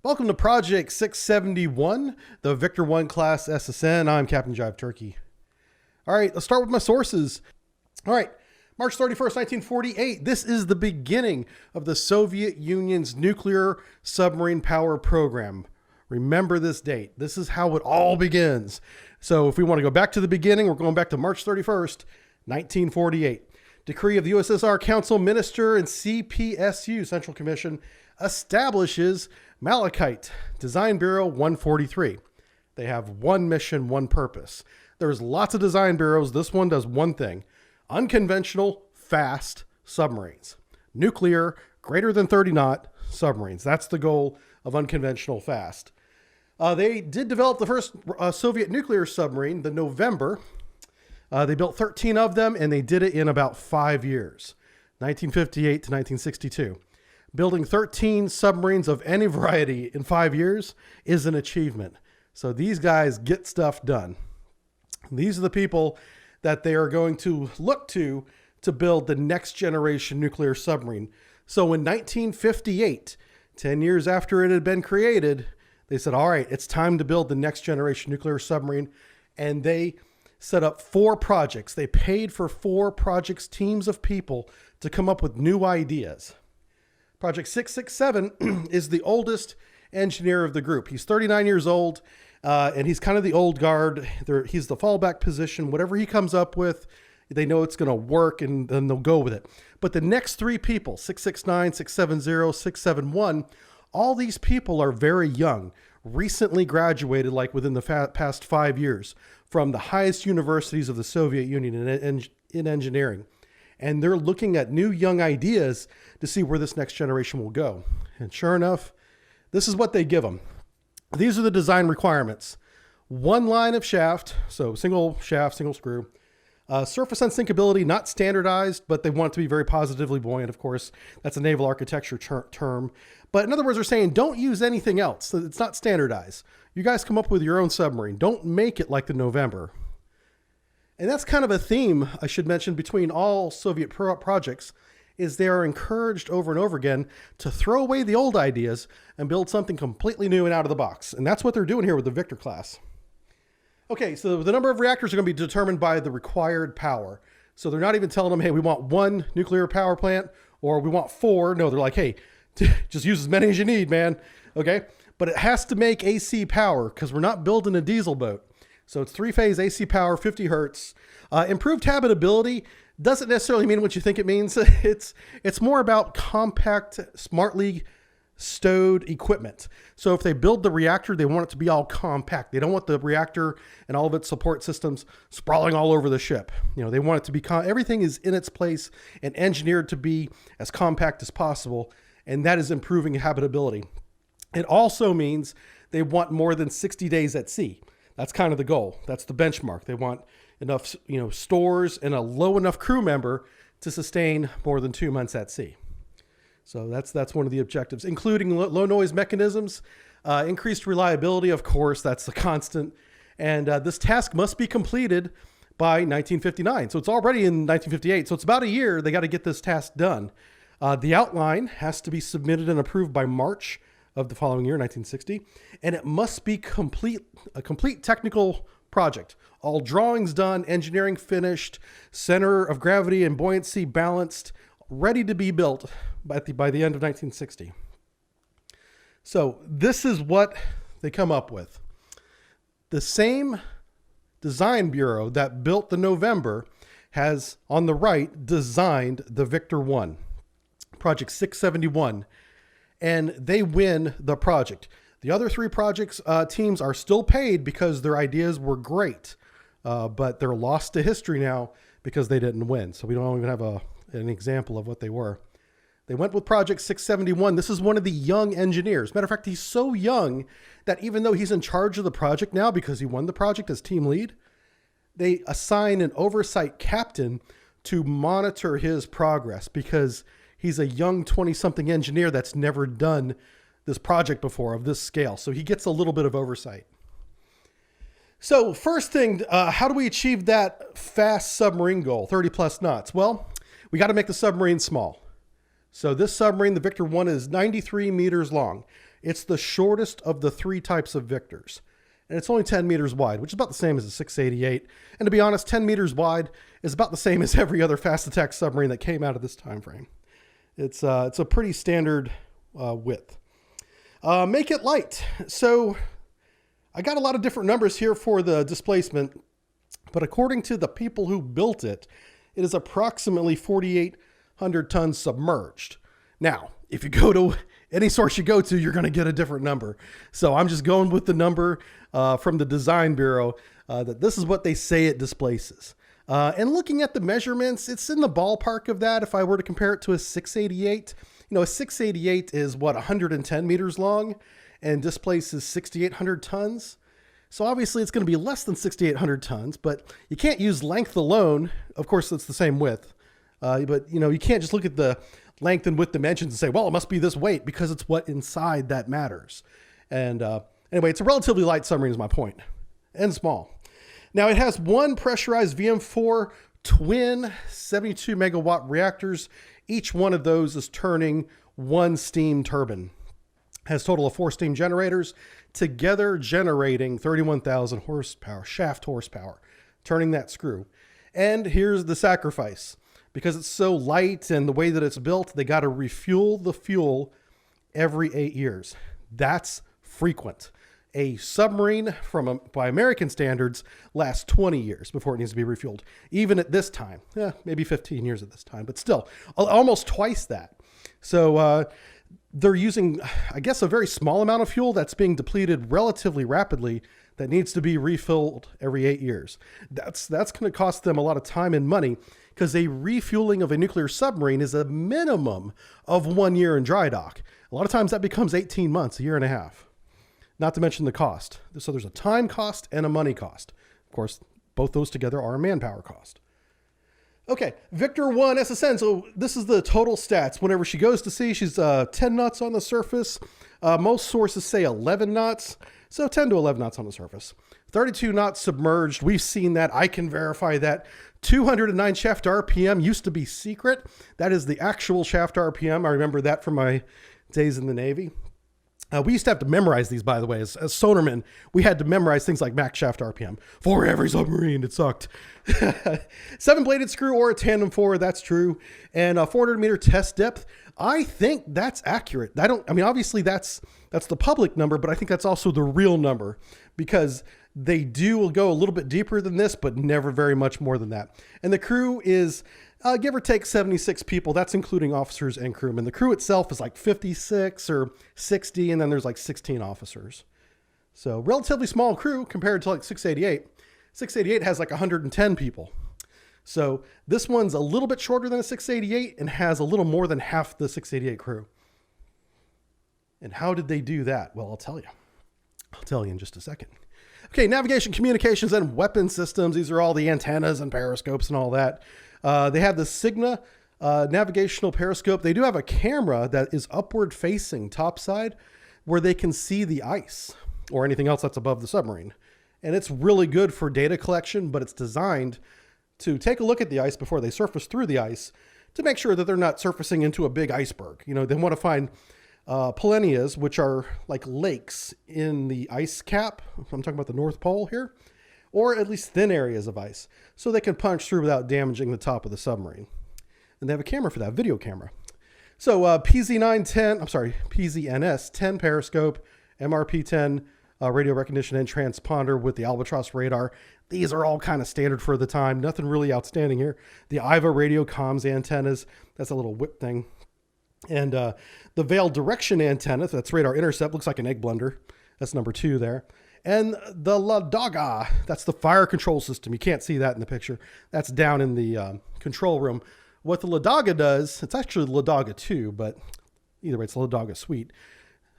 Welcome to Project 671, the Victor 1 class SSN. I'm Captain Jive Turkey. All right, let's start with my sources. All right, March 31st, 1948. This is the beginning of the Soviet Union's nuclear submarine power program. Remember this date. This is how it all begins. So if we want to go back to the beginning, we're going back to March 31st, 1948. Decree of the USSR Council Minister and CPSU Central Commission establishes Malachite Design Bureau 143. They have one mission, one purpose. There's lots of design bureaus. This one does one thing: unconventional, fast submarines. Nuclear, greater than 30 knot submarines. That's the goal of unconventional fast. They did develop the first Soviet nuclear submarine, the November. They built 13 of them, and they did it in about 5 years, 1958 to 1962. Building 13 submarines of any variety in 5 years is an achievement. So these guys get stuff done. These are the people that they are going to look to build the next generation nuclear submarine. So in 1958, 10 years after it had been created, they said, all right, it's time to build the next generation nuclear submarine. And they set up 4 projects. They paid for 4 projects, teams of people to come up with new ideas. Project 667 is the oldest engineer of the group. He's 39 years old, and he's kind of the old guard. He's the fallback position. Whatever he comes up with, they know it's going to work, and then they'll go with it. But the next 3 people, 669, 670, 671, all these people are very young, recently graduated, like within the past 5 years, from the highest universities of the Soviet Union in engineering. And they're looking at new young ideas to see where this next generation will go. And sure enough, this is what they give them. These are the design requirements. 1 line of shaft, so single shaft, single screw. Surface unsinkability, not standardized, but they want it to be very positively buoyant, of course. That's a naval architecture term. But in other words, they're saying don't use anything else. It's not standardized. You guys come up with your own submarine. Don't make it like the November. And that's kind of a theme, I should mention, between all Soviet projects, is they are encouraged over and over again to throw away the old ideas and build something completely new and out of the box. And that's what they're doing here with the Victor class. Okay, so the number of reactors are going to be determined by the required power. So they're not even telling them, hey, we want 1 nuclear power plant, or we want 4. No, they're like, hey, just use as many as you need, man. Okay, but it has to make AC power because we're not building a diesel boat. So it's 3-phase AC power, 50 hertz. Improved habitability doesn't necessarily mean what you think it means. It's more about compact, smartly stowed equipment. So if they build the reactor, they want it to be all compact. They don't want the reactor and all of its support systems sprawling all over the ship. You know, they want it to be, everything is in its place and engineered to be as compact as possible. And that is improving habitability. It also means they want more than 60 days at sea. That's kind of the goal. That's the benchmark. They want enough, stores and a low enough crew member to sustain more than 2 months at sea. So that's one of the objectives, including low noise mechanisms, increased reliability. Of course, that's the constant. And this task must be completed by 1959. So it's already in 1958. So it's about a year. They got to get this task done. The outline has to be submitted and approved by March of the following year, 1960, and it must be a complete technical project. All drawings done, engineering finished, center of gravity and buoyancy balanced, ready to be built by the end of 1960. So this is what they come up with. The same design bureau that built the November has, on the right, designed the Victor 1, Project 671. And they win the project. The other 3 projects teams are still paid because their ideas were great, but they're lost to history now because they didn't win. So we don't even have an example of what they were. They went with Project 671. This is one of the young engineers. Matter of fact, he's so young that even though he's in charge of the project now because he won the project as team lead, they assign an oversight captain to monitor his progress because he's a young 20-something engineer that's never done this project before of this scale. So he gets a little bit of oversight. So first thing, how do we achieve that fast submarine goal, 30 plus knots? Well, we got to make the submarine small. So this submarine, the Victor 1, is 93 meters long. It's the shortest of the 3 types of Victors. And it's only 10 meters wide, which is about the same as a 688. And to be honest, 10 meters wide is about the same as every other fast attack submarine that came out of this time frame. It's a pretty standard width. Make it light. So I got a lot of different numbers here for the displacement, but according to the people who built it, it is approximately 4,800 tons submerged. Now, if you go to any source you go to, you're going to get a different number. So I'm just going with the number from the Design Bureau that this is what they say it displaces. And looking at the measurements, it's in the ballpark of that. If I were to compare it to a 688, you know, a 688 is what, 110 meters long and displaces 6,800 tons. So obviously it's going to be less than 6,800 tons, but you can't use length alone. Of course, it's the same width. But you know, you can't just look at the length and width dimensions and say, well, it must be this weight, because it's what inside that matters. And anyway, it's a relatively light submarine is my point, and small. Now it has 1 pressurized VM4 twin 72 megawatt reactors. Each one of those is turning 1 steam turbine. Has a total of 4 steam generators, together generating 31,000 horsepower, shaft horsepower, turning that screw. And here's the sacrifice. Because it's so light and the way that it's built, they got to refuel the fuel every 8 years. That's frequent. A submarine by American standards lasts 20 years before it needs to be refueled. Even at this time, maybe 15 years at this time, but still almost twice that. So they're using, I guess, a very small amount of fuel that's being depleted relatively rapidly that needs to be refilled every 8 years. That's going to cost them a lot of time and money, because a refueling of a nuclear submarine is a minimum of 1 year in dry dock. A lot of times that becomes 18 months, a year and a half, not to mention the cost. So there's a time cost and a money cost. Of course, both those together are a manpower cost. Okay, Victor 1 SSN. So this is the total stats. Whenever she goes to sea, she's 10 knots on the surface. Most sources say 11 knots. So 10 to 11 knots on the surface. 32 knots submerged. We've seen that. I can verify that. 209 shaft RPM used to be secret. That is the actual shaft RPM. I remember that from my days in the Navy. We used to have to memorize these, by the way. As sonarmen, we had to memorize things like max shaft RPM for every submarine. It sucked. 7-bladed screw or a tandem 4. That's true. And a 400 meter test depth. I think that's accurate. I mean, obviously that's the public number, but I think that's also the real number, because they do go a little bit deeper than this, but never very much more than that. And the crew is give or take 76 people. That's including officers and crewmen. The crew itself is like 56 or 60, and then there's like 16 officers. So relatively small crew compared to like 688. 688 has like 110 people. So this one's a little bit shorter than a 688 and has a little more than half the 688 crew. And how did they do that? Well, I'll tell you. I'll tell you in just a second. Okay, navigation, communications, and weapon systems. These are all the antennas and periscopes and all that. They have the Cigna navigational periscope. They do have a camera that is upward facing topside where they can see the ice or anything else that's above the submarine. And it's really good for data collection, but it's designed to take a look at the ice before they surface through the ice to make sure that they're not surfacing into a big iceberg. You know, they want to find polinias, which are like lakes in the ice cap. I'm talking about the North Pole here, or at least thin areas of ice, so they can punch through without damaging the top of the submarine. And they have a camera for that, video camera. So PZNS 10 periscope, MRP 10 radio recognition and transponder with the Albatross radar. These are all kind of standard for the time. Nothing really outstanding here. The IVA radio comms antennas, that's a little whip thing. And the Veil direction antenna, that's radar intercept, looks like an egg blender. That's number 2 there. And the Ladaga, that's the fire control system. You can't see that in the picture. That's down in the control room. What the Ladaga does, it's actually the Ladaga 2, but either way, it's the Ladaga suite.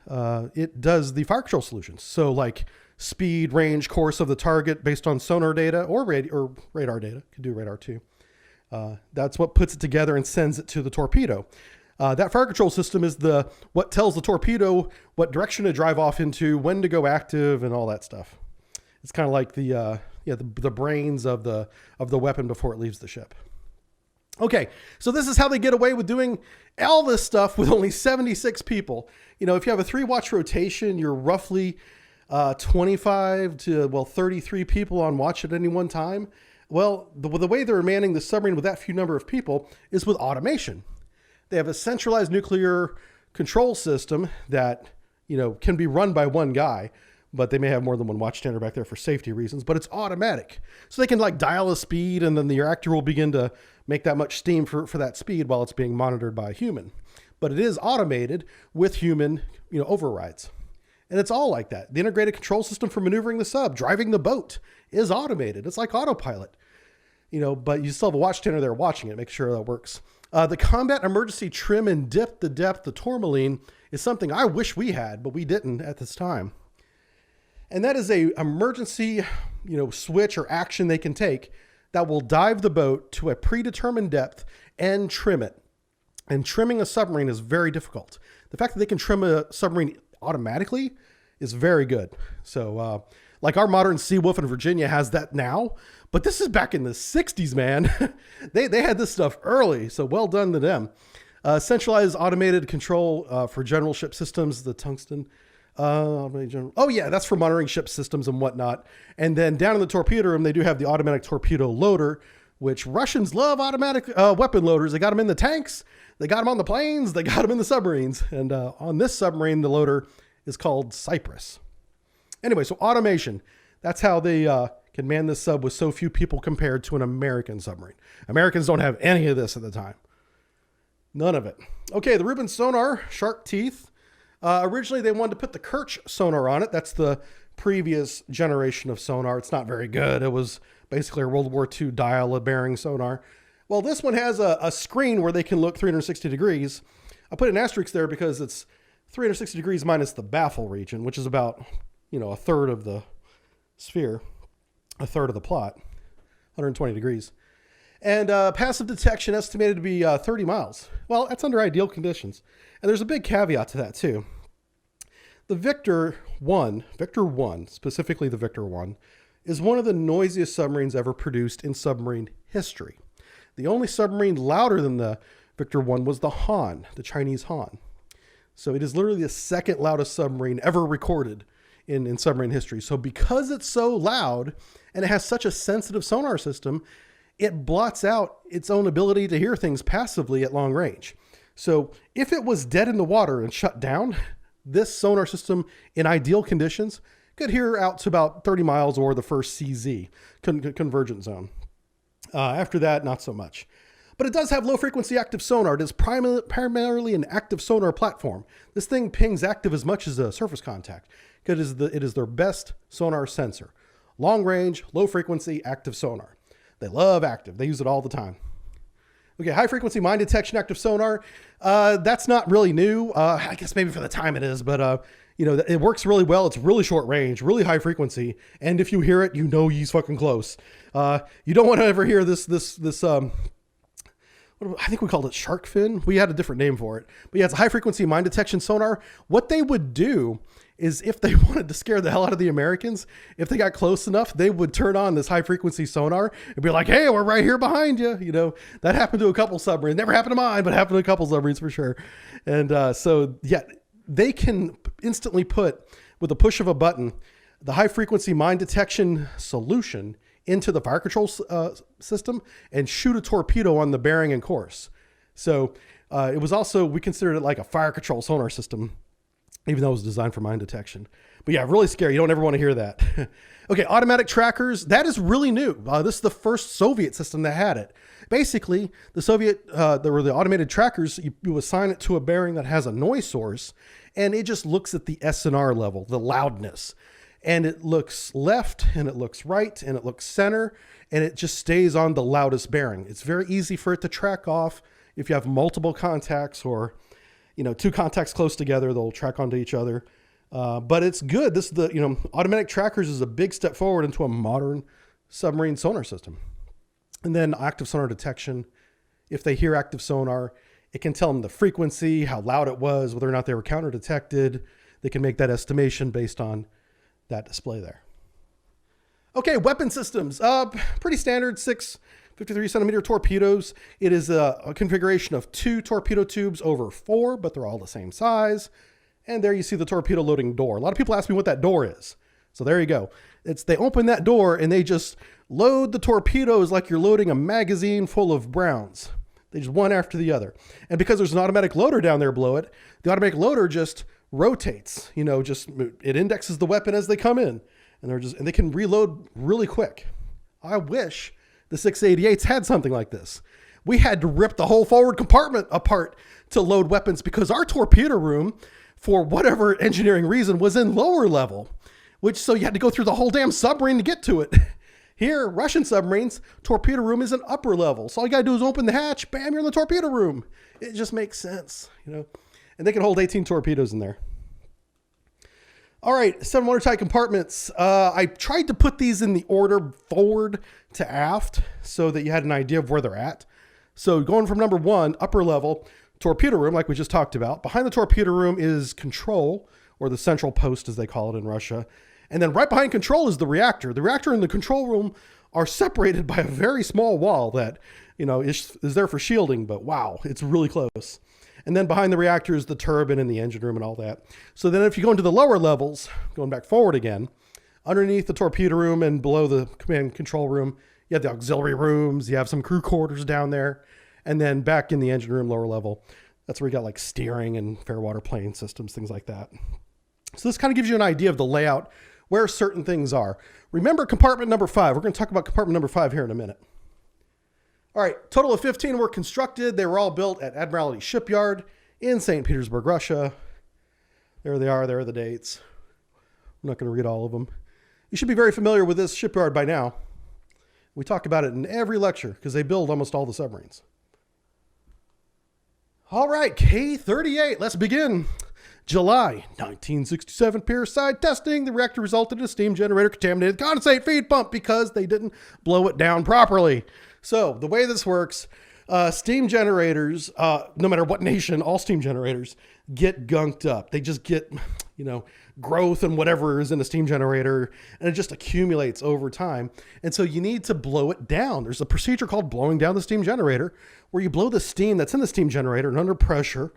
It does the fire control solutions. So like speed, range, course of the target based on sonar data or radar data. Could do radar too. That's what puts it together and sends it to the torpedo. That fire control system is what tells the torpedo what direction to drive off into, when to go active, and all that stuff. It's kind of like the brains of the weapon before it leaves the ship. Okay, so this is how they get away with doing all this stuff with only 76 people. You know, if you have a 3-watch rotation, you're roughly 25 to, well, 33 people on watch at any one time. Well, the way they're manning the submarine with that few number of people is with automation. They have a centralized nuclear control system that, you know, can be run by one guy, but they may have more than one watchstander back there for safety reasons, but it's automatic. So they can like dial a speed, and then the reactor will begin to make that much steam for that speed while it's being monitored by a human. But it is automated with human, you know, overrides. And it's all like that. The integrated control system for maneuvering the sub, driving the boat, is automated. It's like autopilot, you know, but you still have a watchstander there watching it, make sure that works. The combat emergency trim and dip the depth, the tourmaline, is something I wish we had, but we didn't at this time. And that is a emergency, you know, switch or action they can take that will dive the boat to a predetermined depth and trim it. And trimming a submarine is very difficult. The fact that they can trim a submarine automatically is very good. So like our modern Seawolf in Virginia has that now, but this is back in the 60s, man. they had this stuff early, so well done to them. Centralized automated control for general ship systems, the tungsten. Oh yeah, that's for monitoring ship systems and whatnot. And then down in the torpedo room, they do have the automatic torpedo loader, which Russians love automatic weapon loaders. They got them in the tanks, they got them on the planes, they got them in the submarines. And on this submarine, the loader is called Cypress. Anyway, so automation, that's how they can man this sub with so few people compared to an American submarine. Americans don't have any of this at the time. None of it. Okay, the Rubin sonar, shark teeth. Originally, they wanted to put the Kirch sonar on it. That's the previous generation of sonar. It's not very good. It was basically a World War II dial-bearing sonar. Well, this one has a screen where they can look 360 degrees. I put an asterisk there because it's 360 degrees minus the baffle region, which is about, you know, a third of the sphere, a third of the plot, 120 degrees. And passive detection estimated to be 30 miles. Well, that's under ideal conditions. And there's a big caveat to that too. The Victor 1, specifically the Victor 1, is one of the noisiest submarines ever produced in submarine history. The only submarine louder than the Victor 1 was the Han, the Chinese Han. So it is literally the second loudest submarine ever recorded in submarine history. So because it's so loud and it has such a sensitive sonar system, it blots out its own ability to hear things passively at long range. So if it was dead in the water and shut down, this sonar system in ideal conditions could hear out to about 30 miles or the first CZ, convergent zone. After that, not so much. But it does have low frequency active sonar. It is primarily an active sonar platform. This thing pings active as much as a surface contact because it is their best sonar sensor. Long range, low frequency, active sonar. They love active. They use it all the time. Okay, high frequency mine detection active sonar. That's not really new. I guess maybe for the time it is, but you know, it works really well. It's really short range, really high frequency. And if you hear it, you know he's fucking close. You don't want to ever hear this I think we called it shark fin. We had a different name for it. But yeah, it's a high frequency mine detection sonar. What they would do is if they wanted to scare the hell out of the Americans, if they got close enough, they would turn on this high frequency sonar and be like, hey, we're right here behind you. You know, that happened to a couple submarines. Never happened to mine, but happened to a couple submarines for sure. And so, yeah, they can instantly put, with a push of a button, the high frequency mine detection solution into the fire control system and shoot a torpedo on the bearing and course. So it was also, we considered it like a fire control sonar system, even though it was designed for mine detection. But yeah, really scary. You don't ever want to hear that. Okay, automatic trackers. That is really new. This is the first Soviet system that had it. Basically, the Soviet, there were the automated trackers. You assign it to a bearing that has a noise source, and it just looks at the SNR level, the loudness. And it looks left, and it looks right, and it looks center, and it just stays on the loudest bearing. It's very easy for it to track off if you have multiple contacts or, you know, two contacts close together, they'll track onto each other. But it's good. This is the, you know, automatic trackers is a big step forward into a modern submarine sonar system. And then active sonar detection. If they hear active sonar, it can tell them the frequency, how loud it was, whether or not they were counter detected. They can make that estimation based on that display there. Okay, weapon systems. Pretty standard 6 53 centimeter torpedoes. It is a configuration of 2 torpedo tubes over 4, but they're all the same size. And there you see the torpedo loading door. A lot of people ask me what that door is. So there you go. They open that door and they just load the torpedoes like you're loading a magazine full of Browns. They just one after the other. And because there's an automatic loader down there below it, the automatic loader just rotates, it indexes the weapon as they come in, and they can reload really quick. I wish the 688s had something like this. We had to rip the whole forward compartment apart to load weapons because our torpedo room, for whatever engineering reason, was in lower level, so you had to go through the whole damn submarine to get to it. Here, Russian submarines, torpedo room is an upper level. So all you gotta do is open the hatch, bam, you're in the torpedo room. It just makes sense, And they can hold 18 torpedoes in there. All right, 7 watertight compartments. I tried to put these in the order forward to aft so that you had an idea of where they're at. So going from number 1, upper level, torpedo room, like we just talked about. Behind the torpedo room is control, or the central post as they call it in Russia. And then right behind control is the reactor. The reactor and the control room are separated by a very small wall that, is there for shielding, but wow, it's really close. And then behind the reactor is the turbine and the engine room and all that. So then if you go into the lower levels, going back forward again, underneath the torpedo room and below the command and control room, you have the auxiliary rooms, you have some crew quarters down there, and then back in the engine room, lower level, that's where you got like steering and fair water plane systems, things like that. So this kind of gives you an idea of the layout, where certain things are. Remember compartment number 5. We're going to talk about compartment number 5 here in a minute. All right, total of 15 were constructed. They were all built at Admiralty Shipyard in St. Petersburg, Russia. There they are. There are the dates. I'm not going to read all of them. You should be very familiar with this shipyard by now. We talk about it in every lecture because they build almost all the submarines. All right, K-38. Let's begin. July 1967, pier-side testing. The reactor resulted in a steam generator contaminated condensate feed pump because they didn't blow it down properly. So the way this works, steam generators, no matter what nation, all steam generators get gunked up. They just get, growth and whatever is in a steam generator, and it just accumulates over time. And so you need to blow it down. There's a procedure called blowing down the steam generator where you blow the steam that's in the steam generator and under pressure,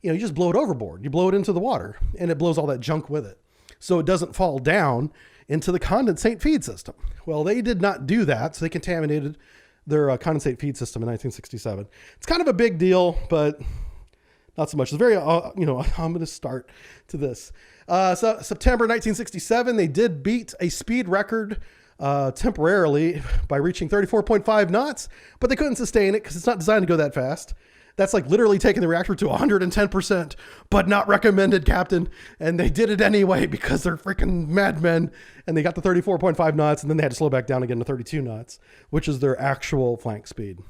you just blow it overboard. You blow it into the water and it blows all that junk with it. So it doesn't fall down into the condensate feed system. Well, they did not do that. So they contaminated their condensate feed system in 1967. It's kind of a big deal, but not so much. It's very, ominous start to this. So September 1967, they did beat a speed record temporarily by reaching 34.5 knots, but they couldn't sustain it because it's not designed to go that fast. That's like literally taking the reactor to 110%, but not recommended, Captain. And they did it anyway because they're freaking madmen. And they got the 34.5 knots, and then they had to slow back down again to 32 knots, which is their actual flank speed.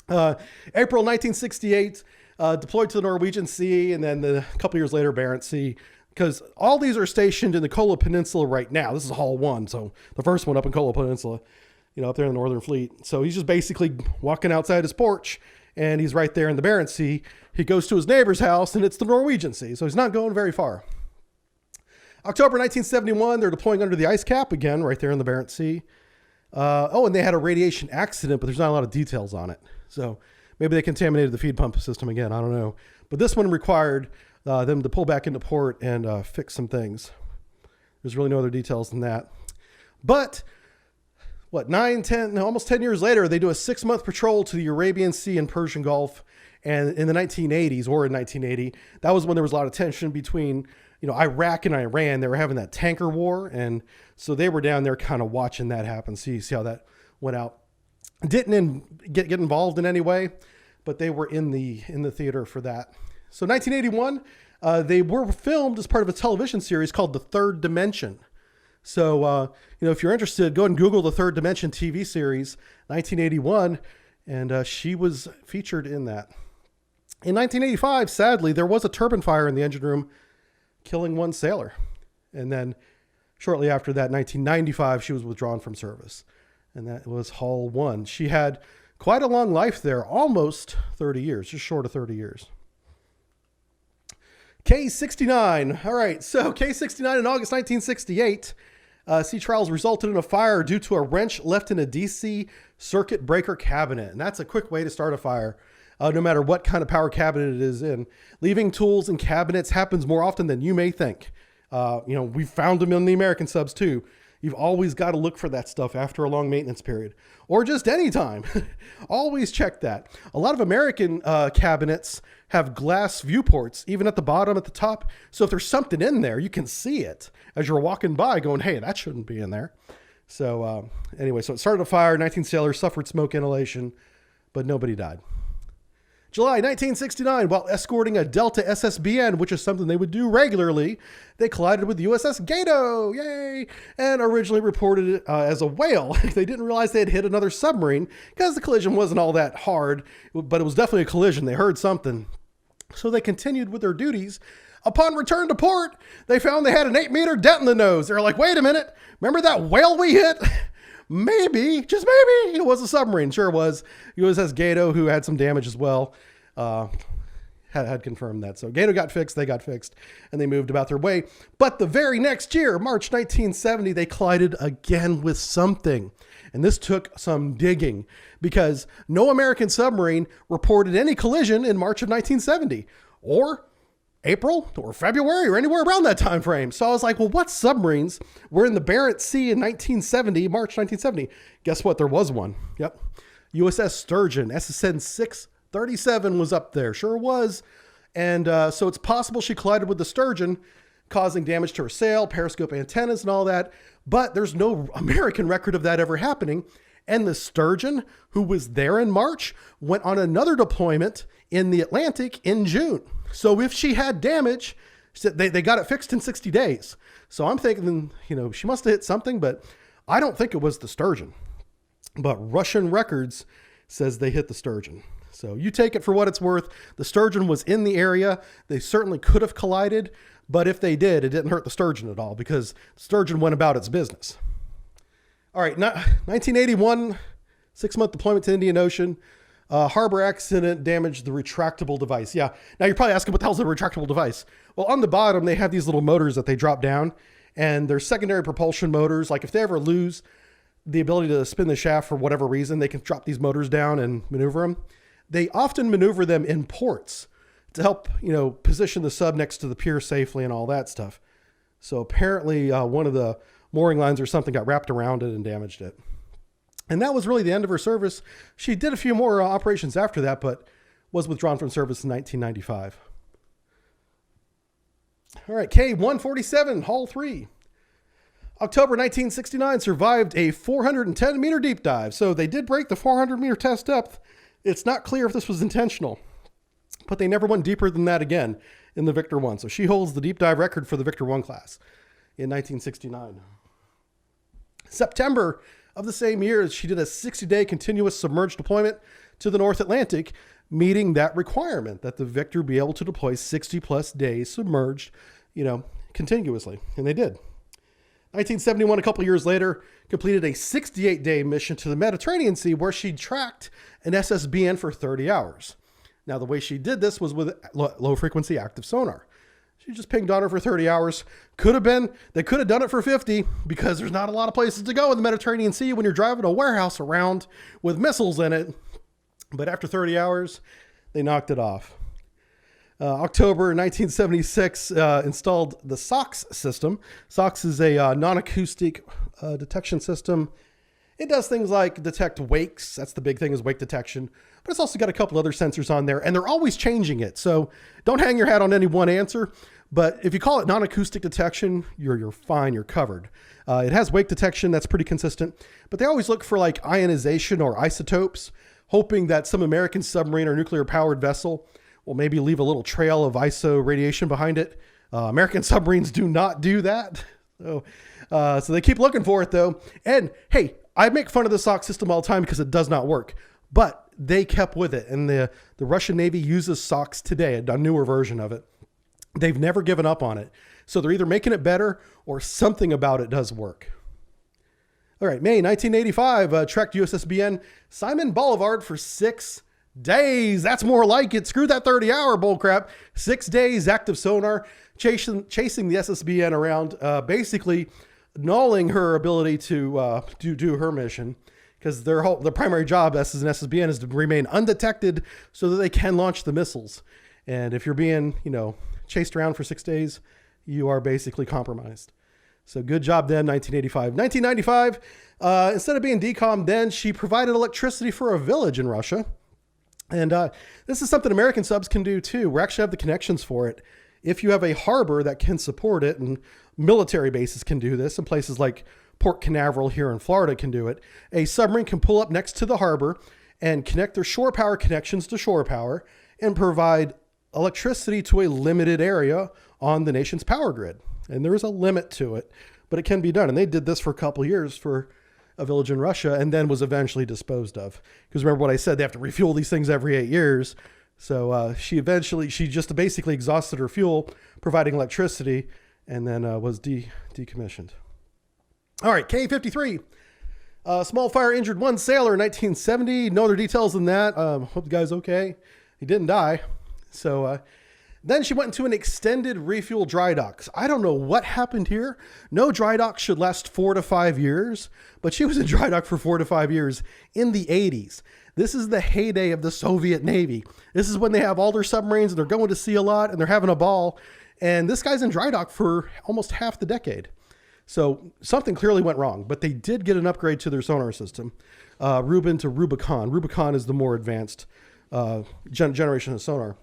April 1968, deployed to the Norwegian Sea, and then a couple years later, Barents Sea. Because all these are stationed in the Kola Peninsula right now. This is Hull 1, so the first one up in Kola Peninsula, up there in the Northern Fleet. So he's just basically walking outside his porch, and he's right there in the Barents Sea. He goes to his neighbor's house, and it's the Norwegian Sea, so he's not going very far. October 1971, they're deploying under the ice cap again, right there in the Barents Sea. And they had a radiation accident, but there's not a lot of details on it. So maybe they contaminated the feed pump system again. I don't know. But this one required them to pull back into port and fix some things. There's really no other details than that. But almost 10 years later, they do a 6-month patrol to the Arabian Sea and Persian Gulf. And in the 1980s, or in 1980, that was when there was a lot of tension between, Iraq and Iran. They were having that tanker war. And so they were down there kind of watching that happen. See how that went out. Didn't get involved in any way, but they were in the theater for that. So 1981, they were filmed as part of a television series called The Third Dimension. So, if you're interested, go and Google The Third Dimension TV series, 1981, and she was featured in that. In 1985, sadly, there was a turbine fire in the engine room, killing one sailor. And then shortly after that, 1995, she was withdrawn from service. And that was Hull 1. She had quite a long life there, almost 30 years, just short of 30 years. K-69. All right, so K-69 in August 1968. Sea trials resulted in a fire due to a wrench left in a DC circuit breaker cabinet. And that's a quick way to start a fire, no matter what kind of power cabinet it is in. Leaving tools in cabinets happens more often than you may think. We found them in the American subs too. You've always got to look for that stuff after a long maintenance period, or just any time. Always check that. A lot of American cabinets have glass viewports, even at the bottom, at the top. So if there's something in there, you can see it as you're walking by going, hey, that shouldn't be in there. So anyway, so it started a fire. 19 sailors suffered smoke inhalation, but nobody died. July 1969, while escorting a Delta SSBN, which is something they would do regularly, they collided with USS Gato, yay, and originally reported it as a whale. They didn't realize they had hit another submarine because the collision wasn't all that hard, but it was definitely a collision. They heard something. So they continued with their duties. Upon return to port, they found they had an 8-meter dent in the nose. They're like, wait a minute, remember that whale we hit? Maybe, just maybe, it was a submarine. Sure was. USS Gato, who had some damage as well, had confirmed that. So Gato got fixed, they got fixed, and they moved about their way. But the very next year, March 1970, they collided again with something. And this took some digging because no American submarine reported any collision in March of 1970 or April or February or anywhere around that time frame. So I was like, well, what submarines were in the Barents Sea in 1970, March 1970? Guess what? There was one. Yep. USS Sturgeon, SSN 637 was up there. Sure was. And so it's possible she collided with the Sturgeon, causing damage to her sail, periscope antennas and all that. But there's no American record of that ever happening. And the Sturgeon, who was there in March, went on another deployment in the Atlantic in June. So if she had damage, they got it fixed in 60 days. So I'm thinking, she must have hit something, but I don't think it was the Sturgeon. But Russian records says they hit the Sturgeon. So you take it for what it's worth. The Sturgeon was in the area. They certainly could have collided, but if they did, it didn't hurt the Sturgeon at all because the Sturgeon went about its business. All right, 1981, 6-month deployment to Indian Ocean. Harbor accident damaged the retractable device. Yeah. Now you're probably asking, what the hell's a retractable device? Well, on the bottom, they have these little motors that they drop down, and they're secondary propulsion motors. Like if they ever lose the ability to spin the shaft for whatever reason, they can drop these motors down and maneuver them. They often maneuver them in ports to help, position the sub next to the pier safely and all that stuff. So apparently one of the mooring lines or something got wrapped around it and damaged it. And that was really the end of her service. She did a few more operations after that, but was withdrawn from service in 1995. All right, K-147, Hull 3. October 1969, survived a 410-meter deep dive. So they did break the 400-meter test depth. It's not clear if this was intentional, but they never went deeper than that again in the Victor 1. So she holds the deep dive record for the Victor 1 class in 1969. September of the same year, she did a 60-day continuous submerged deployment to the North Atlantic, meeting that requirement that the Victor be able to deploy 60-plus days submerged, continuously. And they did. 1971, a couple years later, completed a 68-day mission to the Mediterranean Sea where she tracked an SSBN for 30 hours. Now, the way she did this was with low-frequency active sonar. She just pinged on her for 30 hours. They could have done it for 50 because there's not a lot of places to go in the Mediterranean Sea when you're driving a warehouse around with missiles in it. But after 30 hours, they knocked it off. October 1976, installed the SOX system. SOX is a non-acoustic detection system. It does things like detect wakes. That's the big thing, is wake detection. But it's also got a couple other sensors on there, and they're always changing it. So don't hang your hat on any one answer. But if you call it non-acoustic detection, you're fine, you're covered. It has wake detection, that's pretty consistent. But they always look for like ionization or isotopes, hoping that some American submarine or nuclear-powered vessel will maybe leave a little trail of ISO radiation behind it. American submarines do not do that. So they keep looking for it though. And hey, I make fun of the SOX system all the time because it does not work, but they kept with it. And the Russian Navy uses SOX today, a newer version of it. They've never given up on it. So they're either making it better or something about it does work. All right, May 1985, tracked USSBN Simon Boulevard for 6 days. That's more like it. Screw that 30-hour bullcrap. 6 days active sonar, chasing the SSBN around. Basically, nulling her ability to do her mission, because their primary job as an SSBN is to remain undetected so that they can launch the missiles. And if you're being, chased around for 6 days, you are basically compromised. So good job then, 1985. 1995, instead of being decom, then she provided electricity for a village in Russia. And this is something American subs can do too. We actually have the connections for it. If you have a harbor that can support it, and military bases can do this, and places like Port Canaveral here in Florida can do it, a submarine can pull up next to the harbor and connect their shore power connections to shore power and provide electricity to a limited area on the nation's power grid. And there is a limit to it, but it can be done. And they did this for a couple of years for a village in Russia, and then was eventually disposed of. Because remember what I said, they have to refuel these things every 8 years. So she just basically exhausted her fuel, providing electricity, and then was decommissioned. All right, K-53. Small fire injured one sailor in 1970. No other details than that. Hope the guy's okay. He didn't die. So then she went into an extended refuel dry dock. I don't know what happened here. No dry dock should last 4 to 5 years, but she was in dry dock for 4 to 5 years in the 80s. This is the heyday of the Soviet Navy. This is when they have all their submarines and they're going to sea a lot and they're having a ball. And this guy's in dry dock for almost half the decade. So something clearly went wrong, but they did get an upgrade to their sonar system. Rubin to Rubicon. Rubicon is the more advanced generation of sonar.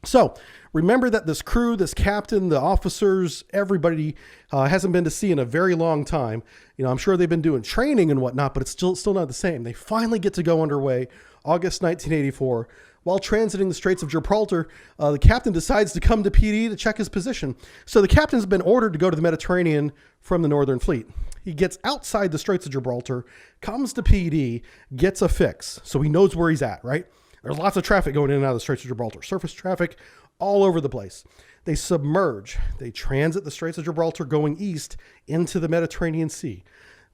So remember that this crew, this captain, the officers, everybody hasn't been to sea in a very long time. I'm sure they've been doing training and whatnot, but it's still not the same. They finally get to go underway August 1984. While transiting the Straits of Gibraltar, the captain decides to come to PD to check his position. So the captain's been ordered to go to the Mediterranean from the Northern Fleet. He gets outside the Straits of Gibraltar, comes to PD, gets a fix. So he knows where he's at, right? There's lots of traffic going in and out of the Straits of Gibraltar. Surface traffic all over the place. They submerge. They transit the Straits of Gibraltar going east into the Mediterranean Sea.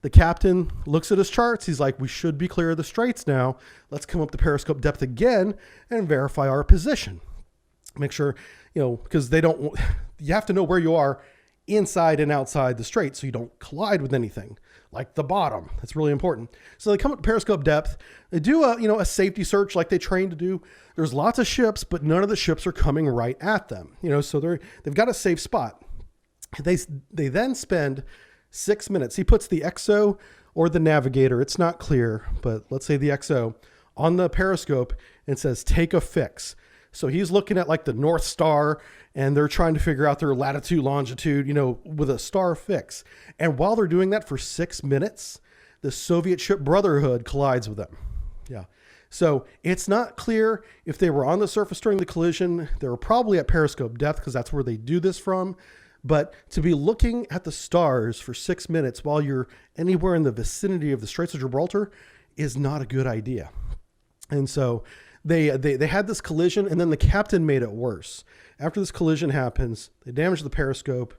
The captain looks at his charts. He's like, we should be clear of the straits now. Let's come up to periscope depth again and verify our position. Make sure, because you have to know where you are inside and outside the strait so you don't collide with anything like the bottom. That's really important. So they come up to periscope depth. They do a safety search like they train to do. There's lots of ships, but none of the ships are coming right at them. So they've got a safe spot. They then spend 6 minutes. He puts the XO or the navigator, it's not clear, but let's say the XO, on the periscope and says, take a fix. So he's looking at like the North Star and they're trying to figure out their latitude, longitude, with a star fix. And while they're doing that for 6 minutes, the Soviet ship Brotherhood collides with them. Yeah. So it's not clear if they were on the surface during the collision. They were probably at periscope depth because that's where they do this from. But to be looking at the stars for 6 minutes while you're anywhere in the vicinity of the Straits of Gibraltar is not a good idea. And so they had this collision, and then the captain made it worse. After this collision happens, they damage the periscope.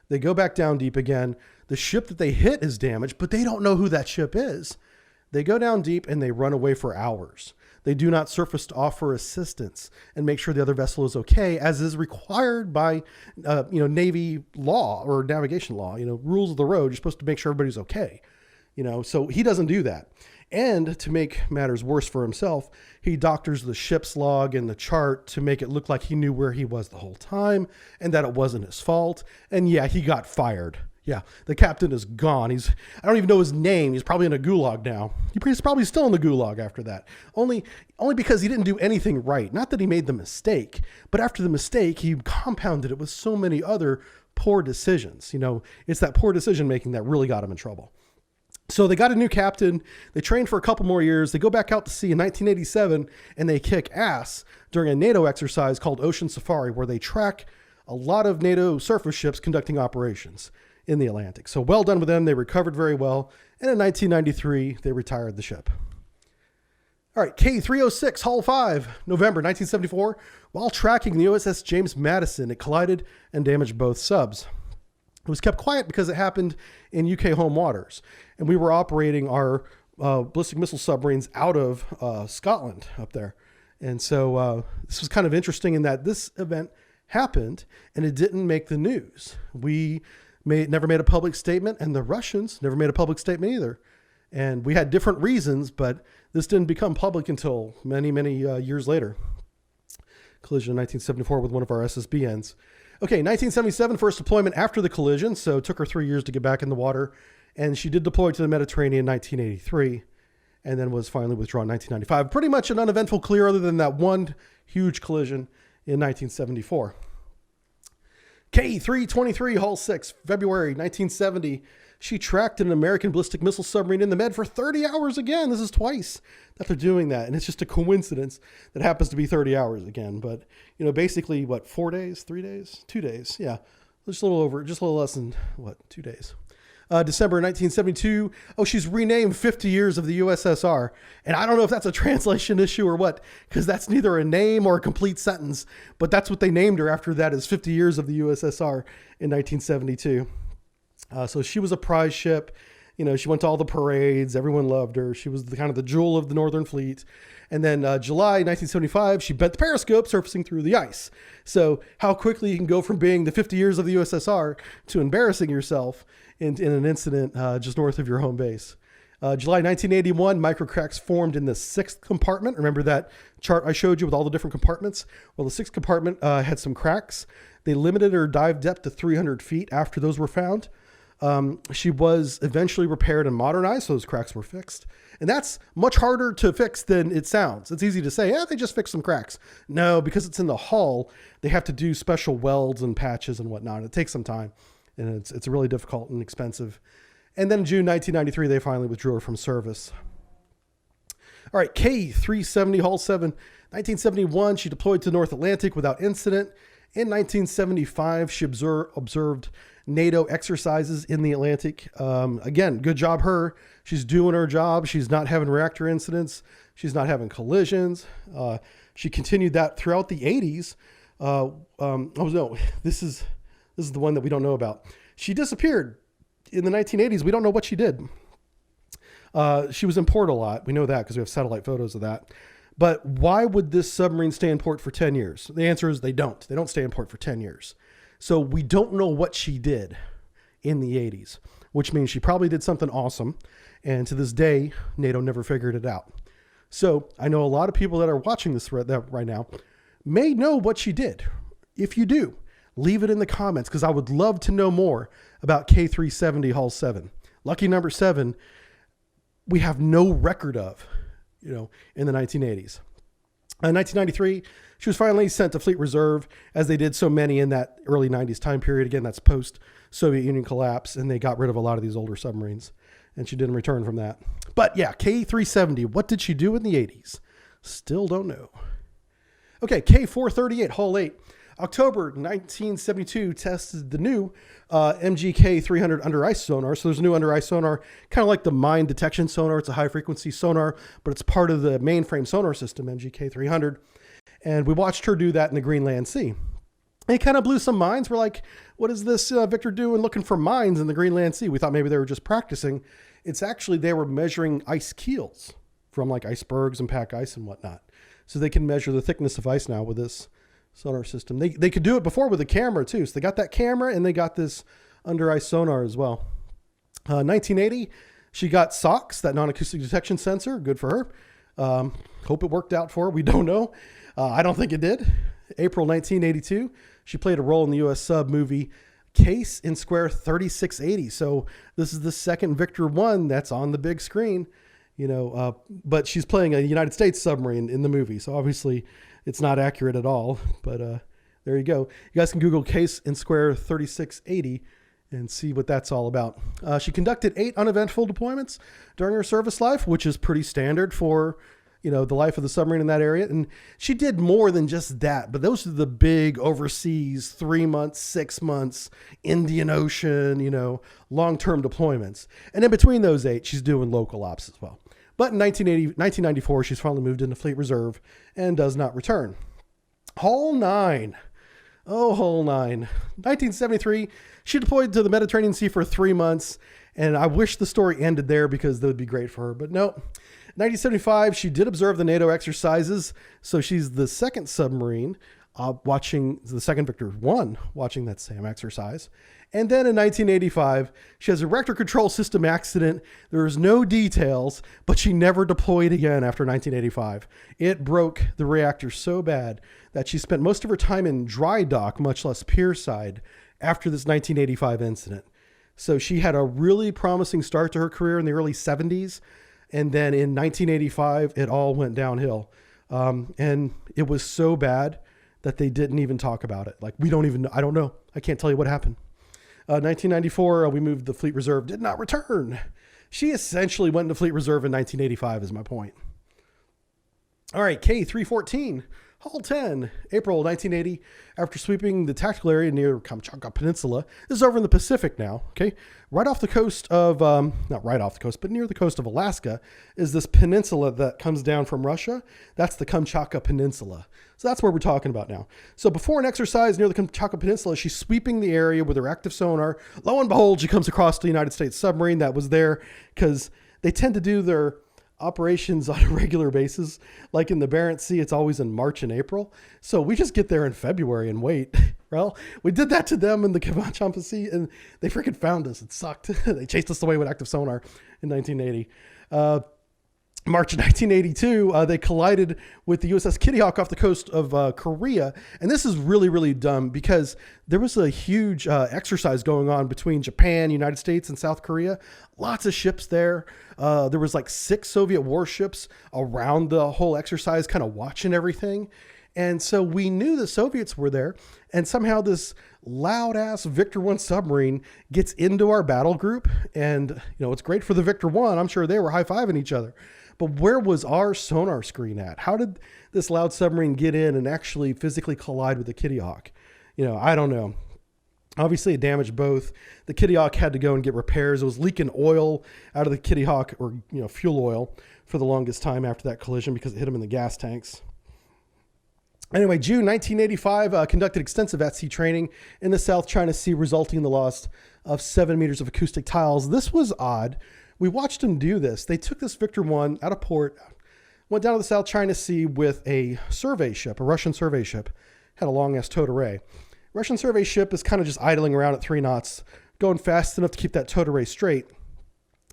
They go back down deep again. The ship that they hit is damaged, but they don't know who that ship is. They go down deep and they run away for hours. They do not surface to offer assistance and make sure the other vessel is okay, as is required by, Navy law or navigation law, rules of the road. You're supposed to make sure everybody's okay, so he doesn't do that. And to make matters worse for himself, he doctors the ship's log and the chart to make it look like he knew where he was the whole time and that it wasn't his fault. And yeah, he got fired. Yeah, the captain is gone. I don't even know his name. He's probably in a gulag now. He's probably still in the gulag after that. Only because he didn't do anything right. Not that he made the mistake, but after the mistake, he compounded it with so many other poor decisions. It's that poor decision making that really got him in trouble. So they got a new captain. They trained for a couple more years. They go back out to sea in 1987 and they kick ass during a NATO exercise called Ocean Safari, where they track a lot of NATO surface ships conducting operations in the Atlantic. So well done with them. They recovered very well. And in 1993, they retired the ship. All right, K-386, Hull 5, November 1974. While tracking the USS James Madison, it collided and damaged both subs. It was kept quiet because it happened in UK home waters. And we were operating our ballistic missile submarines out of Scotland up there. And so this was kind of interesting in that this event happened and it didn't make the news. We never made a public statement, and the Russians never made a public statement either. And we had different reasons, but this didn't become public until many, many years later. Collision in 1974 with one of our SSBNs. Okay, 1977, first deployment after the collision, so it took her 3 years to get back in the water. And she did deploy to the Mediterranean in 1983, and then was finally withdrawn in 1995. Pretty much an uneventful clear other than that one huge collision in 1974. K-323 Hull 6, February 1970. She tracked an American ballistic missile submarine in the Med for 30 hours again. This is twice that they're doing that. And it's just a coincidence that happens to be 30 hours again. But, you know, basically, what, 4 days, 3 days, 2 days? Yeah, just a little less than, 2 days. December 1972. Oh, she's renamed 50 years of the USSR. And I don't know if that's a translation issue or what, because that's neither a name or a complete sentence. But that's what they named her after that, is 50 years of the USSR in 1972. So she was a prize ship. You know, she went to all the parades. Everyone loved her. She was kind of the jewel of the Northern Fleet. And then July 1975, she bent the periscope surfacing through the ice. So how quickly you can go from being the 50 years of the USSR to embarrassing yourself in an incident just north of your home base. July 1981, microcracks formed in the 6th compartment. Remember that chart I showed you with all the different compartments? Well, the 6th compartment had some cracks. They limited her dive depth to 300 feet after those were found. She was eventually repaired and modernized, so those cracks were fixed. And that's much harder to fix than it sounds. It's easy to say, yeah, they just fixed some cracks. No, because it's in the hull, they have to do special welds and patches and whatnot. It takes some time, and it's really difficult and expensive. And then in June 1993, they finally withdrew her from service. All right, K-370 Hull 7, 1971, she deployed to North Atlantic without incident. In 1975, she observed NATO exercises in the Atlantic. Again, good job her. She's doing her job. She's not having reactor incidents. She's not having collisions. She continued that throughout the 80s. Oh no, this is the one that we don't know about. She disappeared in the 1980s. We don't know what she did. She was in port a lot. We know that because we have satellite photos of that. But why would this submarine stay in port for 10 years? The answer is they don't. They don't stay in port for 10 years. So we don't know what she did in the 80s, which means she probably did something awesome. And to this day, NATO never figured it out. So I know a lot of people that are watching this right now may know what she did. If you do, leave it in the comments, because I would love to know more about K-370 Hull 7. Lucky number 7, we have no record of, you know, in the 1980s. In 1993, she was finally sent to Fleet Reserve, as they did so many in that early 90s time period. Again, that's post-Soviet Union collapse, and they got rid of a lot of these older submarines, and she didn't return from that. But yeah, K-370, what did she do in the 80s? Still don't know. Okay, K-438 Hull 8. October 1972 tested the new MGK 300 under ice sonar. So there's a new under ice sonar, kind of like the mine detection sonar. It's a high frequency sonar, but it's part of the mainframe sonar system, MGK 300. And we watched her do that in the Greenland Sea. It kind of blew some minds. We're like, what is this Victor doing looking for mines in the Greenland Sea? We thought maybe they were just practicing. It's actually, they were measuring ice keels from like icebergs and pack ice and whatnot. So they can measure the thickness of ice now with this sonar system. They could do it before with a camera too. So they got that camera and they got this under ice sonar as well. 1980, she got SOX, that non-acoustic detection sensor. Good for her. Hope it worked out for her. We don't know. I don't think it did. April 1982, she played a role in the U.S. sub movie Case in Square 3680. So this is the second Victor 1 that's on the big screen, you know, but she's playing a United States submarine in the movie. So obviously it's not accurate at all, but there you go. You guys can Google Case in Square 3680 and see what that's all about. She conducted 8 uneventful deployments during her service life, which is pretty standard for, you know, the life of the submarine in that area. And she did more than just that, but those are the big overseas 3 months, 6 months, Indian Ocean, you know, long-term deployments. And in between those 8, she's doing local ops as well. But in 1994, she's finally moved into Fleet Reserve and does not return. Hull 9. Oh, Hull 9. 1973, she deployed to the Mediterranean Sea for 3 months. And I wish the story ended there because that would be great for her. But no. 1975, she did observe the NATO exercises. So she's the second submarine watching the second Victor 1 watching that same exercise. And then in 1985, she has a reactor control system accident. There's no details, but she never deployed again after 1985. It broke the reactor so bad that she spent most of her time in dry dock, much less pier side, after this 1985 incident. So she had a really promising start to her career in the early 70s. And then in 1985, it all went downhill. And it was so bad that they didn't even talk about it. Like, we don't even know. I don't know. I can't tell you what happened. 1994, we moved the Fleet Reserve, did not return. She essentially went into Fleet Reserve in 1985 is my point. All right, K-314, Hull 10, April 1980, after sweeping the tactical area near Kamchatka Peninsula. This is over in the Pacific now, okay? Right off the coast of, not right off the coast, but near the coast of Alaska is this peninsula that comes down from Russia. That's the Kamchatka Peninsula. So that's where we're talking about now. So before an exercise near the Kamchatka Peninsula, she's sweeping the area with her active sonar. Lo and behold, she comes across the United States submarine that was there because they tend to do their operations on a regular basis. Like in the Barents Sea, it's always in March and April. So we just get there in February and wait. Well, we did that to them in the Kamchatka Sea and they freaking found us. It sucked. They chased us away with active sonar in 1980. March 1982, they collided with the USS Kitty Hawk off the coast of Korea. And this is really, really dumb because there was a huge exercise going on between Japan, United States, and South Korea. Lots of ships there. There was like 6 Soviet warships around the whole exercise, kind of watching everything. And so we knew the Soviets were there. And somehow this loud ass Victor 1 submarine gets into our battle group. And, you know, it's great for the Victor 1. I'm sure they were high-fiving each other. But where was our sonar screen at? How did this loud submarine get in and actually physically collide with the Kitty Hawk? You know, I don't know. Obviously, it damaged both. The Kitty Hawk had to go and get repairs. It was leaking oil out of the Kitty Hawk, or, you know, fuel oil for the longest time after that collision because it hit them in the gas tanks. Anyway, June 1985, conducted extensive at-sea training in the South China Sea, resulting in the loss of 7 meters of acoustic tiles. This was odd. We watched them do this. They took this Victor 1 out of port, went down to the South China Sea with a survey ship, a Russian survey ship, had a long-ass towed array. Russian survey ship is kind of just idling around at 3 knots, going fast enough to keep that towed array straight.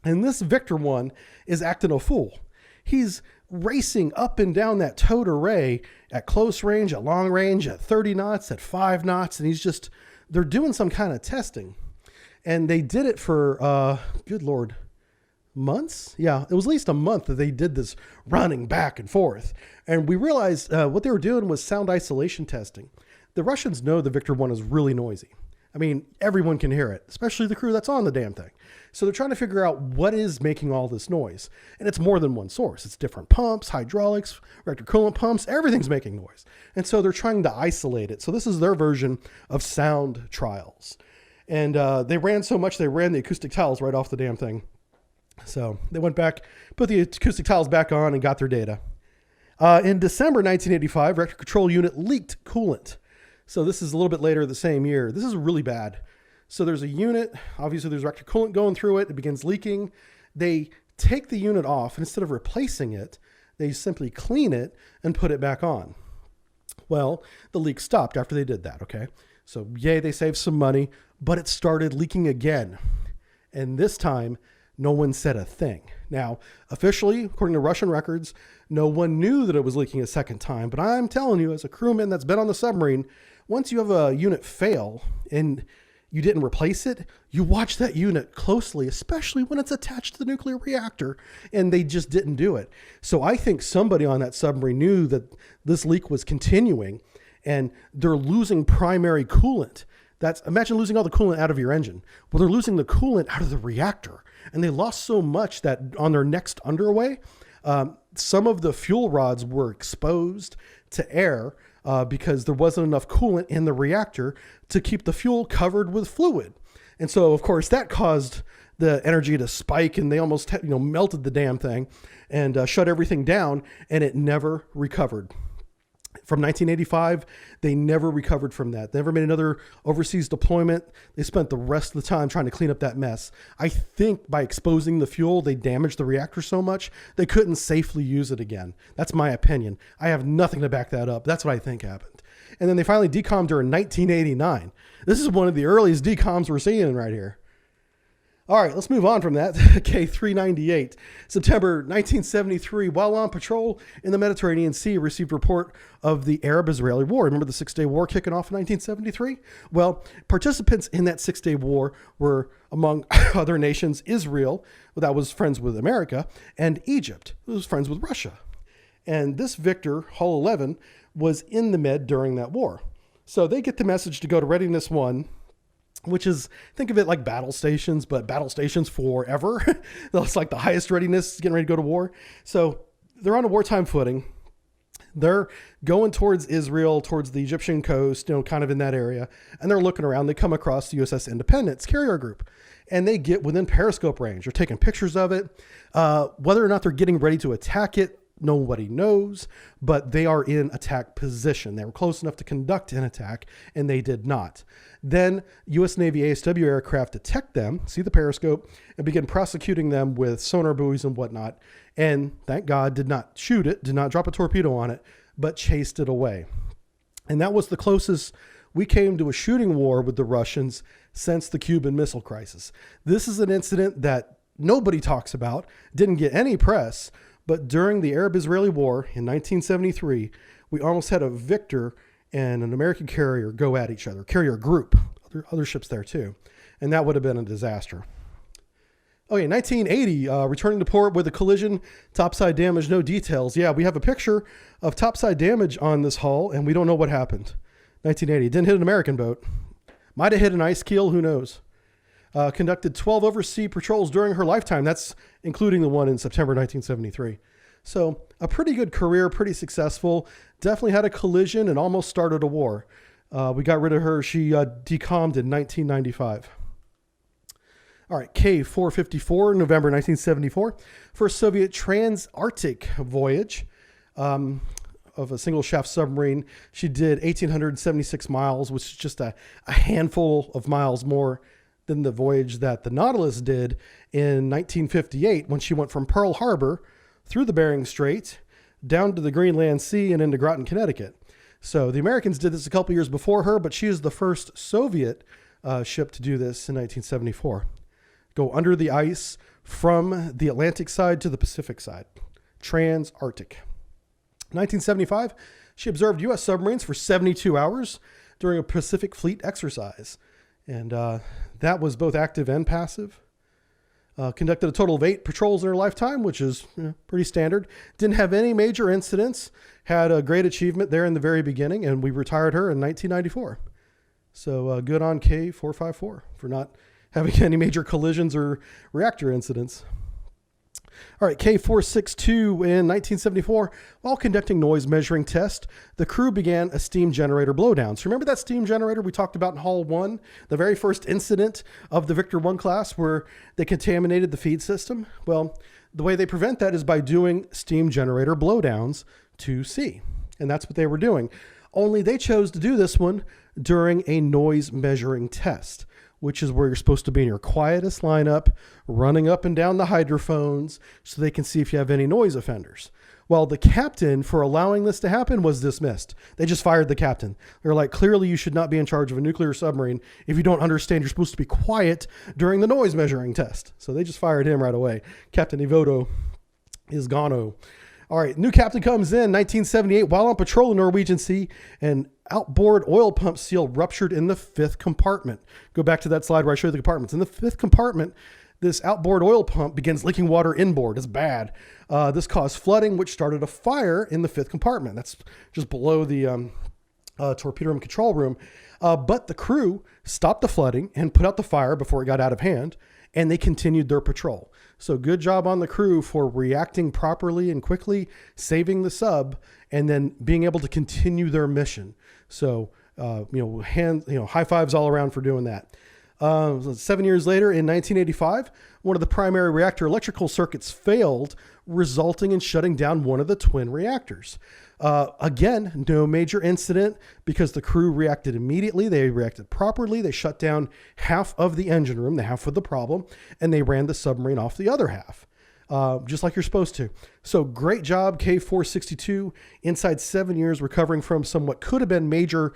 And this Victor 1 is acting a fool. He's racing up and down that towed array at close range, at long range, at 30 knots, at 5 knots, and they're doing some kind of testing. And they did it for, good Lord, months? Yeah, it was at least a month that they did this running back and forth. And we realized what they were doing was sound isolation testing. The Russians know the Victor 1 is really noisy. I mean, everyone can hear it, especially the crew that's on the damn thing. So they're trying to figure out what is making all this noise. And it's more than one source. It's different pumps, hydraulics, reactor coolant pumps, everything's making noise. And so they're trying to isolate it. So this is their version of sound trials. And they ran so much, they ran the acoustic tiles right off the damn thing. So they went back, put the acoustic tiles back on and got their data. In December 1985, reactor control unit leaked coolant. So this is a little bit later the same year. This is really bad. So there's a unit, obviously there's reactor coolant going through it. It begins leaking. They take the unit off, and instead of replacing it, they simply clean it and put it back on. Well, the leak stopped after they did that, okay? So yay, they saved some money, but it started leaking again. And this time, no one said a thing. Now, officially, according to Russian records, no one knew that it was leaking a second time. But I'm telling you, as a crewman that's been on the submarine, once you have a unit fail and you didn't replace it, you watch that unit closely, especially when it's attached to the nuclear reactor, and they just didn't do it. So I think somebody on that submarine knew that this leak was continuing, and they're losing primary coolant. Imagine losing all the coolant out of your engine. Well, they're losing the coolant out of the reactor. And they lost so much that on their next underway, some of the fuel rods were exposed to air because there wasn't enough coolant in the reactor to keep the fuel covered with fluid. And so, of course, that caused the energy to spike, and they almost melted the damn thing and shut everything down, and it never recovered. From 1985, they never recovered from that. They never made another overseas deployment. They spent the rest of the time trying to clean up that mess. I think by exposing the fuel, they damaged the reactor so much, they couldn't safely use it again. That's my opinion. I have nothing to back that up. That's what I think happened. And then they finally decommed her in 1989. This is one of the earliest decoms we're seeing right here. All right, let's move on from that. K-398, September 1973, while on patrol in the Mediterranean Sea, received report of the Arab-Israeli War. Remember the Six-Day War kicking off in 1973? Well, participants in that Six-Day War were, among other nations, Israel, that was friends with America, and Egypt, who was friends with Russia. And this Victor, Hull 11, was in the Med during that war. So they get the message to go to Readiness 1, which is, think of it like battle stations, but battle stations forever. That's like the highest readiness, getting ready to go to war. So they're on a wartime footing. They're going towards Israel, towards the Egyptian coast, kind of in that area. And they're looking around. They come across the USS Independence carrier group, and they get within periscope range. They're taking pictures of it. Whether or not they're getting ready to attack it, nobody knows, but they are in attack position. They were close enough to conduct an attack, and they did not. Then U.S. Navy ASW aircraft detect them, see the periscope, and begin prosecuting them with sonar buoys and whatnot. And thank God did not shoot it, did not drop a torpedo on it, but chased it away. And that was the closest we came to a shooting war with the Russians since the Cuban Missile Crisis. This is an incident that nobody talks about, didn't get any press, but during the Arab-Israeli War in 1973, we almost had a Victor and an American carrier go at each other, carrier group, other ships there too. And that would have been a disaster. Okay, 1980, returning to port with a collision, topside damage, no details. Yeah, we have a picture of topside damage on this hull, and we don't know what happened. 1980, didn't hit an American boat. Might have hit an ice keel, who knows? Conducted 12 oversea patrols during her lifetime. That's including the one in September 1973. So a pretty good career, pretty successful. Definitely had a collision and almost started a war. We got rid of her. She decommed in 1995. All right, K-454, November 1974. First Soviet trans-Arctic voyage of a single shaft submarine. She did 1,876 miles, which is just a handful of miles more than the voyage that the Nautilus did in 1958 when she went from Pearl Harbor through the Bering Strait down to the Greenland Sea and into Groton, Connecticut. So the Americans did this a couple years before her, but she is the first Soviet ship to do this in 1974. Go under the ice from the Atlantic side to the Pacific side. Trans-Arctic. 1975, she observed U.S. submarines for 72 hours during a Pacific Fleet exercise. And that was both active and passive. Conducted a total of 8 patrols in her lifetime, which is pretty standard. Didn't have any major incidents. Had a great achievement there in the very beginning, and we retired her in 1994. So good on K-454 for not having any major collisions or reactor incidents. All right, K-462 in 1974, while conducting noise measuring test, the crew began a steam generator blowdown. So remember that steam generator we talked about in Hull 1, the very first incident of the Victor 1 class where they contaminated the feed system? Well, the way they prevent that is by doing steam generator blowdowns to sea. And that's what they were doing. Only they chose to do this one during a noise measuring test, which is where you're supposed to be in your quietest lineup, running up and down the hydrophones so they can see if you have any noise offenders. Well, the captain for allowing this to happen was dismissed. They just fired the captain. They're like, clearly you should not be in charge of a nuclear submarine if you don't understand you're supposed to be quiet during the noise measuring test. So they just fired him right away. Captain Evoto is gone. All right, new captain comes in 1978 while on patrol in Norwegian Sea, and outboard oil pump seal ruptured in the 5th compartment. Go back to that slide where I showed the compartments. In the 5th compartment, this outboard oil pump begins leaking water inboard. It's bad. This caused flooding, which started a fire in the 5th compartment. That's just below the torpedo room control room. But the crew stopped the flooding and put out the fire before it got out of hand, and they continued their patrol. So good job on the crew for reacting properly and quickly, saving the sub, and then being able to continue their mission. So, high fives all around for doing that. 7 years later, in 1985, one of the primary reactor electrical circuits failed, resulting in shutting down one of the twin reactors. Again, no major incident because the crew reacted immediately. They reacted properly. They shut down half of the engine room, the half with the problem, and they ran the submarine off the other half. just like you're supposed to. So great job, K-462. Inside 7 years, recovering from some what could have been major,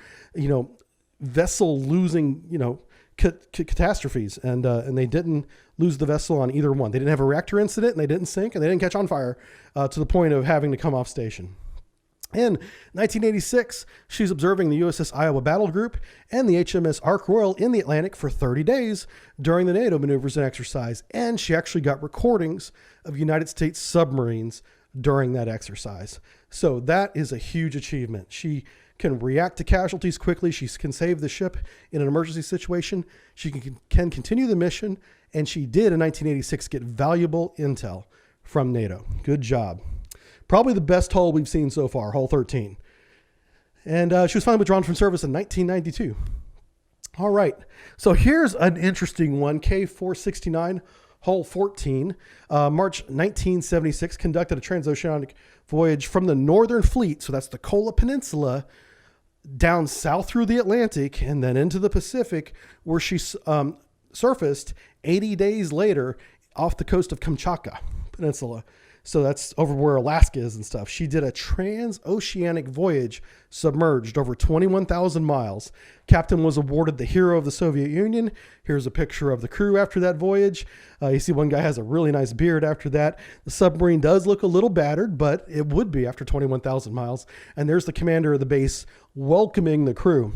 vessel losing, catastrophes, and they didn't lose the vessel on either one. They didn't have a reactor incident, and they didn't sink, and they didn't catch on fire to the point of having to come off station. In 1986, she's observing the USS Iowa Battle Group and the HMS Ark Royal in the Atlantic for 30 days during the NATO maneuvers and exercise, and she actually got recordings of United States submarines during that exercise. So that is a huge achievement. She can react to casualties quickly. She can save the ship in an emergency situation. She can continue the mission, and she did in 1986 get valuable intel from NATO. Good job. Probably the best hull we've seen so far, Hull 13. And she was finally withdrawn from service in 1992. All right, so here's an interesting one, K-469, Hull 14. March 1976, conducted a transoceanic voyage from the Northern Fleet, so that's the Kola Peninsula, down south through the Atlantic and then into the Pacific, where she surfaced 80 days later off the coast of Kamchatka Peninsula. So that's over where Alaska is and stuff. She did a transoceanic voyage, submerged over 21,000 miles. Captain was awarded the Hero of the Soviet Union. Here's a picture of the crew after that voyage. You see one guy has a really nice beard after that. The submarine does look a little battered, but it would be after 21,000 miles. And there's the commander of the base welcoming the crew.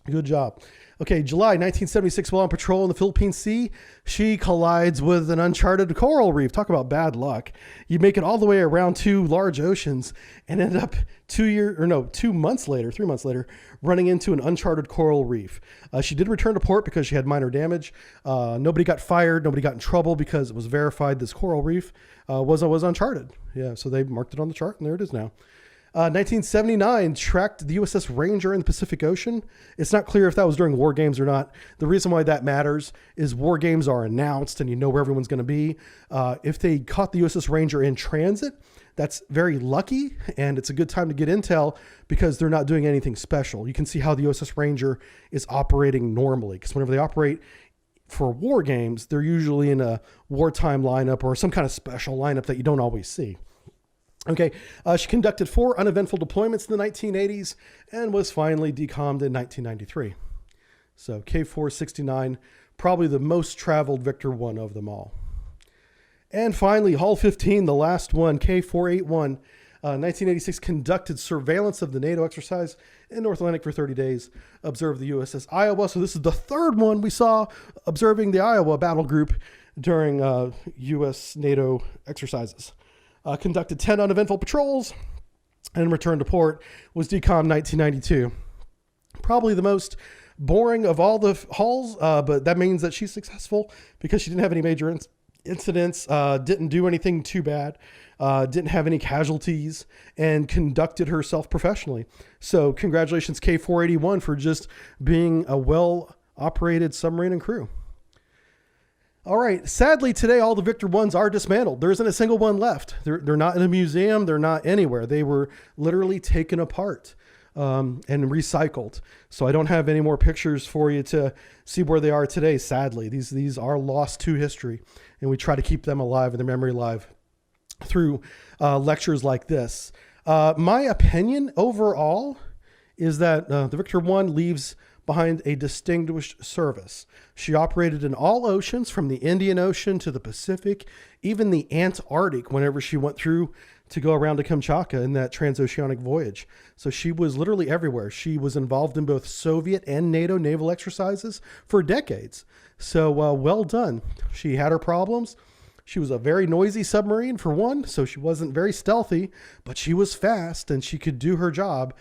Good job. Okay, July 1976, while on patrol in the Philippine Sea, she collides with an uncharted coral reef. Talk about bad luck. You make it all the way around two large oceans and end up 3 months later, running into an uncharted coral reef. She did return to port because she had minor damage. Nobody got fired. Nobody got in trouble because it was verified this coral reef was uncharted. Yeah, so they marked it on the chart, and there it is now. 1979, tracked the USS Ranger in the Pacific Ocean. It's not clear if that was during war games or not. The reason why that matters is war games are announced and you know where everyone's going to be. If they caught the USS Ranger in transit, that's very lucky, and it's a good time to get intel because they're not doing anything special. You can see how the USS Ranger is operating normally, because whenever they operate for war games, they're usually in a wartime lineup or some kind of special lineup that you don't always see. Okay, she conducted 4 uneventful deployments in the 1980s and was finally decommed in 1993. So K-469, probably the most traveled Victor 1 of them all. And finally, Hull 15, the last one, K-481, 1986, conducted surveillance of the NATO exercise in North Atlantic for 30 days, observed the USS Iowa. So this is the third one we saw observing the Iowa battle group during US NATO exercises. Conducted 10 uneventful patrols and returned to port, was decommed 1992. Probably the most boring of all the hulls, but that means that she's successful because she didn't have any major incidents, didn't do anything too bad, didn't have any casualties, and conducted herself professionally. So congratulations, K-481, for just being a well-operated submarine and crew. All right. Sadly, today, all the Victor 1s are dismantled. There isn't a single one left. They're not in a museum. They're not anywhere. They were literally taken apart and recycled. So I don't have any more pictures for you to see where they are today. Sadly, these are lost to history, and we try to keep them alive and their memory alive through lectures like this. My opinion overall is that the Victor 1 leaves behind a distinguished service. She operated in all oceans, from the Indian Ocean to the Pacific, even the Antarctic, whenever she went through to go around to Kamchatka in that transoceanic voyage. So she was literally everywhere. She was involved in both Soviet and NATO naval exercises for decades. So well done. She had her problems. She was a very noisy submarine, for one, so she wasn't very stealthy, but she was fast and she could do her job.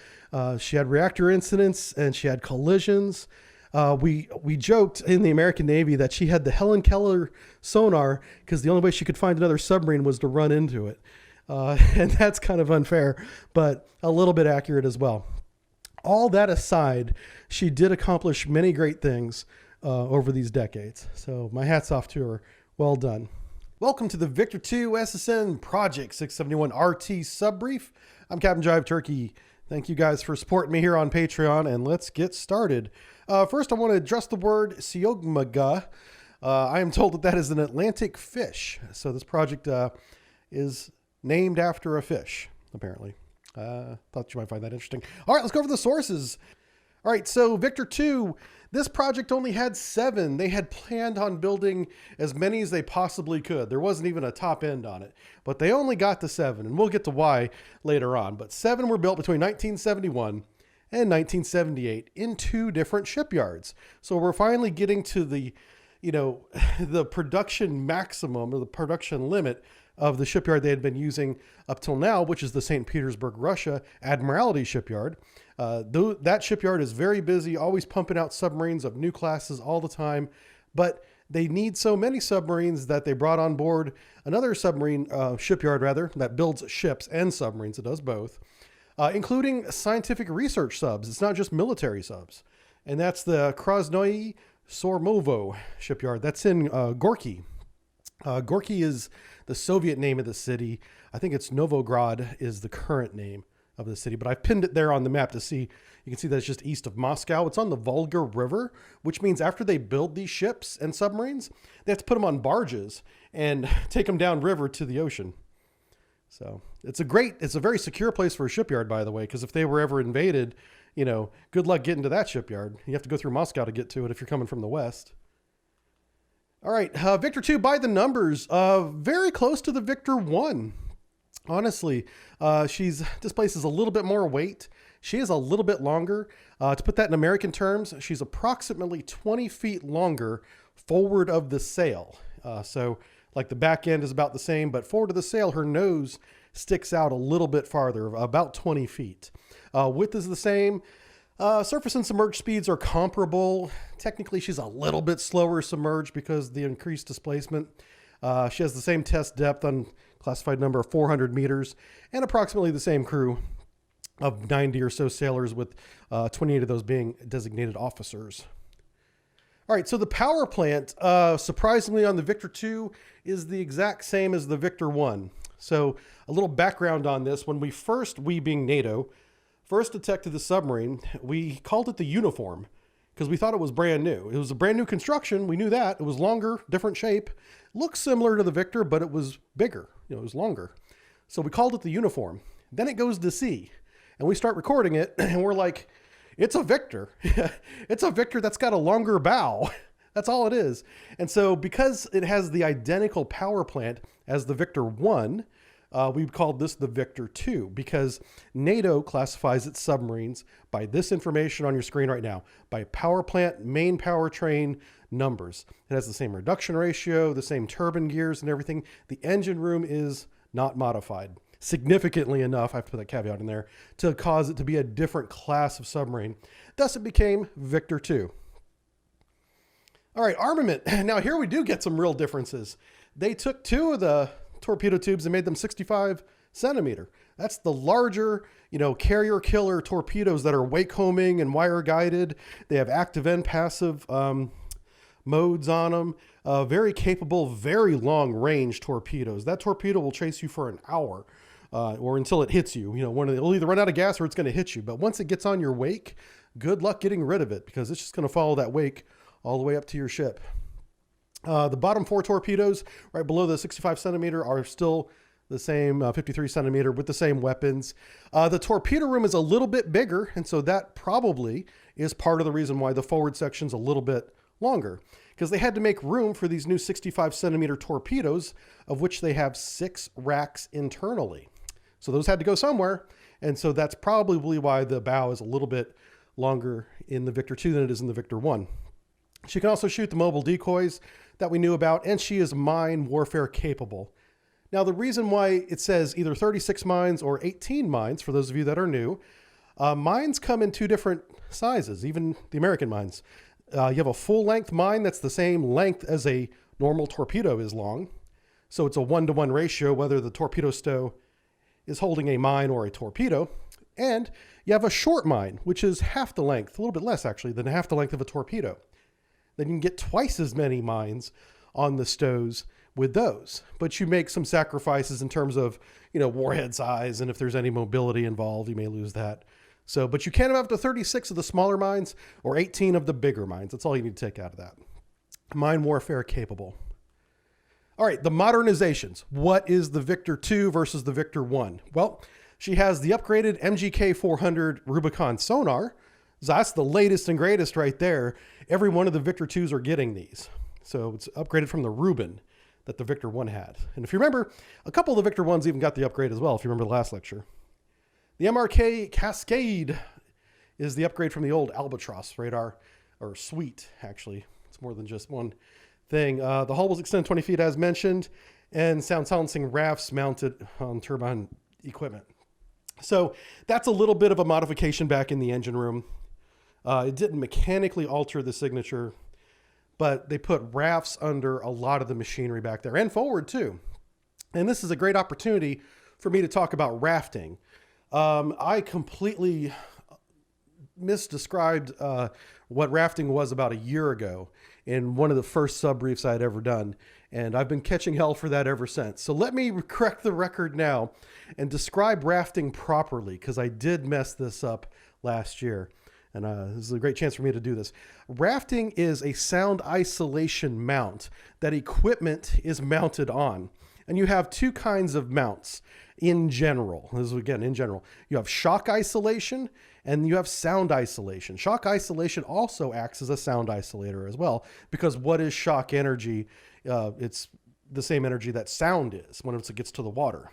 She had reactor incidents and she had collisions. We joked in the American Navy that she had the Helen Keller sonar because the only way she could find another submarine was to run into it. And that's kind of unfair, but a little bit accurate as well. All that aside, she did accomplish many great things over these decades. So my hat's off to her. Well done. Welcome to the Victor 2 SSN Project 671 RT subbrief. I'm Captain Jive Turkey. Thank you guys for supporting me here on Patreon, and let's get started. First, I want to address the word Siogmaga. I am told that that is an Atlantic fish. So this project is named after a fish, apparently. Thought you might find that interesting. All right, let's go over the sources. All right, so Victor 2, this project only had 7. They had planned on building as many as they possibly could. There wasn't even a top end on it, but they only got to 7, and we'll get to why later on. But 7 were built between 1971 and 1978 in 2 different shipyards. So we're finally getting to the, the production maximum or the production limit of the shipyard they had been using up till now, which is the St. Petersburg, Russia Admiralty shipyard. That shipyard is very busy, always pumping out submarines of new classes all the time, but they need so many submarines that they brought on board another submarine shipyard that builds ships and submarines. It does both, including scientific research subs. It's not just military subs. And that's the Krasnoye Sormovo shipyard. That's in Gorky. Gorky is the Soviet name of the city. I think it's Novograd is the current name of the city, but I've pinned it there on the map to see. You can see that it's just east of Moscow. It's on the Volga River, which means after they build these ships and submarines, they have to put them on barges and take them down river to the ocean. So it's a very secure place for a shipyard, by the way, because if they were ever invaded, good luck getting to that shipyard. You have to go through Moscow to get to it if you're coming from the west. All right, Victor 2 by the numbers, very close to the Victor 1. Honestly, this place is a little bit more weight. She is a little bit longer. To put that in American terms, she's approximately 20 feet longer forward of the sail. So like the back end is about the same, but forward of the sail, her nose sticks out a little bit farther, about 20 feet. Width is the same. Surface and submerged speeds are comparable. Technically, she's a little bit slower submerged because of the increased displacement. She has the same test depth on classified number of 400 meters and approximately the same crew of 90 or so sailors, with 28 of those being designated officers. All right, so the power plant, surprisingly on the Victor 2, is the exact same as the Victor 1. So a little background on this. When we being NATO, first detected the submarine, we called it the Uniform because we thought it was brand new. It was a brand new construction. We knew that. It was longer, different shape. Looks similar to the Victor, but it was bigger. It was longer. So we called it the Uniform. Then it goes to sea, and we start recording it, and we're like, it's a Victor. It's a Victor that's got a longer bow. That's all it is. And so because it has the identical power plant as the Victor 1, we've called this the Victor 2 because NATO classifies its submarines by this information on your screen right now, by power plant, main powertrain numbers. It has the same reduction ratio, the same turbine gears and everything. The engine room is not modified significantly enough, I have to put that caveat in there, to cause it to be a different class of submarine. Thus it became Victor 2. All right, armament. Now here we do get some real differences. They took 2 of the torpedo tubes and made them 65 centimeter. That's the larger, carrier killer torpedoes that are wake homing and wire guided. They have active and passive modes on them. Very capable, very long range torpedoes. That torpedo will chase you for an hour or until it hits you. It'll either run out of gas or it's going to hit you. But once it gets on your wake, good luck getting rid of it because it's just going to follow that wake all the way up to your ship. The bottom 4 torpedoes right below the 65 centimeter are still the same 53 centimeter with the same weapons. The torpedo room is a little bit bigger, and so that probably is part of the reason why the forward section's a little bit longer, because they had to make room for these new 65 centimeter torpedoes, of which they have 6 racks internally. So those had to go somewhere, and so that's probably why the bow is a little bit longer in the Victor 2 than it is in the Victor 1. She can also shoot the mobile decoys that we knew about, and she is mine warfare capable. Now, the reason why it says either 36 mines or 18 mines, for those of you that are new, mines come in 2 different sizes, even the American mines. You have a full-length mine that's the same length as a normal torpedo is long. So it's a 1-to-1 ratio, whether the torpedo stow is holding a mine or a torpedo. And you have a short mine, which is half the length, a little bit less actually, than half the length of a torpedo. Then you can get twice as many mines on the stows with those. But you make some sacrifices in terms of, warhead size, and if there's any mobility involved, you may lose that. So, but you can have up to 36 of the smaller mines or 18 of the bigger mines. That's all you need to take out of that. mine warfare capable. All right, the modernizations. What is the Victor 2 versus the Victor 1? Well, she has the upgraded MGK 400 Rubicon sonar. So that's the latest and greatest right there. Every one of the Victor 2s are getting these. So it's upgraded from the Rubin that the Victor 1 had. And if you remember, a couple of the Victor 1s even got the upgrade as well, if you remember the last lecture. The MRK Cascade is the upgrade from the old Albatross radar, or suite, actually. It's more than just one thing. The hull was extended 20 feet as mentioned, and sound silencing rafts mounted on turbine equipment. So that's a little bit of a modification back in the engine room. It didn't mechanically alter the signature, but they put rafts under a lot of the machinery back there and forward too. And this is a great opportunity for me to talk about rafting. I completely misdescribed what rafting was about a year ago in one of the first subbriefs I'd ever done. And I've been catching hell for that ever since. So let me correct the record now and describe rafting properly, because I did mess this up last year. And this is a great chance for me to do this. Rafting is a sound isolation mount that equipment is mounted on. And you have two kinds of mounts in general. This is again, in general. You have shock isolation and you have sound isolation. Shock isolation also acts as a sound isolator as well, because what is shock energy? It's the same energy that sound is when it gets to the water.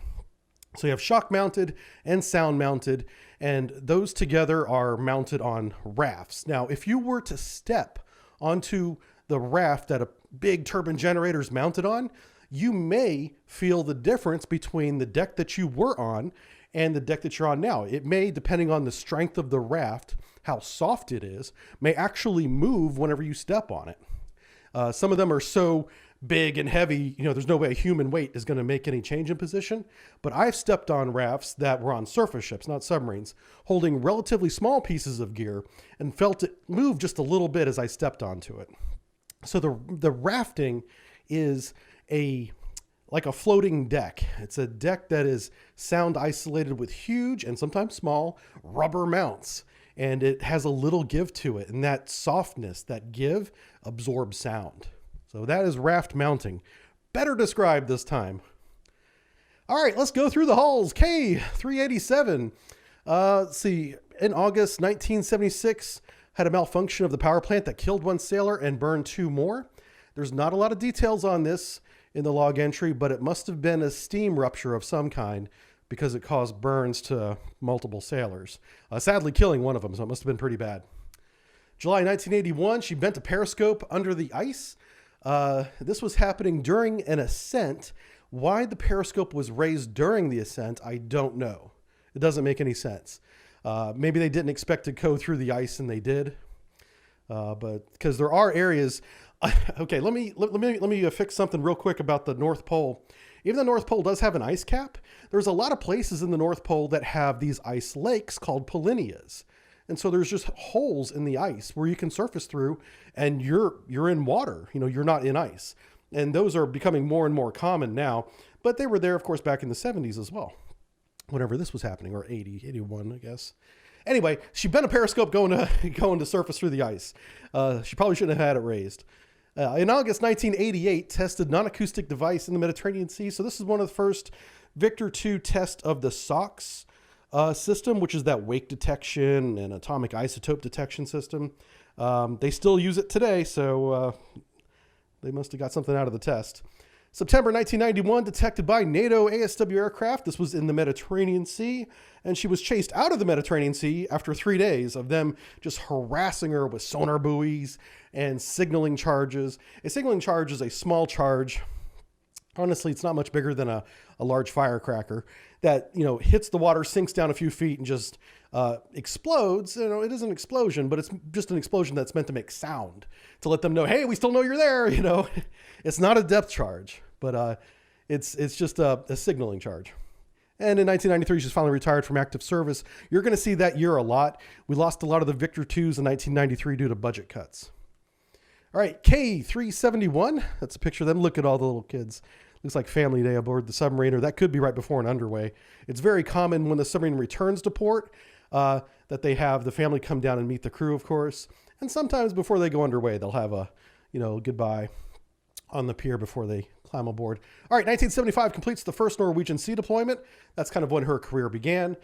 So you have shock mounted and sound mounted, and those together are mounted on rafts. Now, if you were to step onto the raft that a big turbine generator is mounted on, you may feel the difference between the deck that you were on and the deck that you're on now. It may, depending on the strength of the raft, how soft it is, may actually move whenever you step on it. Some of them are so big and heavy, you know, there's no way a human weight is going to make any change in position. But I've stepped on rafts that were on surface ships, not submarines, holding relatively small pieces of gear and felt it move just a little bit as I stepped onto it. So the rafting is like a floating deck. It's a deck that is sound isolated with huge and sometimes small rubber mounts. And it has a little give to it. And that softness, that give, absorbs sound. So that is raft mounting. Better described this time. All right, let's go through the hulls. K-387. Let's see. In August 1976, had a malfunction of the power plant that killed one sailor and burned two more. There's not a lot of details on this in the log entry, but it must have been a steam rupture of some kind because it caused burns to multiple sailors, sadly killing one of them, so it must have been pretty bad. July 1981, she bent a periscope under the ice. This was happening during an ascent. Why the periscope was raised during the ascent, I don't know. It doesn't make any sense. Maybe they didn't expect to go through the ice and they did. But because there are areas. Okay, let me fix something real quick about the North Pole. Even the North Pole does have an ice cap. There's a lot of places in the North Pole that have these ice lakes called polynias. And so there's just holes in the ice where you can surface through and you're in water, you know, you're not in ice. And those are becoming more and more common now, but they were there, of course, back in the 70s as well, whenever this was happening, or 81, I guess. Anyway, she bent a periscope going to surface through the ice. She probably shouldn't have had it raised. In August 1988, tested non-acoustic device in the Mediterranean Sea. So this is one of the first Victor 2 test of the SOX system, which is that wake detection and atomic isotope detection system. They still use it today, so they must have got something out of the test. September 1991, detected by NATO ASW aircraft. This was in the Mediterranean Sea, and she was chased out of the Mediterranean Sea after 3 days of them just harassing her with sonar buoys and signaling charges. A signaling charge is a small charge. Honestly, it's not much bigger than a large firecracker that, you know, hits the water, sinks down a few feet, and just explodes. You know, it is an explosion, but it's just an explosion that's meant to make sound to let them know, hey, we still know you're there. You know, it's not a depth charge, but it's just a signaling charge. And in 1993, she's finally retired from active service. You're going to see that year a lot. We lost a lot of the Victor 2s in 1993 due to budget cuts. All right, K-371. That's a picture of them. Look at all the little kids. Looks like family day aboard the submarine, or that could be right before an underway. It's very common when the submarine returns to port that they have the family come down and meet the crew, of course. And sometimes before they go underway, they'll have a goodbye on the pier before they climb aboard. All right, 1975 completes the first Norwegian sea deployment. That's kind of when her career began.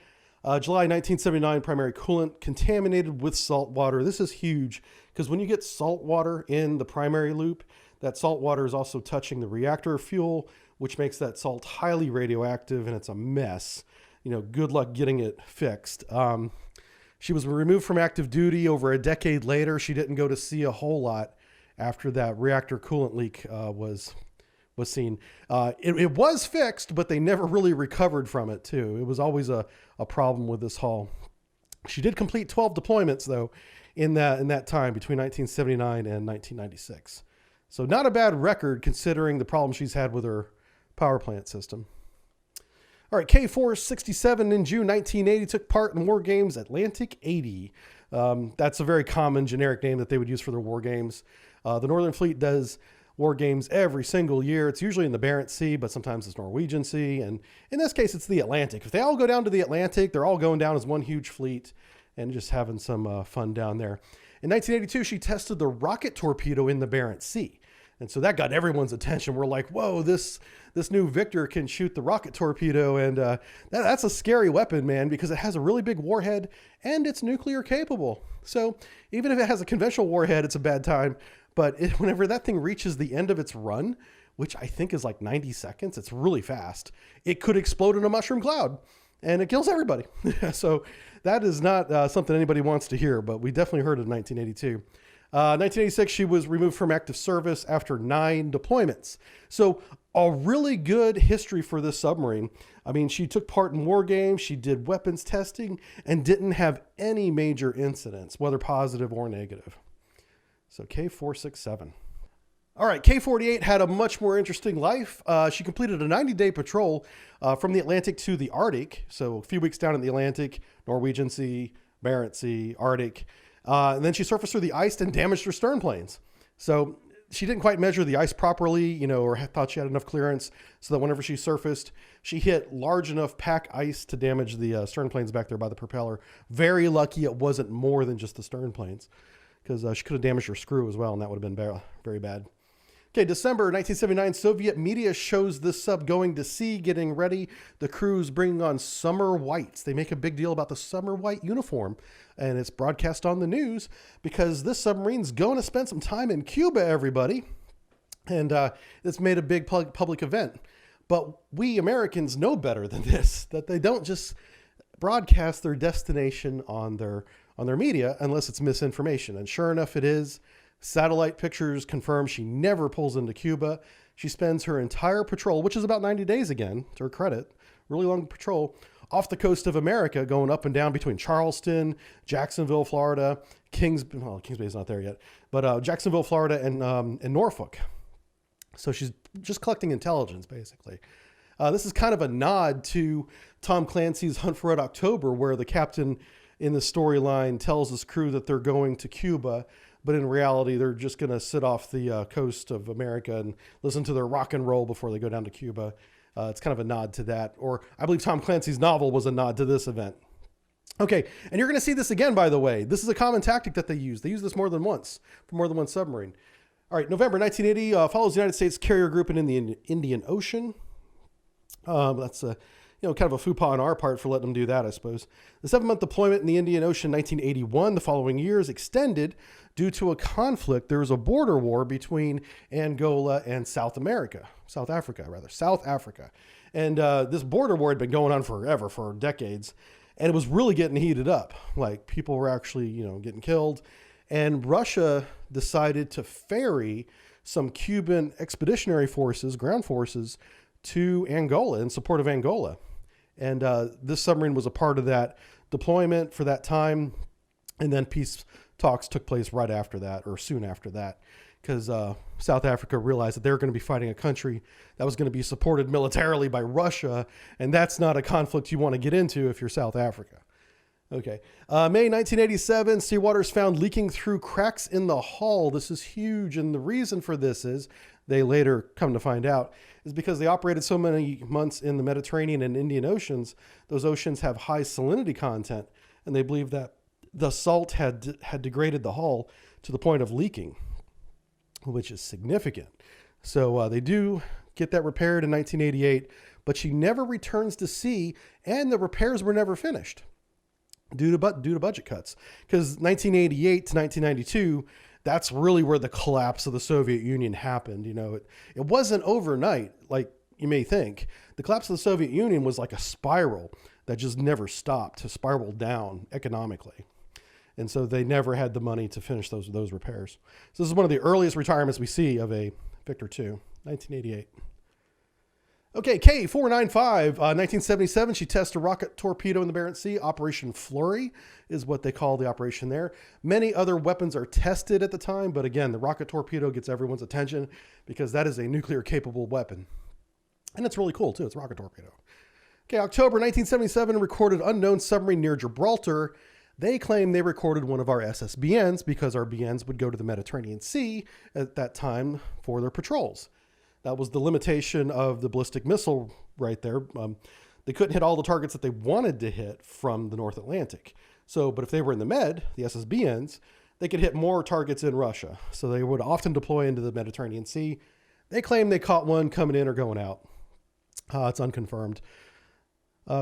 July 1979, primary coolant contaminated with salt water. This is huge because when you get salt water in the primary loop, that salt water is also touching the reactor fuel, which makes that salt highly radioactive, and it's a mess. Good luck getting it fixed. She was removed from active duty over a decade later. She didn't go to sea a whole lot after that reactor coolant leak was seen. It was fixed, but they never really recovered from it too. It was always a problem with this hull. She did complete 12 deployments though in that time between 1979 and 1996. So not a bad record considering the problems she's had with her power plant system. All right, K-467 in June 1980 took part in war games Atlantic 80. That's a very common generic name that they would use for their war games. The Northern Fleet does war games every single year. It's usually in the Barents Sea, but sometimes it's Norwegian Sea. And in this case, it's the Atlantic. If they all go down to the Atlantic, they're all going down as one huge fleet and just having some fun down there. In 1982, she tested the rocket torpedo in the Barents Sea. And so that got everyone's attention. We're like, whoa, this new Victor can shoot the rocket torpedo. And that's a scary weapon, man, because it has a really big warhead and it's nuclear capable. So even if it has a conventional warhead, it's a bad time. But whenever that thing reaches the end of its run, which I think is like 90 seconds, it's really fast, it could explode in a mushroom cloud and it kills everybody. So that is not something anybody wants to hear, but we definitely heard it in 1982. 1986, she was removed from active service after 9 deployments. So a really good history for this submarine. I mean, she took part in war games, she did weapons testing, and didn't have any major incidents, whether positive or negative. So K-467. All right, K-48 had a much more interesting life. She completed a 90-day patrol from the Atlantic to the Arctic. So a few weeks down in the Atlantic, Norwegian Sea, Barents Sea, Arctic. And then she surfaced through the ice and damaged her stern planes. So she didn't quite measure the ice properly, or thought she had enough clearance so that whenever she surfaced, she hit large enough pack ice to damage the stern planes back there by the propeller. Very lucky it wasn't more than just the stern planes, because she could have damaged her screw as well, and that would have been very bad. Okay, December 1979, Soviet media shows this sub going to sea, getting ready. The crew's bringing on summer whites. They make a big deal about the summer white uniform, and it's broadcast on the news because this submarine's going to spend some time in Cuba, everybody. And it's made a big public event. But we Americans know better than this, that they don't just broadcast their destination on their media unless it's misinformation. And sure enough, it is. Satellite pictures confirm she never pulls into Cuba. She spends her entire patrol, which is about 90 days again, to her credit, really long patrol, off the coast of America, going up and down between Charleston, Jacksonville, Florida, Kings Bay's not there yet, but Jacksonville, Florida, and Norfolk. So she's just collecting intelligence, basically. This is kind of a nod to Tom Clancy's Hunt for Red October, where the captain in the storyline tells his crew that they're going to Cuba, but in reality, they're just going to sit off the coast of America and listen to their rock and roll before they go down to Cuba. It's kind of a nod to that. Or I believe Tom Clancy's novel was a nod to this event. Okay, and you're going to see this again, by the way. This is a common tactic that they use. They use this more than once for more than one submarine. All right, November 1980 follows the United States carrier group in the Indian Ocean. That's kind of a faux pas on our part for letting them do that, I suppose. The 7-month deployment in the Indian Ocean, 1981, the following year, is extended due to a conflict. There was a border war between Angola and South Africa. And this border war had been going on forever, for decades. And it was really getting heated up. Like, people were actually, getting killed. And Russia decided to ferry some Cuban expeditionary forces, ground forces, to Angola in support of Angola. And this submarine was a part of that deployment for that time. And then peace talks took place right after that, or soon after that, because South Africa realized that they were going to be fighting a country that was going to be supported militarily by Russia. And that's not a conflict you want to get into if you're South Africa. Okay. May 1987, seawater is found leaking through cracks in the hull. This is huge. And the reason for this is, they later come to find out, is because they operated so many months in the Mediterranean and Indian Oceans. Those oceans have high salinity content, and they believe that the salt had degraded the hull to the point of leaking. which is significant. So they do get that repaired in 1988, but she never returns to sea, and the repairs were never finished due to budget cuts. Because 1988 to 1992, that's really where the collapse of the Soviet Union happened. You know, it wasn't overnight like you may think. The collapse of the Soviet Union was like a spiral that just never stopped to spiral down economically. And so they never had the money to finish those repairs. So this is one of the earliest retirements we see of a Victor II, 1988. Okay, K-495, 1977, she tests a rocket torpedo in the Barents Sea. Operation Flurry is what they call the operation there. Many other weapons are tested at the time, but again, the rocket torpedo gets everyone's attention because that is a nuclear-capable weapon. And it's really cool, too. It's a rocket torpedo. Okay, October 1977, recorded unknown submarine near Gibraltar. They claim they recorded one of our SSBNs because our BNs would go to the Mediterranean Sea at that time for their patrols. That was the limitation of the ballistic missile right there. They couldn't hit all the targets that they wanted to hit from the North Atlantic. So, but if they were in the Med, the SSBNs, they could hit more targets in Russia. So they would often deploy into the Mediterranean Sea. They claim they caught one coming in or going out. It's unconfirmed.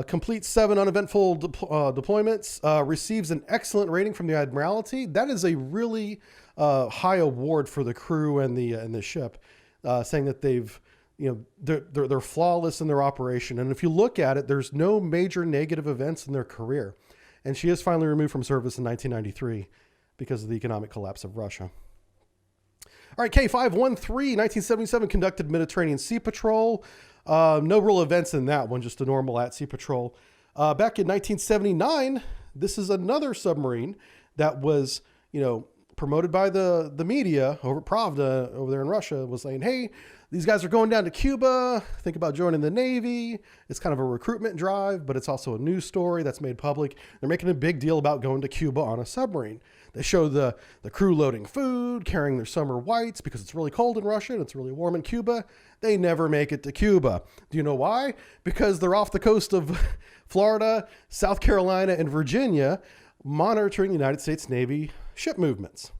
Completes 7 uneventful deployments, receives an excellent rating from the Admiralty. That is a really high award for the crew and the ship, saying that they've, you know, they're flawless in their operation. And if you look at it, there's no major negative events in their career. And she is finally removed from service in 1993 because of the economic collapse of Russia. All right, K-513, 1977, conducted Mediterranean Sea Patrol. No real events in that one, just a normal at-sea patrol. Back in 1979, this is another submarine that was, you know, promoted by the media over Pravda over there in Russia, was saying, hey, these guys are going down to Cuba. Think about joining the Navy. It's kind of a recruitment drive, but it's also a news story that's made public. They're making a big deal about going to Cuba on a submarine. They show the crew loading food, carrying their summer whites because it's really cold in Russia and it's really warm in Cuba. They never make it to Cuba. Do you know why? Because they're off the coast of Florida, South Carolina, and Virginia, monitoring the United States Navy ship movements.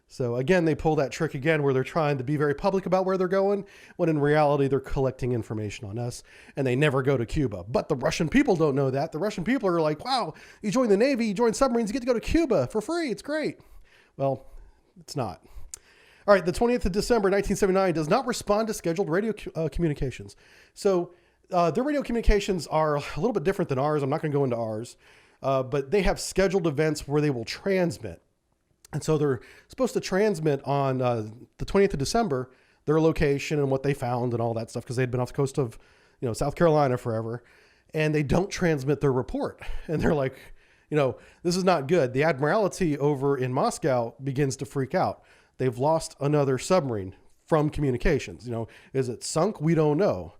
So again, they pull that trick again where they're trying to be very public about where they're going, when in reality, they're collecting information on us, and they never go to Cuba. But the Russian people don't know that. The Russian people are like, wow, you join the Navy, you join submarines, you get to go to Cuba for free. It's great. Well, it's not. All right, the 20th of December, 1979, does not respond to scheduled radio communications. So their radio communications are a little bit different than ours. I'm not going to go into ours, but they have scheduled events where they will transmit. And so they're supposed to transmit on the 20th of December, their location and what they found and all that stuff, because they'd been off the coast of, you know, South Carolina forever. And they don't transmit their report. And they're like, you know, this is not good. The Admiralty over in Moscow begins to freak out. They've lost another submarine from communications. You know, is it sunk? We don't know.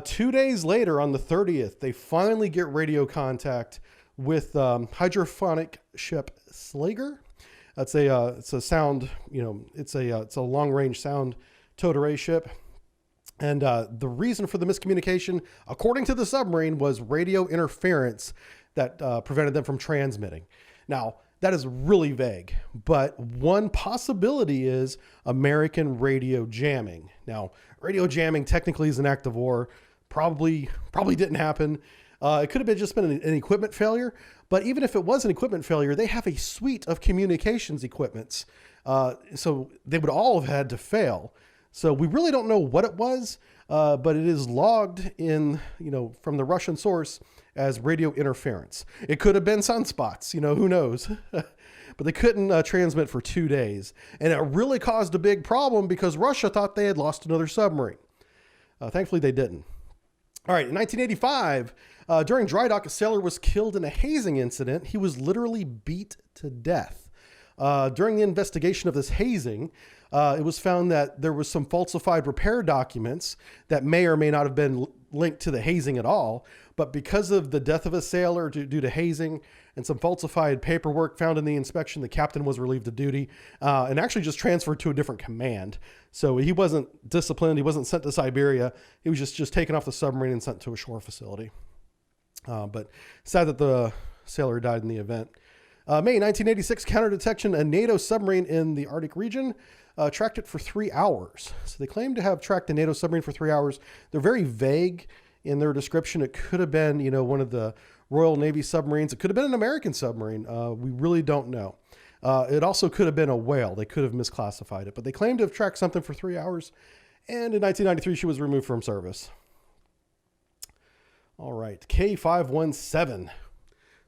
2 days later, on the 30th, they finally get radio contact with hydrophonic ship Slager. It's a sound, you know, it's a long range sound towed array ship. And the reason for the miscommunication, according to the submarine, was radio interference that prevented them from transmitting. Now, that is really vague, but one possibility is American radio jamming. Now, radio jamming technically is an act of war. Probably didn't happen. It could have just been an equipment failure, but even if it was an equipment failure, they have a suite of communications equipments. So they would all have had to fail. So we really don't know what it was, but it is logged in, you know, from the Russian source as radio interference. It could have been sunspots, you know, who knows? But they couldn't transmit for 2 days. And it really caused a big problem because Russia thought they had lost another submarine. Thankfully, they didn't. All right, in 1985, during dry dock, a sailor was killed in a hazing incident. He was literally beat to death. During the investigation of this hazing, it was found that there was some falsified repair documents that may or may not have been linked to the hazing at all. But because of the death of a sailor due to hazing and some falsified paperwork found in the inspection, the captain was relieved of duty and actually just transferred to a different command. So he wasn't disciplined. He wasn't sent to Siberia. He was just taken off the submarine and sent to a shore facility. But sad that the sailor died in the event. May 1986, counter detection, a NATO submarine in the Arctic region. tracked it for 3 hours. So they claim to have tracked the NATO submarine for 3 hours. They're very vague in their description. It could have been, you know, one of the Royal Navy submarines. It could have been an American submarine. We really don't know. It also could have been a whale. They could have misclassified it, but they claim to have tracked something for 3 hours. And in 1993, she was removed from service. All right, K-517.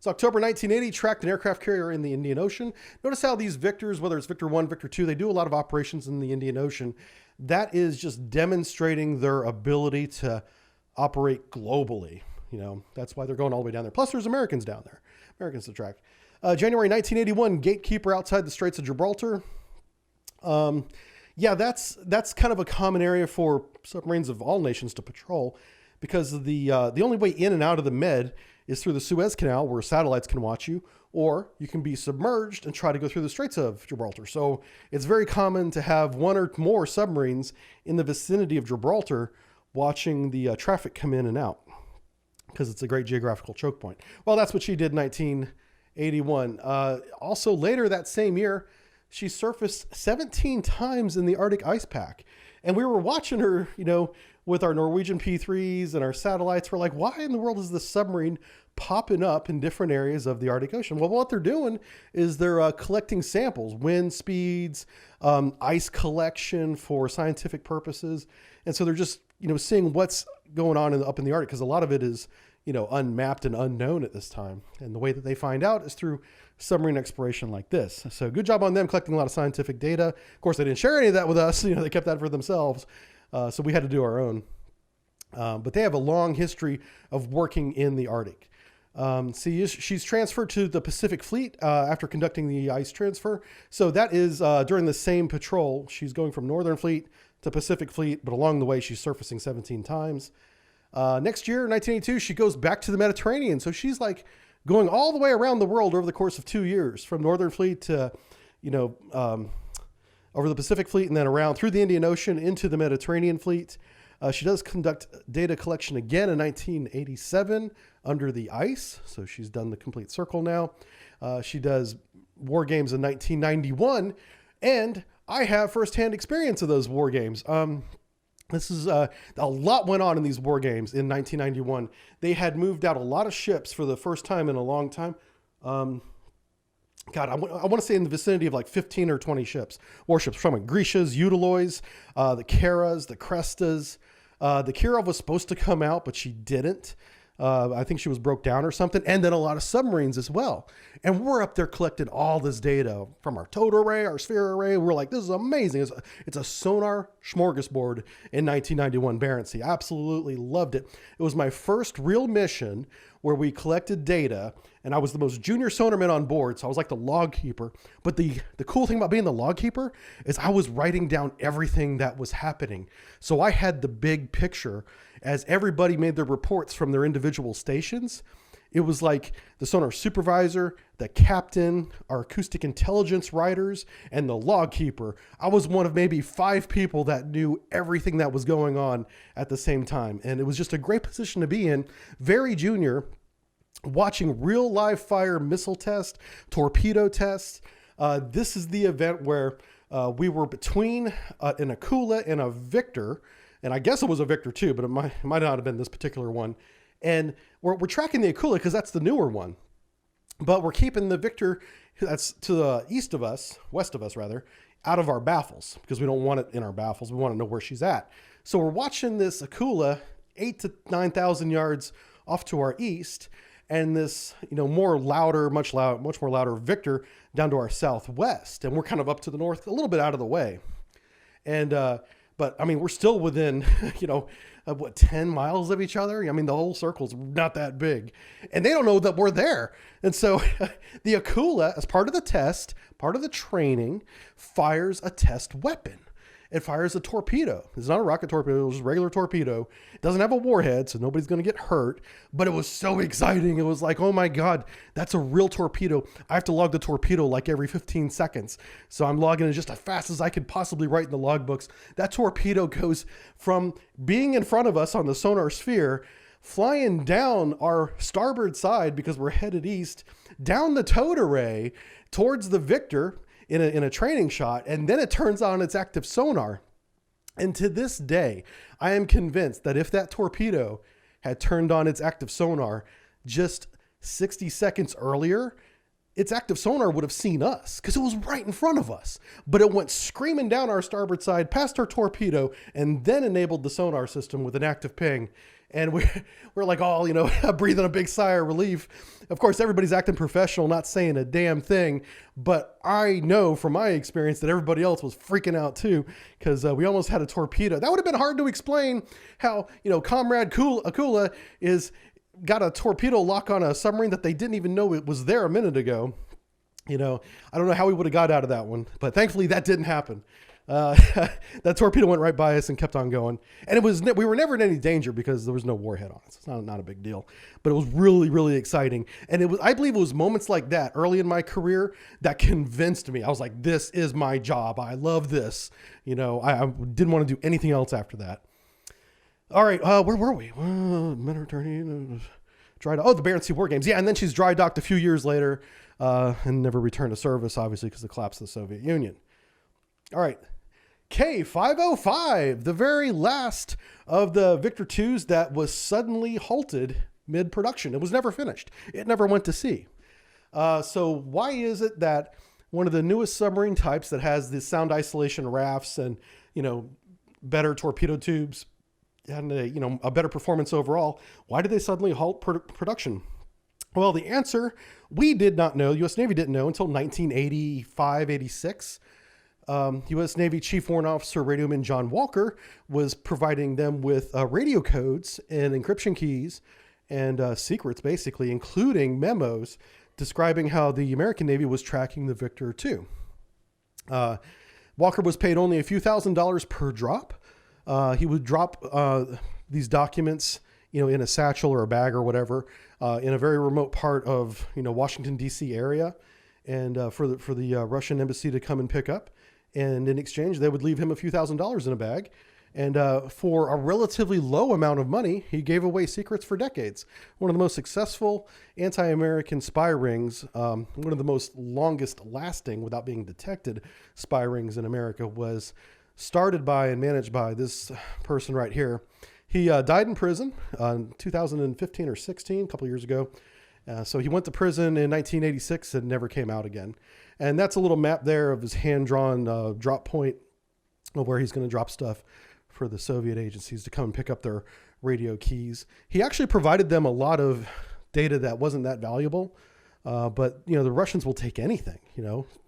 So October 1980, tracked an aircraft carrier in the Indian Ocean. Notice how these Victors, whether it's Victor 1, Victor 2, they do a lot of operations in the Indian Ocean. That is just demonstrating their ability to operate globally. You know, that's why they're going all the way down there. Plus, there's Americans down there. Americans to track. January 1981, Gatekeeper outside the Straits of Gibraltar. Yeah, that's kind of a common area for submarines of all nations to patrol, because the only way in and out of the Med is through the Suez Canal, where satellites can watch you, or you can be submerged and try to go through the Straits of Gibraltar. So it's very common to have one or more submarines in the vicinity of Gibraltar watching the traffic come in and out, because it's a great geographical choke point. Well, that's what she did in 1981. Also later that same year, she surfaced 17 times in the Arctic ice pack. And we were watching her, you know, with our Norwegian P3s and our satellites. We're like, why in the world is this submarine popping up in different areas of the Arctic Ocean? Well, what they're doing is they're collecting samples, wind speeds, ice collection for scientific purposes. And so they're just, you know, seeing what's going on up in the Arctic, because a lot of it is, you know, unmapped and unknown at this time. And the way that they find out is through submarine exploration like this. So good job on them collecting a lot of scientific data. Of course, they didn't share any of that with us. You know, they kept that for themselves. So we had to do our own. But they have a long history of working in the Arctic. See, she's transferred to the Pacific Fleet after conducting the ice transfer. So that is during the same patrol. She's going from Northern Fleet to Pacific Fleet, but along the way, she's surfacing 17 times. Next year, 1982, she goes back to the Mediterranean. So she's like going all the way around the world over the course of 2 years, from Northern Fleet to, you know, over the Pacific Fleet, and then around through the Indian Ocean into the Mediterranean Fleet. She does conduct data collection again in 1987 under the ice. So she's done the complete circle now. She does war games in 1991, and I have firsthand experience of those war games. This is a lot went on in these war games in 1991. They had moved out a lot of ships for the first time in a long time. God, I want to say in the vicinity of like 15 or 20 ships, warships from it. Grecias, Utilois, the Karas, the Crestas. The Kirov was supposed to come out, but she didn't. I think she was broke down or something. And then a lot of submarines as well. And we're up there collecting all this data from our total array, our sphere array. We're like, this is amazing. It's a sonar smorgasbord in 1991 Barents Sea. Absolutely loved it. It was my first real mission where we collected data, and I was the most junior sonarman on board. So I was like the log keeper. But the cool thing about being the log keeper is I was writing down everything that was happening. So I had the big picture as everybody made their reports from their individual stations. It was like the sonar supervisor, the captain, our acoustic intelligence writers, and the log keeper. I was one of maybe 5 people that knew everything that was going on at the same time. And it was just a great position to be in. Very junior, watching real live fire missile tests, torpedo tests. This is the event where we were between an Akula and a Victor. And I guess it was a Victor too, but it might not have been this particular one. And we're tracking the Akula because that's the newer one. But we're keeping the Victor, that's to the west of us rather, out of our baffles, because we don't want it in our baffles. We want to know where she's at. So we're watching this Akula 8,000 to 9,000 yards off to our east, and this, you know, much more louder Victor down to our southwest. And we're kind of up to the north, a little bit out of the way. And, but I mean, we're still within, you know, 10 miles of each other. I mean, the whole circle's not that big, and they don't know that we're there. And so the Akula, as part of the test, part of the training, fires a test weapon. It fires a torpedo. It's not a rocket torpedo. It was a regular torpedo. It doesn't have a warhead, so nobody's going to get hurt. But it was so exciting. It was like, oh my God, that's a real torpedo. I have to log the torpedo like every 15 seconds. So I'm logging it just as fast as I could possibly write in the logbooks. That torpedo goes from being in front of us on the sonar sphere, flying down our starboard side because we're headed east, down the towed array towards the Victor. in a training shot, and then it turns on its active sonar. And to this day, I am convinced that if that torpedo had turned on its active sonar just 60 seconds earlier, its active sonar would have seen us because it was right in front of us. But it went screaming down our starboard side, past our torpedo, and then enabled the sonar system with an active ping. And we're like all, breathing a big sigh of relief. Of course, everybody's acting professional, not saying a damn thing. But I know from my experience that everybody else was freaking out too, because we almost had a torpedo. That would have been hard to explain how, Comrade Akula got a torpedo lock on a submarine that they didn't even know it was there a minute ago. I don't know how we would have got out of that one, but thankfully that didn't happen. That torpedo went right by us and kept on going. And we were never in any danger because there was no warhead on it. So it's not a big deal, but it was really, really exciting. And I believe it was moments like that early in my career that convinced me. I was like, this is my job. I love this. I didn't want to do anything else after that. All right, where were we? Mediterranean, the Barents Sea War Games. Yeah, and then she's dry docked a few years later and never returned to service, obviously, because of the collapse of the Soviet Union. All right, K-505, the very last of the Victor IIs that was suddenly halted mid-production. It was never finished. It never went to sea. So why is it that one of the newest submarine types that has the sound isolation rafts and, better torpedo tubes, and a better performance overall, why did they suddenly halt production? Well, the answer we did not know. U.S. Navy didn't know until 1985, 86. U.S. Navy Chief Warrant Officer Radioman John Walker was providing them with radio codes and encryption keys and secrets, basically, including memos describing how the American Navy was tracking the Victor II. Walker was paid only a few $1,000s per drop. He would drop these documents, in a satchel or a bag or whatever, in a very remote part of, Washington, D.C. area, and for the Russian embassy to come and pick up. And in exchange, they would leave him a few $1,000s in a bag. And for a relatively low amount of money, he gave away secrets for decades. One of the most successful anti-American spy rings, one of the most longest lasting without being detected spy rings in America, was started by and managed by this person right here. He died in prison in 2015 or 16, a couple of years ago. So he went to prison in 1986 and never came out again. And that's a little map there of his hand-drawn drop point of where he's going to drop stuff for the Soviet agencies to come and pick up their radio keys. He actually provided them a lot of data that wasn't that valuable. But, the Russians will take anything,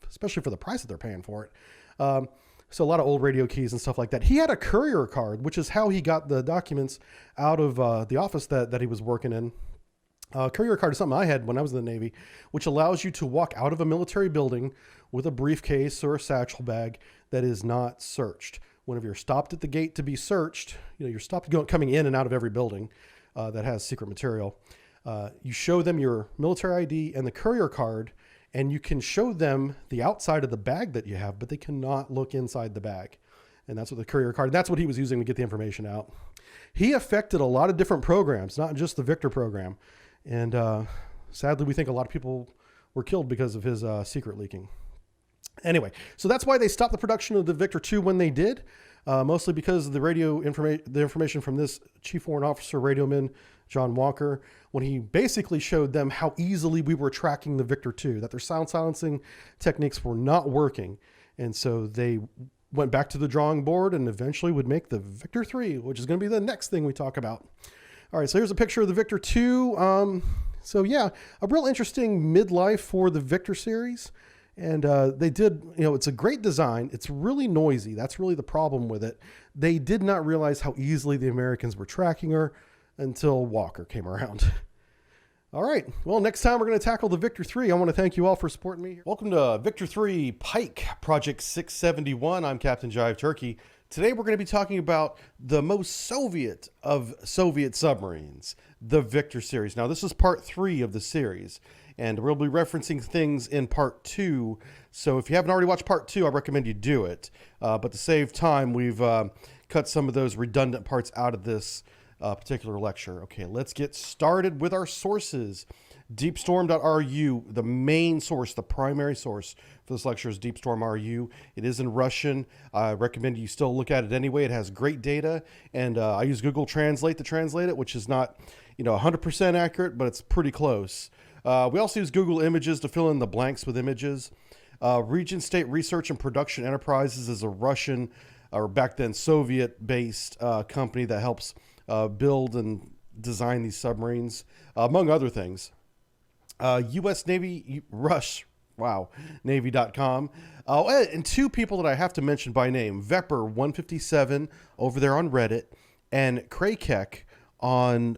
especially for the price that they're paying for it. So a lot of old radio keys and stuff like that. He had a courier card, which is how he got the documents out of the office that he was working in. Courier card is something I had when I was in the Navy, which allows you to walk out of a military building with a briefcase or a satchel bag that is not searched. Whenever you're stopped at the gate to be searched, you're stopped coming in and out of every building that has secret material. You show them your military ID and the courier card, and you can show them the outside of the bag that you have, but they cannot look inside the bag. And that's what the courier card, that's what he was using to get the information out. He affected a lot of different programs, not just the Victor program. And sadly, we think a lot of people were killed because of his secret leaking. Anyway, so that's why they stopped the production of the Victor II when they did, mostly because of the information from this Chief Warrant Officer, Radioman John Walker, when he basically showed them how easily we were tracking the Victor II, that their sound silencing techniques were not working. And so they went back to the drawing board and eventually would make the Victor III, which is going to be the next thing we talk about. All right, so here's a picture of the Victor II. So yeah, a real interesting midlife for the Victor series. And they did, it's a great design. It's really noisy. That's really the problem with it. They did not realize how easily the Americans were tracking her until Walker came around. All right, well, next time we're going to tackle the Victor III. I want to thank you all for supporting me. Welcome to Victor III Pike Project 671. I'm Captain Jive Turkey. Today we're going to be talking about the most Soviet of Soviet submarines, the Victor series. Now this is part 3 of the series, and we'll be referencing things in part 2. So if you haven't already watched part 2, I recommend you do it. But to save time, we've cut some of those redundant parts out of this particular lecture. Okay, let's get started with our sources. Deepstorm.ru, the main source, the primary source for this lecture is Deepstorm.ru. It is in Russian. I recommend you still look at it anyway. It has great data, and I use Google Translate to translate it, which is not 100% accurate, but it's pretty close. We also use Google Images to fill in the blanks with images. Region State Research and Production Enterprises is a Russian, or back then Soviet-based company that helps build and design these submarines, among other things. U.S. Navy, Navy.com. And two people that I have to mention by name, Vepper157 over there on Reddit, and Kraykek on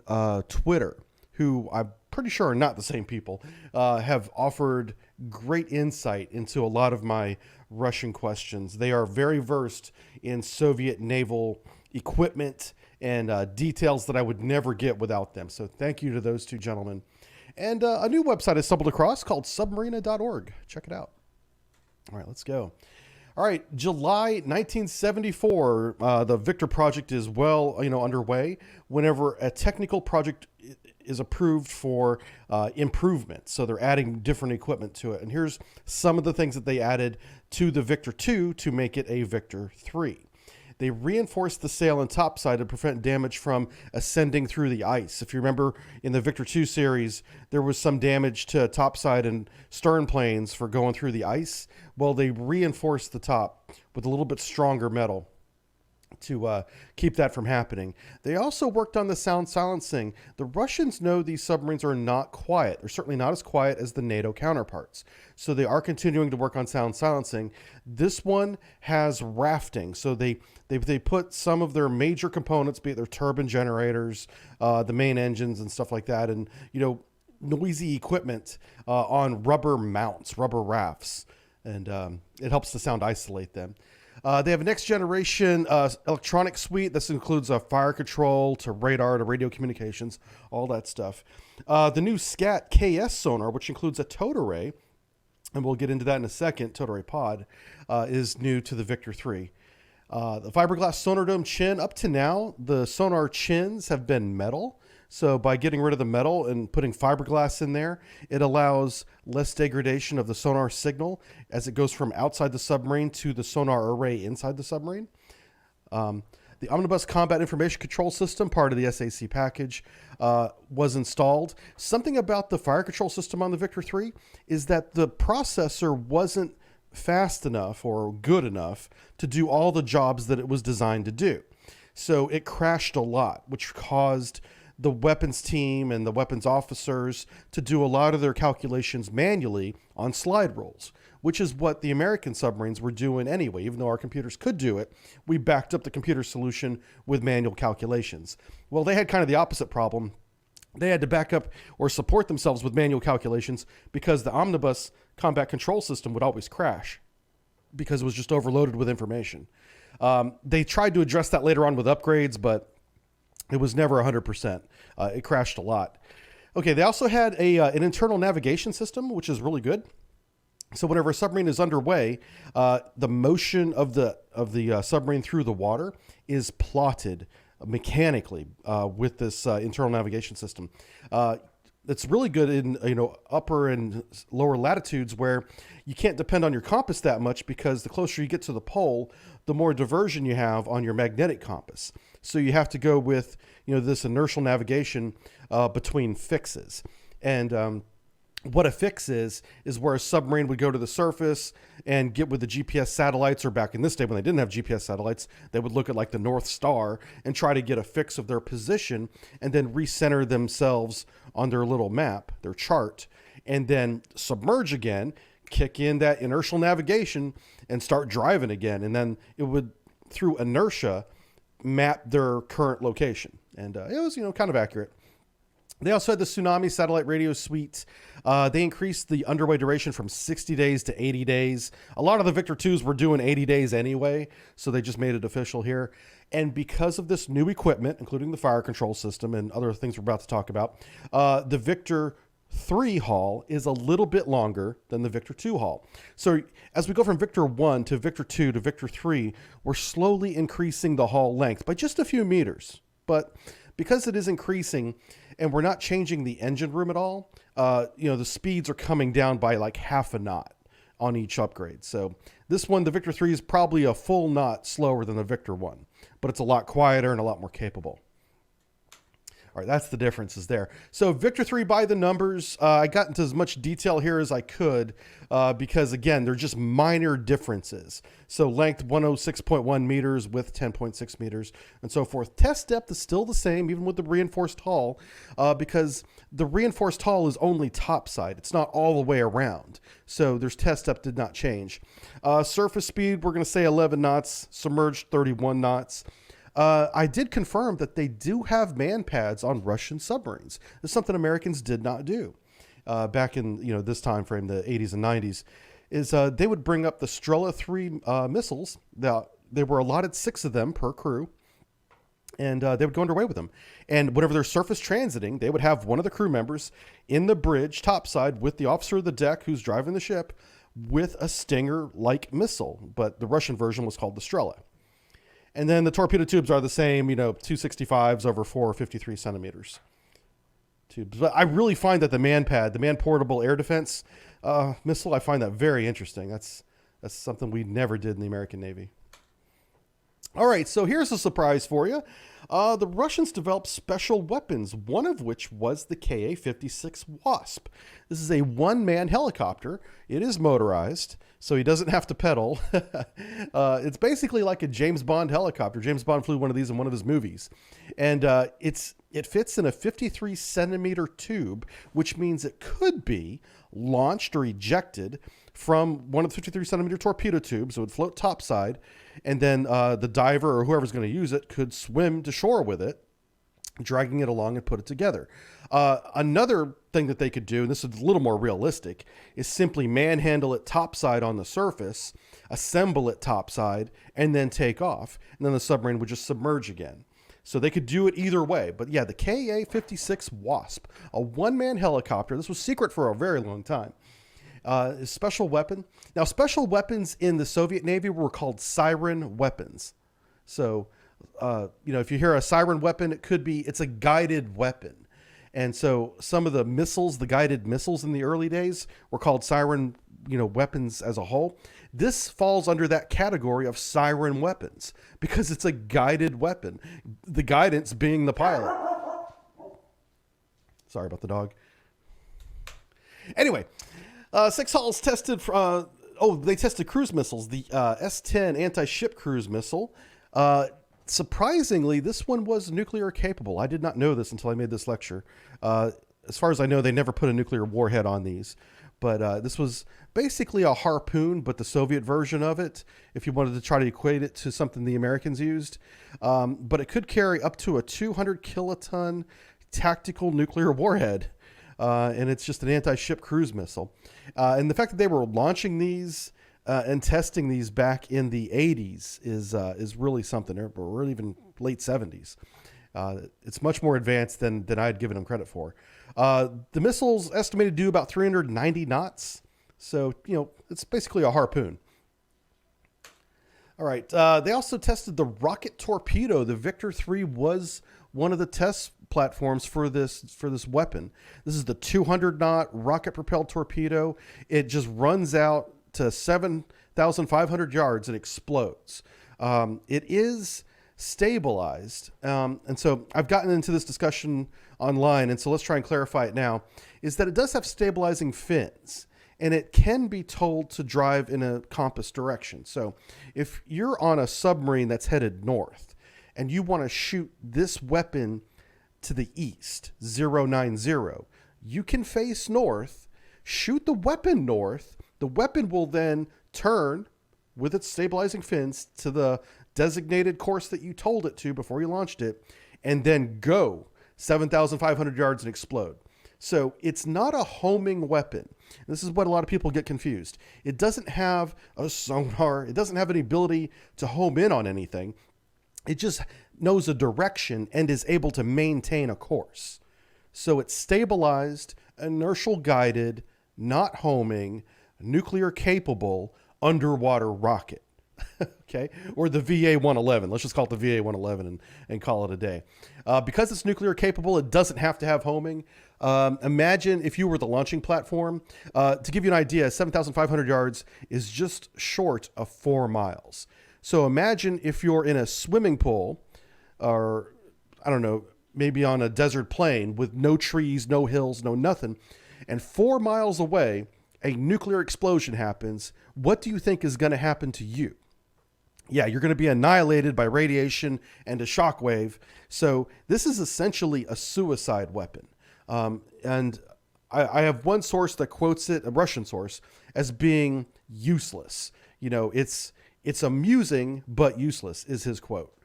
Twitter, who I'm pretty sure are not the same people, have offered great insight into a lot of my Russian questions. They are very versed in Soviet naval equipment and details that I would never get without them. So thank you to those two gentlemen. And a new website I stumbled across called submarina.org. Check it out. All right, let's go. All right, July 1974, the Victor project is well, underway. Whenever a technical project is approved for improvement, so they're adding different equipment to it. And here's some of the things that they added to the Victor 2 to make it a Victor 3. They reinforced the sail and topside to prevent damage from ascending through the ice. If you remember in the Victor 2 series, there was some damage to topside and stern planes for going through the ice. Well, they reinforced the top with a little bit stronger metal to keep that from happening. They also worked on the sound silencing. The Russians know these submarines are not quiet. They're certainly not as quiet as the NATO counterparts. So they are continuing to work on sound silencing. This one has rafting. So they put some of their major components, be it their turbine generators, the main engines and stuff like that, and noisy equipment on rubber mounts, rubber rafts, and it helps the sound isolate them. They have a next generation electronic suite. This includes a fire control to radar to radio communications, all that stuff. The new SCAT KS sonar, which includes a towed array, and we'll get into that in a second, towed array pod, is new to the Victor 3. The fiberglass sonar dome chin, up to now, the sonar chins have been metal. So by getting rid of the metal and putting fiberglass in there, it allows less degradation of the sonar signal as it goes from outside the submarine to the sonar array inside the submarine. The Omnibus Combat Information Control System, part of the SAC package, was installed. Something about the fire control system on the Victor 3 is that the processor wasn't fast enough or good enough to do all the jobs that it was designed to do. So it crashed a lot, which caused the weapons team and the weapons officers to do a lot of their calculations manually on slide rules, which is what the American submarines were doing anyway. Even though our computers could do it, we backed up the computer solution with manual calculations. Well, they had kind of the opposite problem. They had to back up or support themselves with manual calculations because the Omnibus combat control system would always crash because it was just overloaded with information. They tried to address that later on with upgrades, but it was never 100%. It crashed a lot. Okay, they also had an internal navigation system, which is really good. So whenever a submarine is underway, the motion of the submarine through the water is plotted mechanically with this internal navigation system. It's really good in upper and lower latitudes where you can't depend on your compass that much because the closer you get to the pole, the more diversion you have on your magnetic compass. So you have to go with this inertial navigation between fixes. And what a fix is where a submarine would go to the surface and get with the GPS satellites, or back in this day when they didn't have GPS satellites, they would look at like the North Star and try to get a fix of their position and then recenter themselves on their little map, their chart, and then submerge again, kick in that inertial navigation and start driving again. And then it would, through inertia, map their current location. And it was, kind of accurate. They also had the Tsunami satellite radio suite. They increased the underway duration from 60 days to 80 days. A lot of the Victor 2s were doing 80 days anyway, so they just made it official here. And because of this new equipment, including the fire control system and other things we're about to talk about, the Victor 3 haul is a little bit longer than the Victor 2 haul. So as we go from Victor 1 to Victor 2 to Victor 3, we're slowly increasing the haul length by just a few meters. But because it is increasing and we're not changing the engine room at all, the speeds are coming down by like half a knot on each upgrade. So this one, the Victor 3, is probably a full knot slower than the Victor 1, but it's a lot quieter and a lot more capable. All right, that's the differences there. So Victor 3 by the numbers, I got into as much detail here as I could because, again, they're just minor differences. So length 106.1 meters, width 10.6 meters, and so forth. Test depth is still the same, even with the reinforced hull, because the reinforced hull is only topside. It's not all the way around. So there's test depth did not change. Surface speed, we're going to say 11 knots, submerged 31 knots. I did confirm that they do have man pads on Russian submarines. This is something Americans did not do back in this time frame, the 80s and 90s. Is they would bring up the Strela 3 missiles. They were allotted 6 of them per crew, and they would go underway with them. And whenever they're surface transiting, they would have one of the crew members in the bridge topside with the officer of the deck who's driving the ship with a Stinger-like missile. But the Russian version was called the Strela. And then the torpedo tubes are the same, 265s over 453 centimeters tubes. But I really find that the man portable air defense missile, I find that very interesting. That's something we never did in the American Navy. All right, so here's a surprise for you. The Russians developed special weapons, one of which was the Ka-56 Wasp. This is a one-man helicopter. It is motorized, so he doesn't have to pedal. It's basically like a James Bond helicopter. James Bond flew one of these in one of his movies. And it fits in a 53-centimeter tube, which means it could be launched or ejected from one of the 53-centimeter torpedo tubes. It would float topside, and then the diver or whoever's going to use it could swim to shore with it, dragging it along and put it together. Another thing that they could do, and this is a little more realistic, is simply manhandle it topside on the surface, assemble it topside, and then take off. And then the submarine would just submerge again. So they could do it either way. But yeah, the Ka-56 Wasp, a one-man helicopter. This was secret for a very long time. Special weapon. Now, special weapons in the Soviet Navy were called siren weapons. So, if you hear a siren weapon, it's a guided weapon. And so some of the missiles, the guided missiles in the early days were called siren, weapons as a whole. This falls under that category of siren weapons because it's a guided weapon. The guidance being the pilot. Sorry about the dog. Anyway, 6 hulls tested. They tested cruise missiles. The S-10 anti-ship cruise missile. Surprisingly, this one was nuclear capable. I did not know this until I made this lecture. As far as I know, they never put a nuclear warhead on these. But this was basically a harpoon, but the Soviet version of it, if you wanted to try to equate it to something the Americans used. But it could carry up to a 200 kiloton tactical nuclear warhead. And it's just an anti-ship cruise missile. And the fact that they were launching these and testing these back in the 80s is really something, or even late 70s. It's much more advanced than I had given them credit for. The missile's estimated to do about 390 knots. So, it's basically a harpoon. All right. They also tested the rocket torpedo. The Victor 3 was one of the test platforms for this weapon. This is the 200-knot rocket-propelled torpedo. It just runs out to 7,500 yards and explodes. It is stabilized. And so I've gotten into this discussion online, and so let's try and clarify it now, is that it does have stabilizing fins, and it can be told to drive in a compass direction. So if you're on a submarine that's headed north, and you want to shoot this weapon to the east, 090, you can face north, shoot the weapon north. The weapon will then turn with its stabilizing fins to the designated course that you told it to before you launched it, and then go 7,500 yards and explode. So it's not a homing weapon. This is what a lot of people get confused. It doesn't have a sonar. It doesn't have any ability to home in on anything. It just knows a direction and is able to maintain a course. So it's stabilized, inertial guided, not homing, nuclear capable underwater rocket. Okay, or the VA-111. Let's just call it the VA-111 and call it a day. Because it's nuclear capable, it doesn't have to have homing. Imagine if you were the launching platform. To give you an idea, 7,500 yards is just short of 4 miles. So imagine if you're in a swimming pool, or I don't know, maybe on a desert plain with no trees, no hills, no nothing, and 4 miles away, a nuclear explosion happens. What do you think is going to happen to you? Yeah, you're going to be annihilated by radiation and a shockwave. So this is essentially a suicide weapon. And I have one source that quotes it, a Russian source, as being useless. You know, it's amusing, but useless is his quote.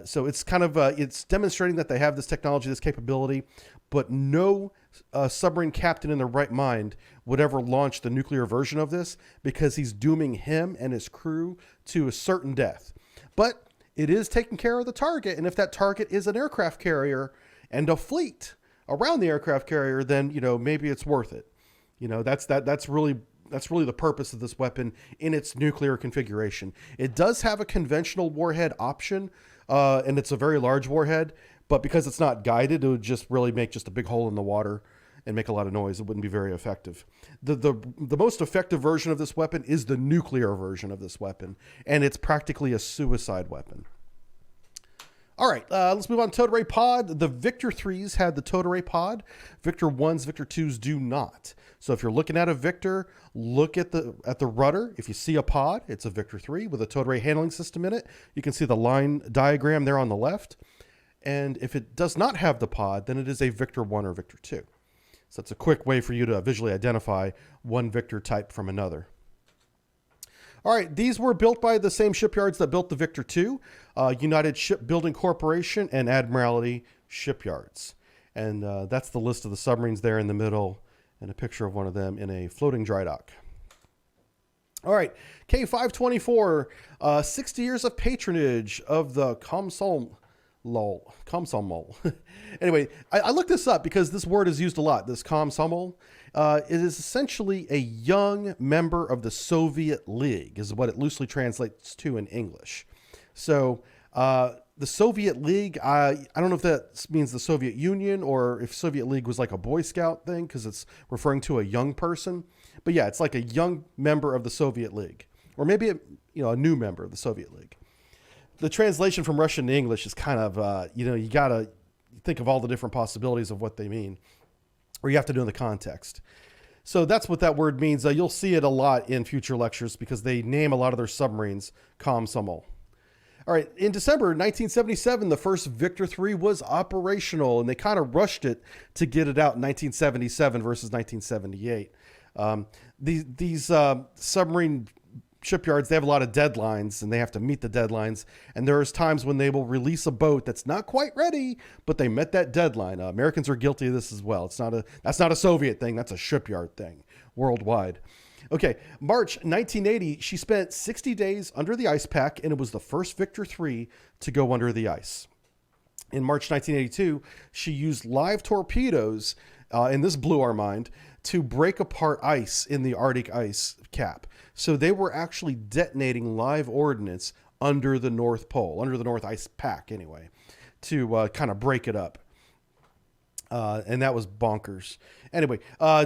So it's kind of, it's demonstrating that they have this technology, this capability, but no submarine captain in their right mind would ever launch the nuclear version of this, because he's dooming him and his crew to a certain death. But it is taking care of the target. And if that target is an aircraft carrier and a fleet around the aircraft carrier, then, you know, maybe it's worth it. You know, that's really the purpose of this weapon in its nuclear configuration. It does have a conventional warhead option, and it's a very large warhead, but because it's not guided, it would just really make just a big hole in the water and make a lot of noise. It wouldn't be very effective. The most effective version of this weapon is the nuclear version of this weapon, and it's practically a suicide weapon. All right, let's move on to towed array pod. The Victor 3s had the towed array pod. Victor 1s, Victor 2s do not. So if you're looking at a Victor, look at the rudder. If you see a pod, it's a Victor 3 with a towed array handling system in it. You can see the line diagram there on the left. And if it does not have the pod, then it is a Victor 1 or Victor 2. So that's a quick way for you to visually identify one Victor type from another. All right, these were built by the same shipyards that built the Victor 2, United Shipbuilding Corporation and Admiralty Shipyards. And that's the list of the submarines there in the middle, and a picture of one of them in a floating dry dock. All right, K-524, 60 years of patronage of the Komsomol. Anyway, I looked this up because this word is used a lot, this Komsomol. It is essentially a young member of the Soviet League, is what it loosely translates to in English. So the Soviet League, I don't know if that means the Soviet Union or if Soviet League was like a Boy Scout thing, because it's referring to a young person. But yeah, it's like a young member of the Soviet League, or maybe a new member of the Soviet League. The translation from Russian to English is kind of, you got to think of all the different possibilities of what they mean, or you have to know the context. So that's what that word means. You'll see it a lot in future lectures because they name a lot of their submarines Komsomol. All right, in December 1977, the first Victor 3 was operational, and they kind of rushed it to get it out in 1977 versus 1978. These submarine shipyards, they have a lot of deadlines, and they have to meet the deadlines. And there's times when they will release a boat that's not quite ready, but they met that deadline. Americans are guilty of this as well. That's not a Soviet thing. That's a shipyard thing worldwide. Okay, March 1980, she spent 60 days under the ice pack, and it was the first Victor 3 to go under the ice. In March 1982, she used live torpedoes, and this blew our mind, to break apart ice in the Arctic ice cap. So they were actually detonating live ordnance under the North Pole, under the North Ice Pack anyway, to kind of break it up. And that was bonkers. Anyway,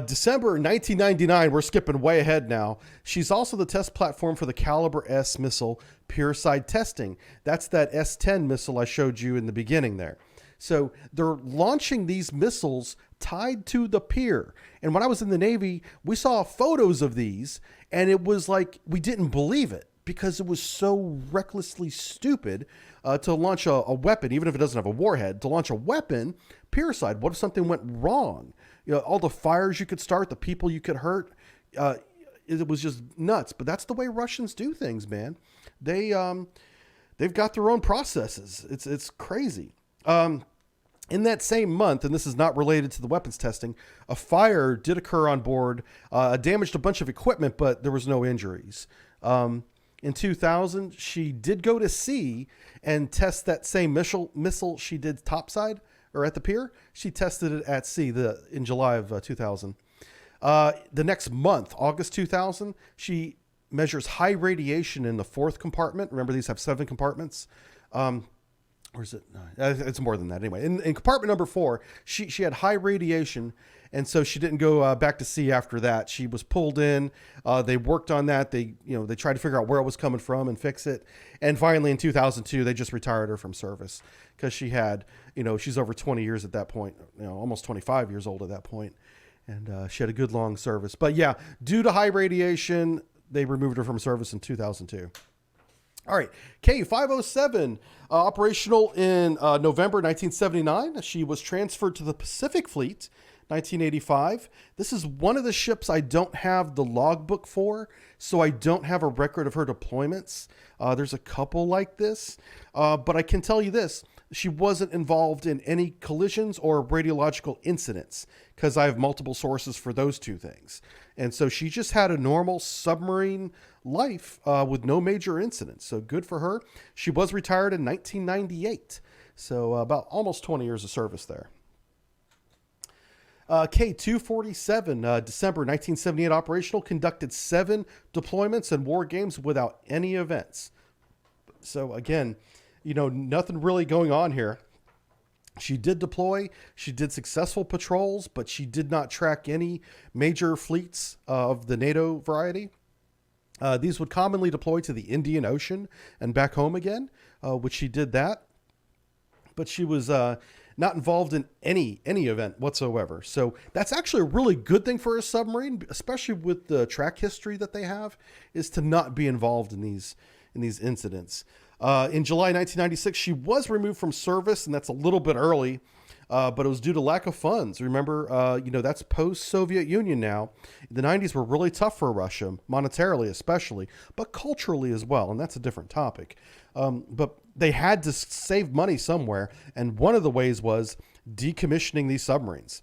December 1999, we're skipping way ahead now. She's also the test platform for the Caliber S missile pure side testing. That's that S-10 missile I showed you in the beginning there. So they're launching these missiles tied to the pier. And when I was in the Navy, we saw photos of these, and it was like we didn't believe it because it was so recklessly stupid to launch a weapon, even if it doesn't have a warhead, to launch a weapon pier side. What if something went wrong? All the fires you could start, the people you could hurt. It was just nuts. But that's the way Russians do things, man. They've got their own processes. It's crazy. In that same month, and this is not related to the weapons testing, a fire did occur on board, damaged a bunch of equipment, but there was no injuries. In 2000, she did go to sea and test that same missile she did topside or at the pier. She tested it at sea in July of 2000. The next month, August 2000, she measures high radiation in the fourth compartment. Remember, these have 7 compartments. Or is it? No, it's more than that. Anyway, in compartment number 4, she had high radiation, and so she didn't go back to sea after that. She was pulled in. They worked on that. They tried to figure out where it was coming from and fix it. And finally, in 2002, they just retired her from service because she had, she's over 20 years at that point, almost 25 years old at that point. And she had a good long service. But yeah, due to high radiation, they removed her from service in 2002. All right, K-507, operational in November 1979. She was transferred to the Pacific Fleet, 1985. This is one of the ships I don't have the logbook for, so I don't have a record of her deployments. There's a couple like this, but I can tell you this. She wasn't involved in any collisions or radiological incidents because I have multiple sources for those two things. And so she just had a normal submarine life with no major incidents. So good for her. She was retired in 1998. So about almost 20 years of service there. K-247, December 1978 operational, conducted 7 deployments and war games without any events. So again, nothing really going on here. She did deploy, she did successful patrols, but she did not track any major fleets of the NATO variety. These would commonly deploy to the Indian Ocean and back home again, which she did that. But she was not involved in any event whatsoever. So that's actually a really good thing for a submarine, especially with the track history that they have, is to not be involved in these incidents. In July 1996, she was removed from service, and that's a little bit early, but it was due to lack of funds. Remember, that's post-Soviet Union now. The 90s were really tough for Russia, monetarily especially, but culturally as well, and that's a different topic. But they had to save money somewhere, and one of the ways was decommissioning these submarines.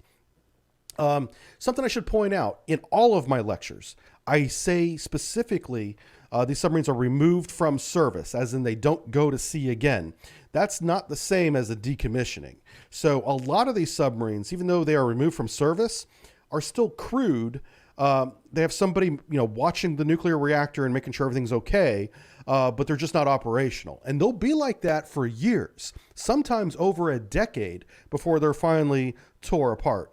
Something I should point out, in all of my lectures, I say specifically these submarines are removed from service, as in they don't go to sea again. That's not the same as a decommissioning. So a lot of these submarines, even though they are removed from service, are still crewed. They have somebody, watching the nuclear reactor and making sure everything's okay, but they're just not operational. And they'll be like that for years, sometimes over a decade, before they're finally tore apart.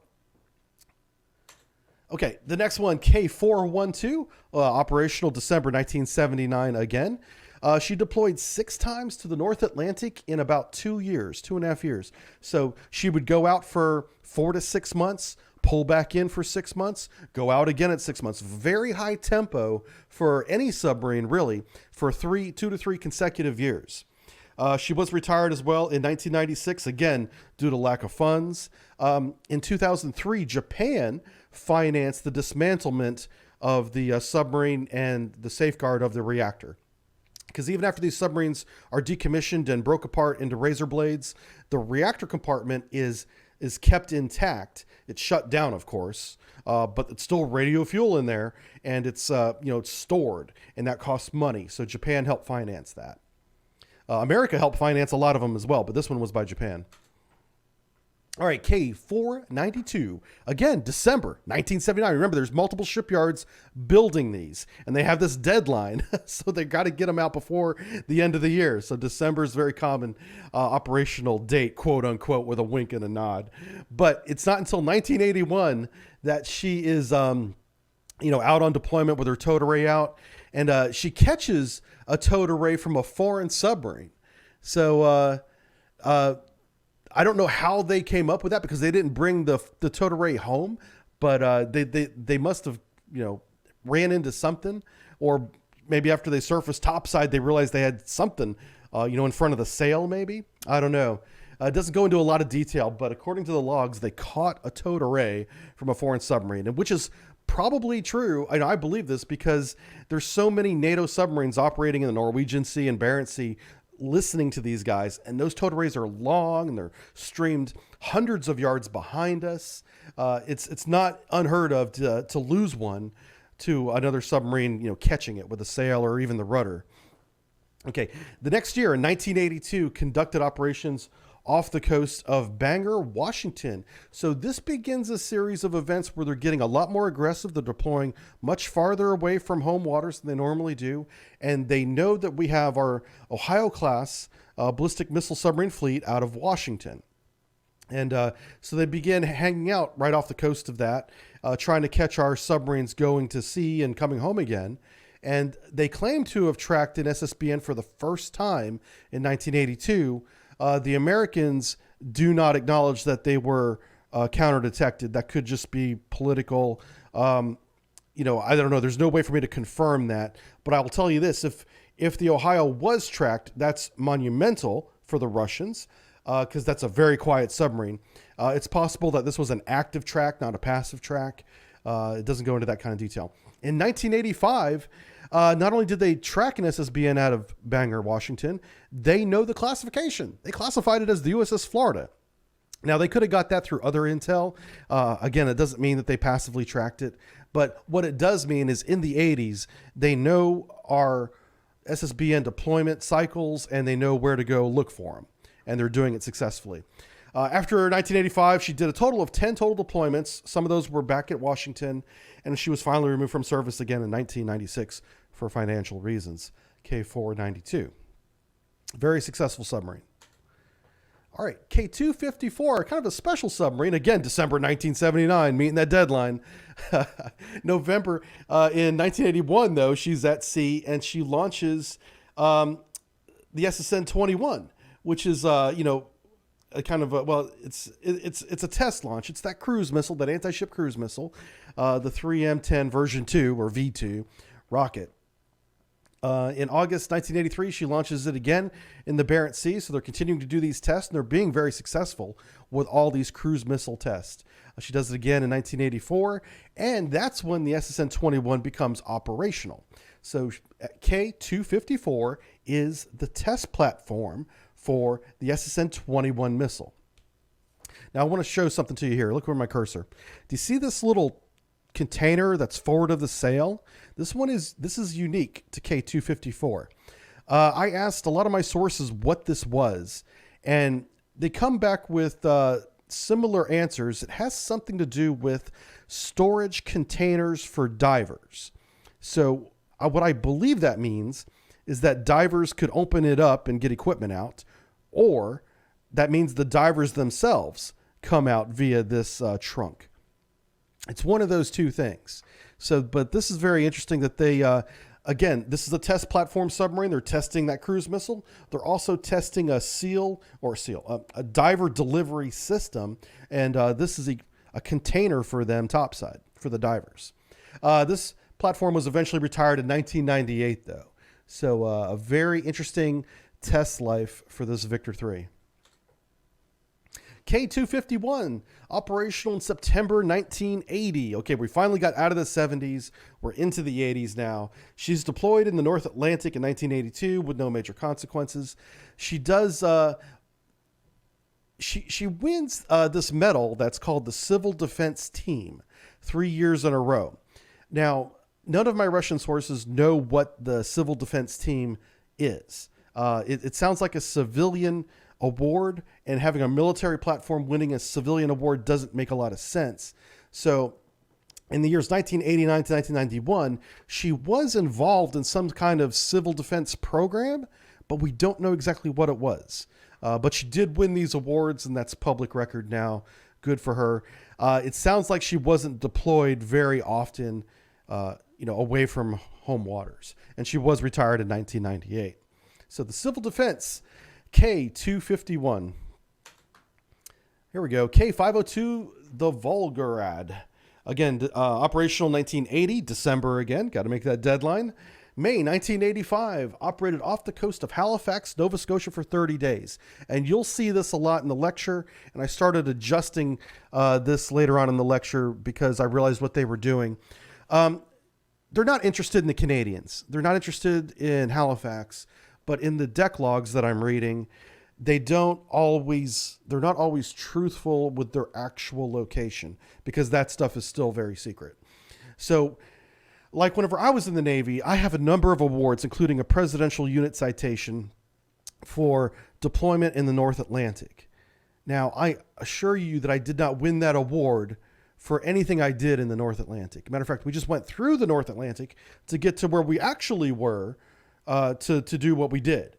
Okay, the next one, K-412, operational December 1979 again. She deployed 6 times to the North Atlantic in about 2.5 years. So she would go out for 4 to 6 months, pull back in for 6 months, go out again at 6 months. Very high tempo for any submarine, really, for 2 to 3 consecutive years. She was retired as well in 1996, again, due to lack of funds. In 2003, Japan financed the dismantlement of the submarine and the safeguard of the reactor. Because even after these submarines are decommissioned and broke apart into razor blades, the reactor compartment is kept intact. It's shut down, of course, but it's still radio fuel in there, and it's it's stored, and that costs money. So Japan helped finance that. America helped finance a lot of them as well, but this one was by Japan. All right, K-492. Again, December 1979. Remember, there's multiple shipyards building these, and they have this deadline, so they got to get them out before the end of the year. So December is a very common operational date, quote unquote, with a wink and a nod. But it's not until 1981 that she is, out on deployment with her towed array out, and she catches a towed array from a foreign submarine. So, I don't know how they came up with that because they didn't bring the towed array home, but they must have, ran into something, or maybe after they surfaced topside, they realized they had something, in front of the sail, maybe. I don't know. It doesn't go into a lot of detail, but according to the logs, they caught a towed array from a foreign submarine, and which is probably true. I believe this because there's so many NATO submarines operating in the Norwegian Sea and Barents Sea, listening to these guys, and those towed arrays are long and they're streamed hundreds of yards behind us. It's not unheard of to lose one to another submarine, catching it with a sail or even the rudder. Okay, the next year in 1982, conducted operations off the coast of Bangor, Washington. So this begins a series of events where they're getting a lot more aggressive. They're deploying much farther away from home waters than they normally do. And they know that we have our Ohio-class ballistic missile submarine fleet out of Washington. And so they begin hanging out right off the coast of that, trying to catch our submarines going to sea and coming home again. And they claim to have tracked an SSBN for the first time in 1982. The Americans do not acknowledge that they were counter-detected. That could just be political. I don't know. There's no way for me to confirm that. But I will tell you this. If the Ohio was tracked, that's monumental for the Russians because that's a very quiet submarine. It's possible that this was an active track, not a passive track. It doesn't go into that kind of detail. In 1985, not only did they track an SSBN out of Bangor, Washington, they know the classification. They classified it as the USS Florida. Now, they could have got that through other intel. Again, it doesn't mean that they passively tracked it. But what it does mean is in the 80s, they know our SSBN deployment cycles and they know where to go look for them. And they're doing it successfully. After 1985, she did a total of 10 total deployments. Some of those were back at Washington. And she was finally removed from service again in 1996 for financial reasons. K-492. Very successful submarine. All right, K-254, kind of a special submarine. Again, December 1979, meeting that deadline. November in 1981, though, she's at sea and she launches the SSN-21, which is, a kind of it's a test launch. It's that cruise missile, that anti-ship cruise missile, the 3M10 version 2 or V2 rocket. In August 1983, she launches it again in the Barents Sea. So they're continuing to do these tests, and they're being very successful with all these cruise missile tests. She does it again in 1984, and that's when the SSN-21 becomes operational. So K-254 is the test platform for the SSN-21 missile. Now, I want to show something to you here. Look where my cursor. Do you see this little container that's forward of the sail? This is unique to K-254. I asked a lot of my sources what this was, and they come back with similar answers. It has something to do with storage containers for divers. So what I believe that means is that divers could open it up and get equipment out, or that means the divers themselves come out via this trunk. It's one of those two things. So, but this is very interesting that they, again, this is a test platform submarine. They're testing that cruise missile. They're also testing a a diver delivery system. And this is a container for them topside for the divers. This platform was eventually retired in 1998 though. So a very interesting test life for this Victor 3. K-251, operational in September 1980. Okay, we finally got out of the 70s. We're into the 80s now. She's deployed in the North Atlantic in 1982 with no major consequences. She does, she wins this medal that's called the Civil Defense Team 3 years in a row. Now, none of my Russian sources know what the Civil Defense Team is. It sounds like a civilian award, and having a military platform winning a civilian award doesn't make a lot of sense. So in the years 1989 to 1991, she was involved in some kind of civil defense program, but we don't know exactly what it was. But she did win these awards, and that's public record now. Good for her. It sounds like she wasn't deployed very often, away from home waters, and she was retired in 1998. So the civil defense, K-251. Here we go. K-502, the Volgograd. Again, operational 1980, December again. Got to make that deadline. May 1985, operated off the coast of Halifax, Nova Scotia for 30 days. And you'll see this a lot in the lecture. And I started adjusting this later on in the lecture because I realized what they were doing. They're not interested in the Canadians. They're not interested in Halifax. But in the deck logs that I'm reading, they're not always truthful with their actual location because that stuff is still very secret. So like whenever I was in the Navy, I have a number of awards, including a presidential unit citation for deployment in the North Atlantic. Now, I assure you that I did not win that award for anything I did in the North Atlantic. Matter of fact, we just went through the North Atlantic to get to where we actually were to do what we did.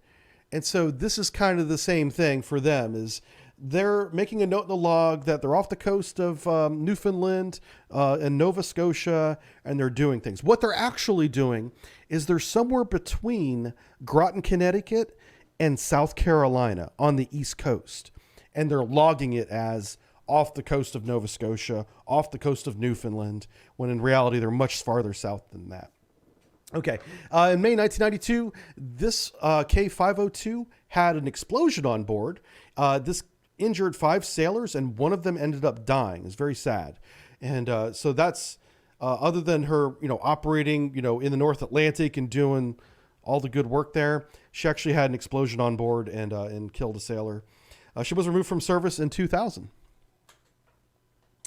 And so this is kind of the same thing for them, is they're making a note in the log that they're off the coast of Newfoundland and Nova Scotia, and they're doing things. What they're actually doing is they're somewhere between Groton, Connecticut and South Carolina on the East Coast. And they're logging it as off the coast of Nova Scotia, off the coast of Newfoundland, when in reality they're much farther south than that. Okay, in May 1992, this K-502 had an explosion on board. This injured 5 sailors, and one of them ended up dying. It's very sad. And so that's, other than her, operating, in the North Atlantic and doing all the good work there, she actually had an explosion on board and killed a sailor. She was removed from service in 2000.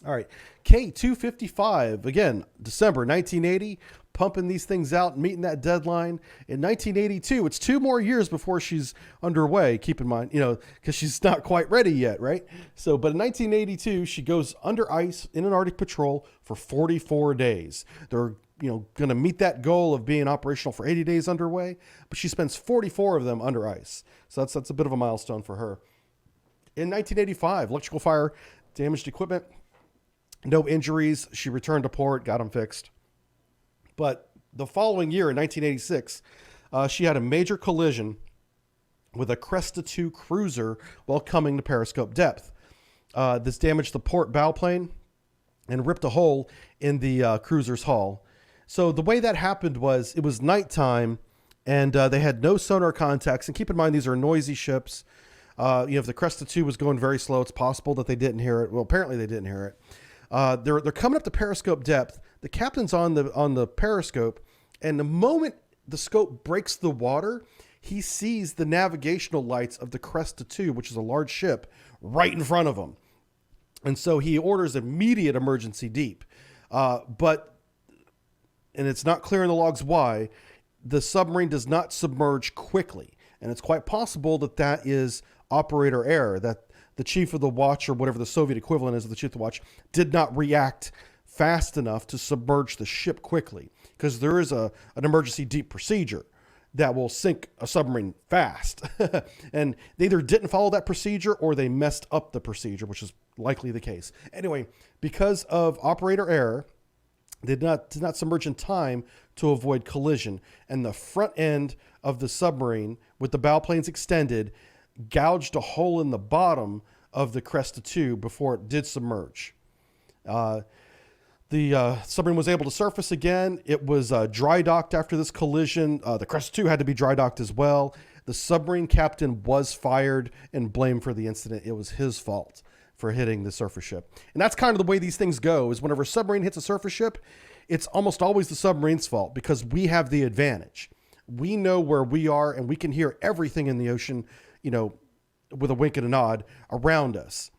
All right, K-255, again, December 1980, pumping these things out, meeting that deadline. In 1982, it's 2 more years before she's underway, keep in mind, because she's not quite ready yet, right? So, but in 1982, she goes under ice in an Arctic patrol for 44 days. They're, going to meet that goal of being operational for 80 days underway, but she spends 44 of them under ice. So that's a bit of a milestone for her. In 1985, electrical fire damaged equipment. No injuries. She returned to port, got them fixed. But the following year, in 1986, she had a major collision with a Cresta II cruiser while coming to periscope depth. This damaged the port bow plane and ripped a hole in the cruiser's hull. So the way that happened was, it was nighttime, and they had no sonar contacts. And keep in mind, these are noisy ships. If the Cresta II was going very slow, it's possible that they didn't hear it. Well, apparently they didn't hear it. They're coming up to periscope depth. The captain's on the periscope, and the moment the scope breaks the water, he sees the navigational lights of the Cresta II, which is a large ship, right in front of him. And so he orders immediate emergency deep. And it's not clear in the logs why, the submarine does not submerge quickly. And it's quite possible that that is operator error, that the chief of the watch, or whatever the Soviet equivalent is of the chief of the watch, did not react fast enough to submerge the ship quickly, because there is an emergency deep procedure that will sink a submarine fast. And they either didn't follow that procedure or they messed up the procedure, which is likely the case. Anyway, because of operator error, they did not submerge in time to avoid collision. And the front end of the submarine, with the bow planes extended, gouged a hole in the bottom of the Cresta II before it did submerge. The submarine was able to surface again. It was dry docked after this collision. The Cresta II had to be dry docked as well. The submarine captain was fired and blamed for the incident. It was his fault for hitting the surface ship. And that's kind of the way these things go, is whenever a submarine hits a surface ship, it's almost always the submarine's fault, because we have the advantage. We know where we are, and we can hear everything in the ocean, with a wink and a nod around us.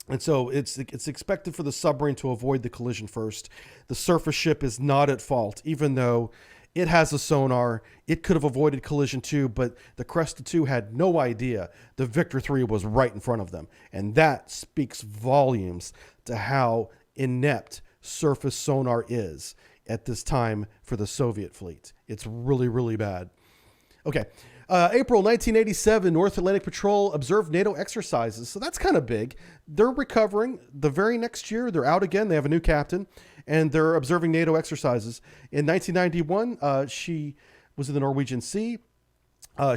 And so it's expected for the submarine to avoid the collision first. The surface ship is not at fault, even though it has a sonar. It could have avoided collision too, but the Cresta II had no idea the Victor III was right in front of them. And that speaks volumes to how inept surface sonar is at this time for the Soviet fleet. It's really, really bad. Okay. April 1987, North Atlantic Patrol observed NATO exercises. So that's kind of big. They're recovering. The very next year, they're out again. They have a new captain, and they're observing NATO exercises. In 1991, she was in the Norwegian Sea.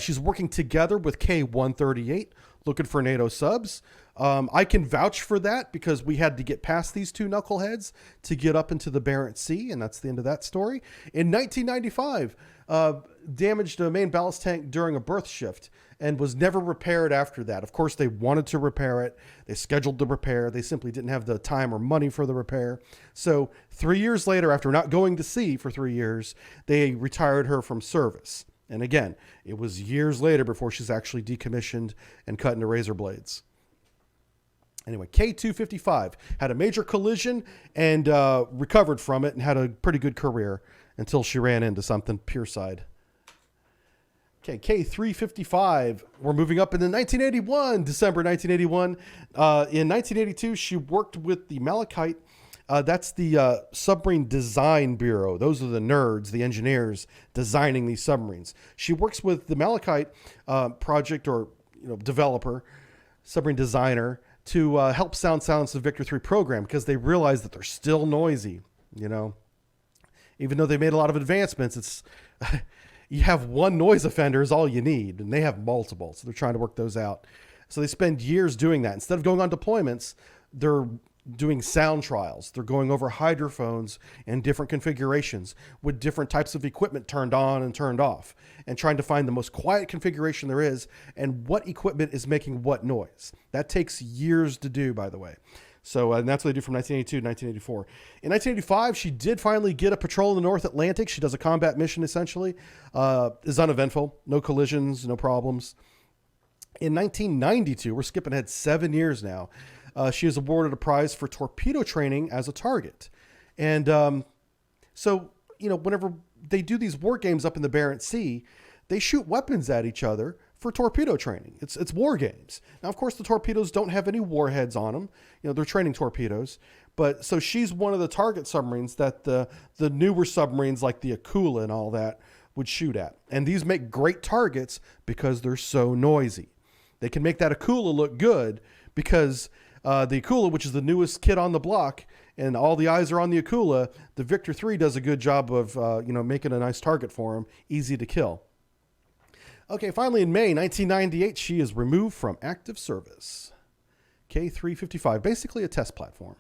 She's working together with K-138, looking for NATO subs. I can vouch for that, because we had to get past these 2 knuckleheads to get up into the Barents Sea, and that's the end of that story. In 1995, damaged a main ballast tank during a berth shift and was never repaired after that. Of course, they wanted to repair it. They scheduled the repair. They simply didn't have the time or money for the repair. So 3 years later, after not going to sea for 3 years, they retired her from service. And again, it was years later before she's actually decommissioned and cut into razor blades. Anyway, K-255 had a major collision and recovered from it and had a pretty good career until she ran into something pure side. Okay, K-355. We're moving up into 1981, December 1981. In 1982, she worked with the Malachite. That's the Submarine Design Bureau. Those are the nerds, the engineers designing these submarines. She works with the Malachite project or developer, submarine designer, to help silence the Victor 3 program because they realize that they're still noisy. Even though they made a lot of advancements, it's you have one noise offender is all you need, and they have multiple, so they're trying to work those out. So they spend years doing that. Instead of going on deployments, they're doing sound trials. They're going over hydrophones in different configurations with different types of equipment turned on and turned off, and trying to find the most quiet configuration there is and what equipment is making what noise. That takes years to do, by the way. So and that's what they do from 1982 to 1984. In 1985, she did finally get a patrol in the North Atlantic. She does a combat mission, essentially. Is uneventful. No collisions, no problems. In 1992, we're skipping ahead 7 years now, she is awarded a prize for torpedo training as a target. And so, whenever they do these war games up in the Barents Sea, they shoot weapons at each other for torpedo training. It's war games. Now, of course, the torpedoes don't have any warheads on them. They're training torpedoes. But so she's one of the target submarines that the newer submarines like the Akula and all that would shoot at. And these make great targets because they're so noisy. They can make that Akula look good because the Akula, which is the newest kid on the block, and all the eyes are on the Akula, the Victor 3 does a good job of making a nice target for him, easy to kill. Okay, finally in May 1998, she is removed from active service. K-355, basically a test platform.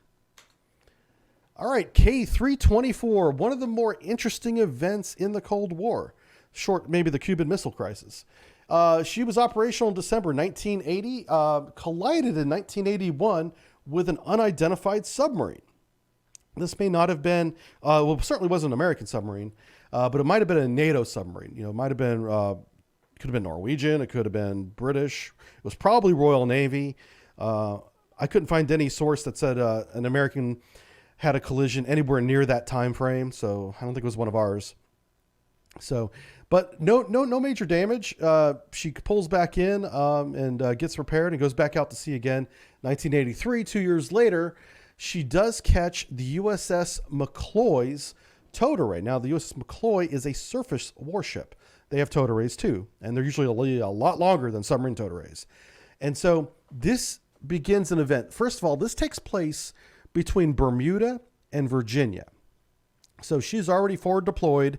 All right, K-324, one of the more interesting events in the Cold War. Short, maybe the Cuban Missile Crisis. She was operational in December 1980, collided in 1981 with an unidentified submarine. This may not have been, well, it certainly wasn't an American submarine, but it might have been a NATO submarine. It might have been, could have been Norwegian, it could have been British. It was probably Royal Navy. I couldn't find any source that said an American had a collision anywhere near that time frame, so I don't think it was one of ours. So, but no major damage. She pulls back in and gets repaired and goes back out to sea again. 1983, 2 years later, she does catch the USS McCloy's towed array. Now, the USS McCloy is a surface warship. They have towed arrays too, and they're usually a lot longer than submarine towed arrays. And so this begins an event. First of all, this takes place between Bermuda and Virginia. So she's already forward deployed,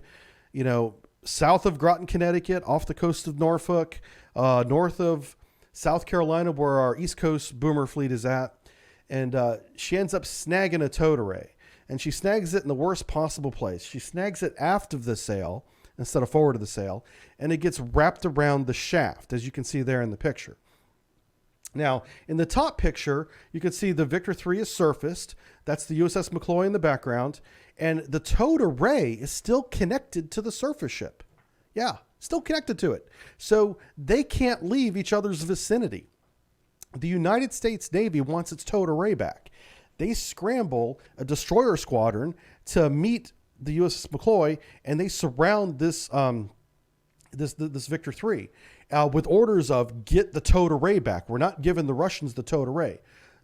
south of Groton, Connecticut, off the coast of Norfolk, north of South Carolina, where our East Coast boomer fleet is at. And she ends up snagging a towed array. And she snags it in the worst possible place. She snags it aft of the sail instead of forward of the sail. And it gets wrapped around the shaft, as you can see there in the picture. Now, in the top picture, you can see the Victor 3 is surfaced. That's the USS McCloy in the background. And the towed array is still connected to the surface ship. Yeah, still connected to it. So they can't leave each other's vicinity. The United States Navy wants its towed array back. They scramble a destroyer squadron to meet the USS McCloy, and they surround this this Victor 3 with orders of get the towed array back. We're not giving the Russians the towed array.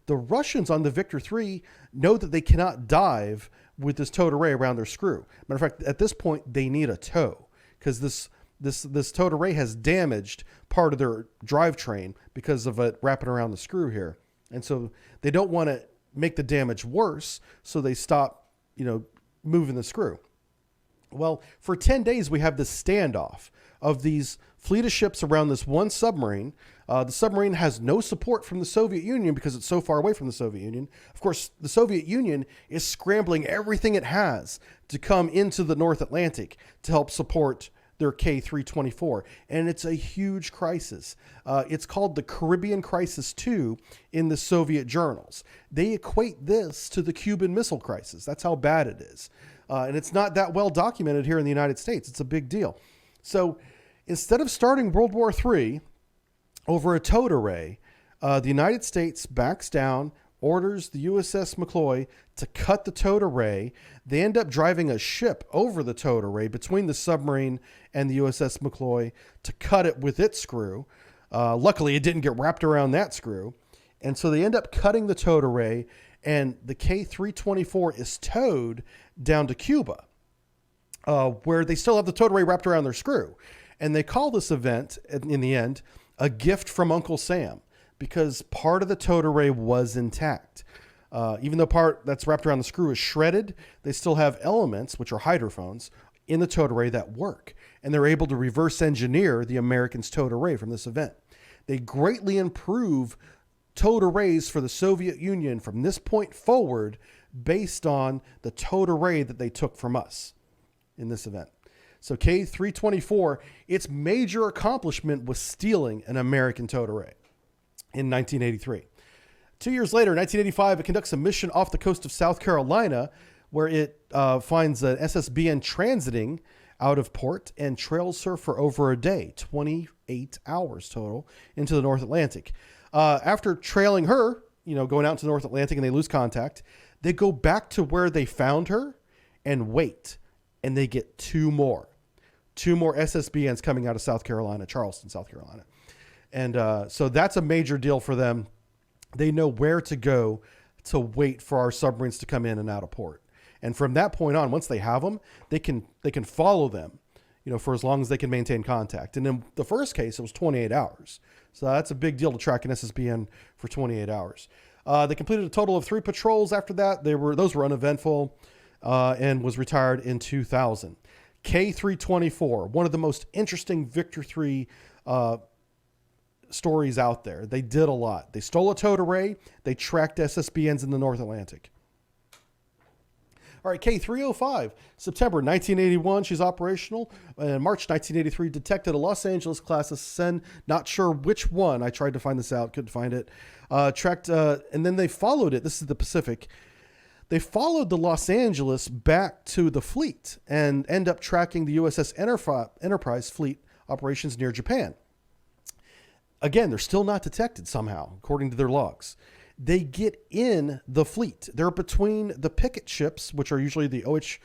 The Russians on the Victor 3 know that they cannot dive with this towed array around their screw. Matter of fact, at this point, they need a tow because this towed array has damaged part of their drivetrain because of it wrapping around the screw here. And so they don't want to make the damage worse, so they stop, moving the screw. Well, for 10 days, we have this standoff of these fleet of ships around this one submarine. The submarine has no support from the Soviet Union because it's so far away from the Soviet Union. Of course, the Soviet Union is scrambling everything it has to come into the North Atlantic to help support their K-324. And it's a huge crisis. It's called the Caribbean Crisis II in the Soviet journals. They equate this to the Cuban Missile Crisis. That's how bad it is. And it's not that well documented here in the United States. It's a big deal. So instead of starting World War III over a towed array, the United States backs down, orders the USS McCloy to cut the towed array. They end up driving a ship over the towed array between the submarine and the USS McCloy to cut it with its screw. Luckily, it didn't get wrapped around that screw. And so they end up cutting the towed array, and the K-324 is towed down to Cuba, where they still have the towed array wrapped around their screw. And they call this event, in the end, a gift from Uncle Sam, because part of the towed array was intact. Even though part that's wrapped around the screw is shredded, they still have elements, which are hydrophones, in the towed array that work. And they're able to reverse engineer the Americans' towed array from this event. They greatly improve towed arrays for the Soviet Union from this point forward based on the towed array that they took from us in this event. So K-324, its major accomplishment was stealing an American towed array in 1983. 2 years later, in 1985, it conducts a mission off the coast of South Carolina where it finds an SSBN transiting out of port and trails her for over a day, 28 hours total, into the North Atlantic. After trailing her, going out to the North Atlantic, and they lose contact, they go back to where they found her and wait, and they get two more SSBNs coming out of South Carolina, Charleston, South Carolina. And so that's a major deal for them. They know where to go to wait for our submarines to come in and out of port. And from that point on, once they have them, they can follow them, for as long as they can maintain contact. And in the first case, it was 28 hours. So that's a big deal to track an SSBN for 28 hours. They completed a total of 3 patrols after that. Those were uneventful, and was retired in 2000. K-324, one of the most interesting Victor III stories out there. They did a lot. They stole a towed array. They tracked SSBNs in the North Atlantic. All right, K-305, September 1981, she's operational. In March 1983, detected a Los Angeles class SSN. Not sure which one. I tried to find this out, couldn't find it. Tracked, and then they followed it. This is the Pacific. They followed the Los Angeles back to the fleet and end up tracking the USS Enterprise fleet operations near Japan. Again, they're still not detected somehow, according to their logs. They get in the fleet. They're between the picket ships, which are usually the OH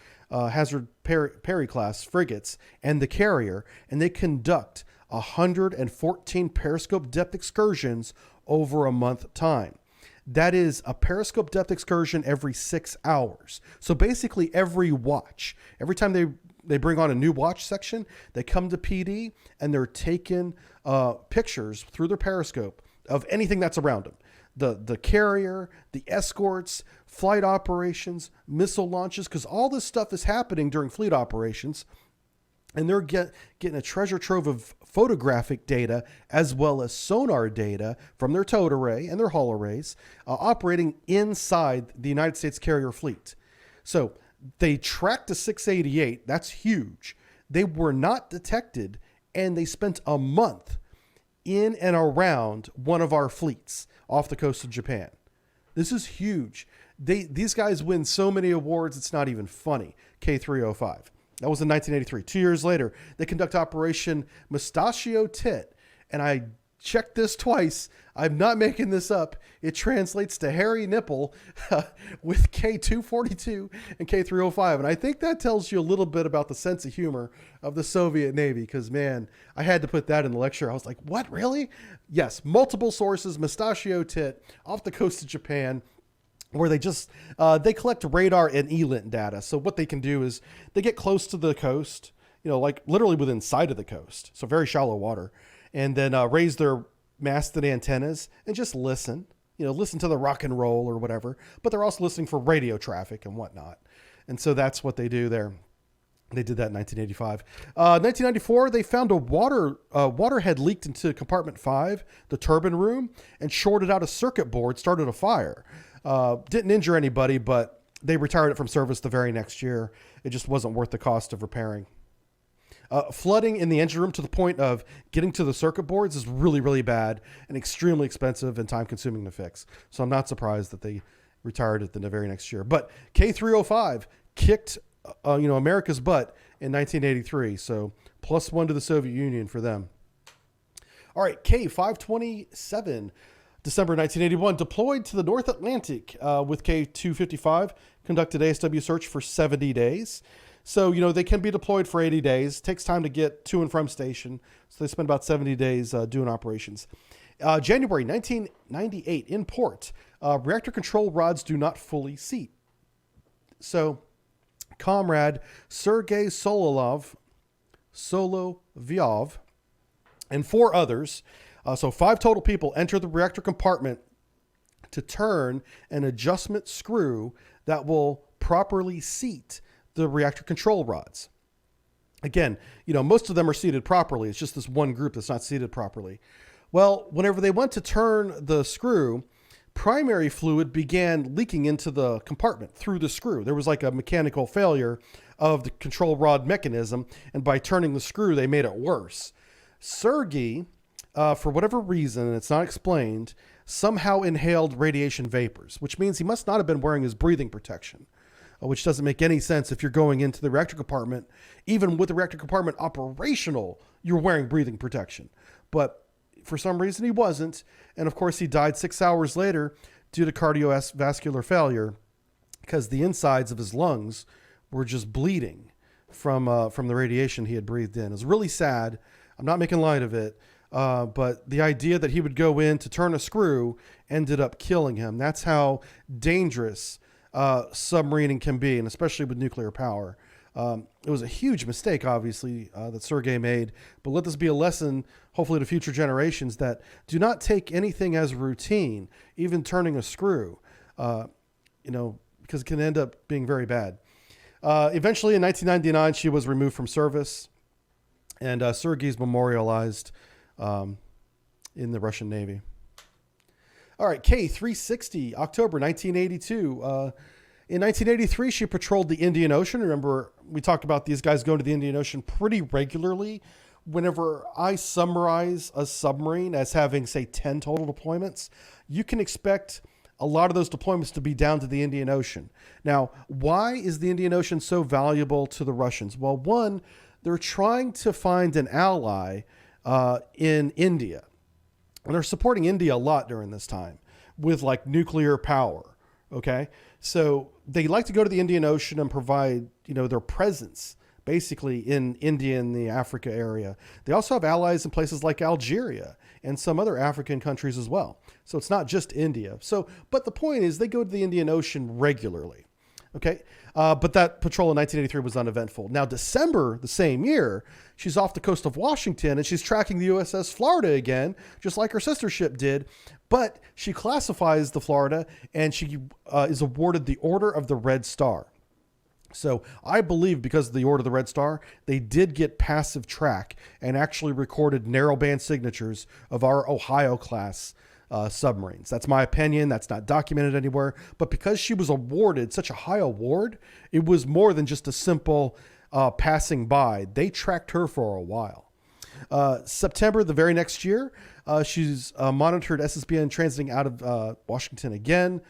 Hazard Perry class frigates, and the carrier, and they conduct 114 periscope depth excursions over a month time. That is a periscope depth excursion every 6 hours. So basically every watch, every time they bring on a new watch section, they come to PD and they're taking pictures through their periscope of anything that's around them. The carrier, the escorts, flight operations, missile launches, because all this stuff is happening during fleet operations. And they're getting a treasure trove of photographic data as well as sonar data from their towed array and their hull arrays operating inside the United States carrier fleet. So they tracked a 688. That's huge. They were not detected, and they spent a month in and around one of our fleets off the coast of Japan. This is huge. These guys win so many awards, it's not even funny. K-305. That was in 1983. 2 years later, they conduct Operation Mustachio Tit. And I checked this twice. I'm not making this up. It translates to hairy nipple with K-242 and K-305. And I think that tells you a little bit about the sense of humor of the Soviet Navy. Because, man, I had to put that in the lecture. I was like, what, really? Yes, multiple sources, Mustachio Tit, off the coast of Japan, where they just, they collect radar and ELINT data. So what they can do is they get close to the coast, like literally within sight of the coast. So very shallow water. And then raise their masted antennas and just listen, listen to the rock and roll or whatever. But they're also listening for radio traffic and whatnot. And so that's what they do there. They did that in 1985. 1994, they found a water had leaked into compartment 5, the turbine room, and shorted out a circuit board, started a fire. Didn't injure anybody, but they retired it from service the very next year. It just wasn't worth the cost of repairing. Flooding in the engine room to the point of getting to the circuit boards is really, really bad and extremely expensive and time consuming to fix. So I'm not surprised that they retired it the very next year. But K-305 kicked, America's butt in 1983. So +1 to the Soviet Union for them. All right, K-527. December 1981, deployed to the North Atlantic with K-255, conducted ASW search for 70 days. So, you know, they can be deployed for 80 days. It takes time to get to and from station. So they spend about 70 days doing operations. January 1998, in port, reactor control rods do not fully seat. So, Comrade Sergei Solovyov and 4 others, so 5 total people, enter the reactor compartment to turn an adjustment screw that will properly seat the reactor control rods. Again, you know, most of them are seated properly. It's just this one group that's not seated properly. Well, whenever they went to turn the screw, primary fluid began leaking into the compartment through the screw. There was like a mechanical failure of the control rod mechanism, and by turning the screw, they made it worse. Sergei, for whatever reason, and it's not explained, somehow inhaled radiation vapors, which means he must not have been wearing his breathing protection, which doesn't make any sense if you're going into the reactor compartment. Even with the reactor compartment operational, you're wearing breathing protection. But for some reason he wasn't. And of course he died 6 hours later due to cardiovascular failure because the insides of his lungs were just bleeding from the radiation he had breathed in. It was really sad. I'm not making light of it. But the idea that he would go in to turn a screw ended up killing him. That's how dangerous submarining can be, and especially with nuclear power. It was a huge mistake, obviously, that Sergei made, but let this be a lesson, hopefully to future generations, that do not take anything as routine, even turning a screw, you know, because it can end up being very bad. Eventually, in 1999, she was removed from service, and Sergei's memorialized in the Russian Navy. All right, K-360, October 1982. In 1983, she patrolled the Indian Ocean. Remember, we talked about these guys going to the Indian Ocean pretty regularly. Whenever I summarize a submarine as having, say, 10 total deployments, you can expect a lot of those deployments to be down to the Indian Ocean. Now, why is the Indian Ocean so valuable to the Russians? Well, one, they're trying to find an ally in India. And they're supporting India a lot during this time with like nuclear power. Okay. So they like to go to the Indian Ocean and provide, you know, their presence basically in India and the Africa area. They also have allies in places like Algeria and some other African countries as well. So it's not just India. So, but the point is they go to the Indian Ocean regularly. Okay. But that patrol in 1983 was uneventful. Now, December the same year, she's off the coast of Washington and she's tracking the USS Florida again, just like her sister ship did. But she classifies the Florida and she is awarded the Order of the Red Star. So I believe because of the Order of the Red Star, they did get passive track and actually recorded narrowband signatures of our Ohio class submarines. That's my opinion. That's not documented anywhere. But because she was awarded such a high award, it was more than just a simple passing by. They tracked her for a while. September, the very next year, she's monitored SSBN transiting out of Washington again.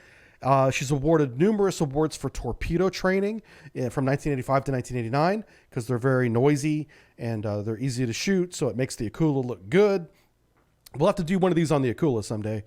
She's awarded numerous awards for torpedo training from 1985 to 1989 because they're very noisy and they're easy to shoot, so it makes the Akula look good. We'll have to do one of these on the Akula someday.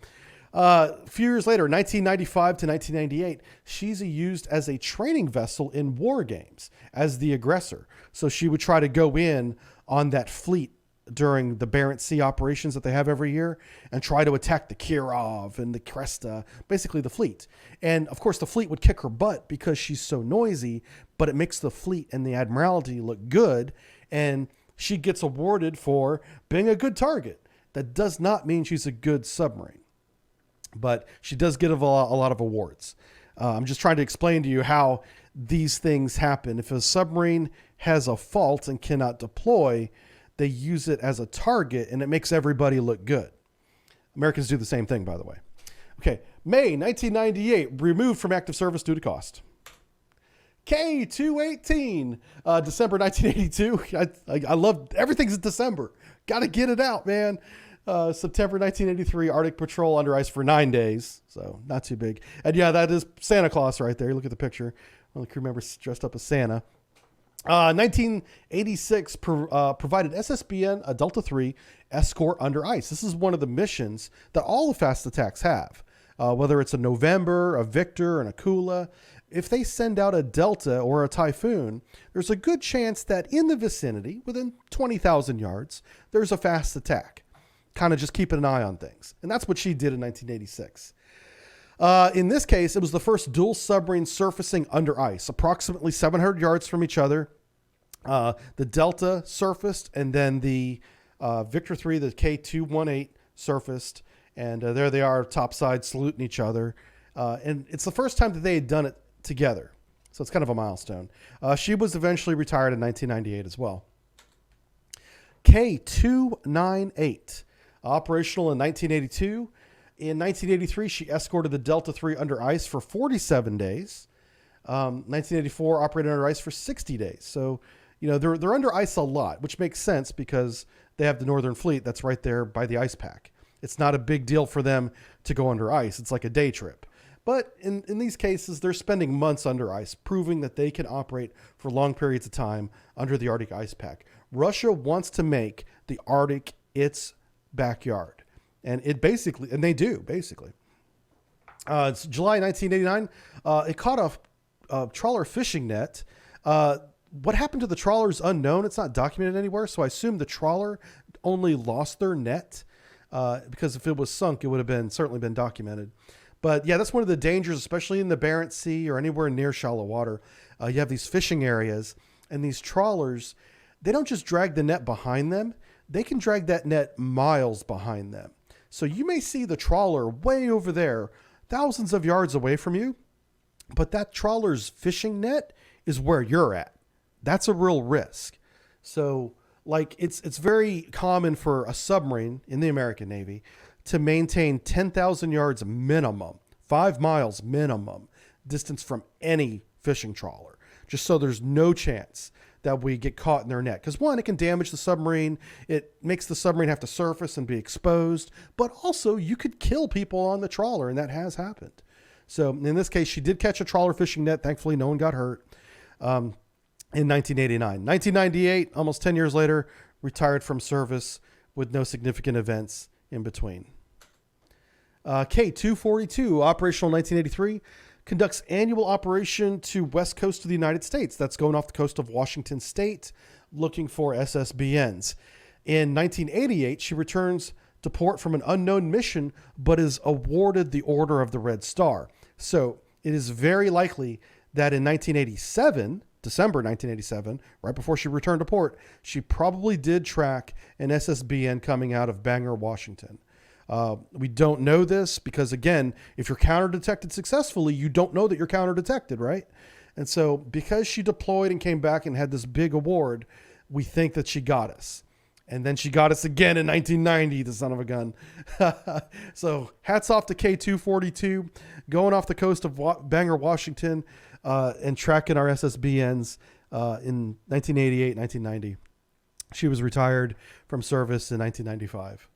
A few years later, 1995 to 1998, she's used as a training vessel in war games as the aggressor. So she would try to go in on that fleet during the Barents Sea operations that they have every year and try to attack the Kirov and the Cresta, basically the fleet. And of course the fleet would kick her butt because she's so noisy, but it makes the fleet and the Admiralty look good. And she gets awarded for being a good target. That does not mean she's a good submarine, but she does get a lot of awards. I'm just trying to explain to you how these things happen. If a submarine has a fault and cannot deploy, they use it as a target and it makes everybody look good. Americans do the same thing, by the way. Okay. May 1998, removed from active service due to cost. K-218, December 1982. I love everything's in December. Got to get it out, man. September 1983, Arctic patrol under ice for 9 days. So not too big. And yeah, that is Santa Claus right there. Look at the picture. One of the crew members dressed up as Santa. 1986 provided SSBN a Delta III escort under ice. This is one of the missions that all the fast attacks have. Whether it's a November, a Victor, an Akula, if they send out a Delta or a Typhoon, there's a good chance that in the vicinity, within 20,000 yards, there's a fast attack. Kind of just keeping an eye on things. And that's what she did in 1986. In this case, it was the first dual submarine surfacing under ice, approximately 700 yards from each other. The Delta surfaced, and then the Victor 3, the K-218 surfaced, and there they are topside saluting each other. And it's the first time that they had done it together. So it's kind of a milestone. She was eventually retired in 1998 as well. K-298, operational in 1982. In 1983, she escorted the Delta III under ice for 47 days. 1984, operated under ice for 60 days. So, you know, they're under ice a lot, which makes sense because they have the Northern Fleet that's right there by the ice pack. It's not a big deal for them to go under ice. It's like a day trip. But in these cases, they're spending months under ice, proving that they can operate for long periods of time under the Arctic ice pack. Russia wants to make the Arctic its backyard. And it basically, and they do, basically. It's July 1989. It caught a trawler fishing net. What happened to the trawler is unknown. It's not documented anywhere. So I assume the trawler only lost their net because if it was sunk, it would have certainly been documented. But yeah, that's one of the dangers, especially in the Barents Sea or anywhere near shallow water. You have these fishing areas, and these trawlers, they don't just drag the net behind them. They can drag that net miles behind them. So you may see the trawler way over there, thousands of yards away from you, but that trawler's fishing net is where you're at. That's a real risk. So like it's very common for a submarine in the American Navy to maintain 10,000 yards minimum, 5 miles minimum distance from any fishing trawler, just so there's no chance that we get caught in their net. Because one, it can damage the submarine. It makes the submarine have to surface and be exposed, but also you could kill people on the trawler, and that has happened. So in this case, she did catch a trawler fishing net. Thankfully, no one got hurt in 1989. 1998, almost 10 years later, retired from service with no significant events in between. K-242, operational 1983, conducts annual operation to west coast of the United States. That's going off the coast of Washington State, looking for SSBNs. In 1988, she returns to port from an unknown mission, but is awarded the Order of the Red Star. So it is very likely that in 1987, December 1987, right before she returned to port, she probably did track an SSBN coming out of Bangor, Washington. We don't know this because, again, if you're counter-detected successfully, you don't know that you're counter-detected, right? And so because she deployed and came back and had this big award, we think that she got us. And then she got us again in 1990, the son of a gun. So hats off to K-242, going off the coast of Bangor, Washington, and tracking our SSBNs in 1988, 1990. She was retired from service in 1995.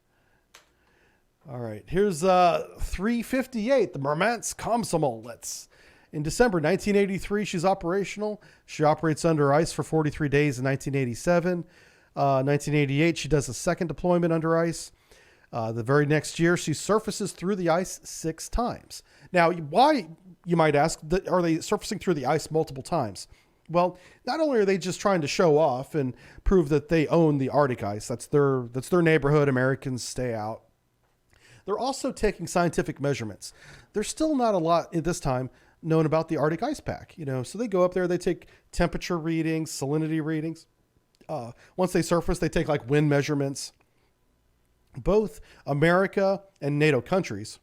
All right, here's 358, the Murmansk Komsomolets. In December 1983, she's operational. She operates under ice for 43 days in 1987. 1988, she does a second deployment under ice. The very next year, she surfaces through the ice 6 times. Now, why, you might ask, are they surfacing through the ice multiple times? Well, not only are they just trying to show off and prove that they own the Arctic ice, that's their neighborhood, Americans stay out. They're also taking scientific measurements. There's still not a lot at this time known about the Arctic ice pack, so they go up there, they take temperature readings, salinity readings. Once they surface, they take like wind measurements. Both America and NATO countries,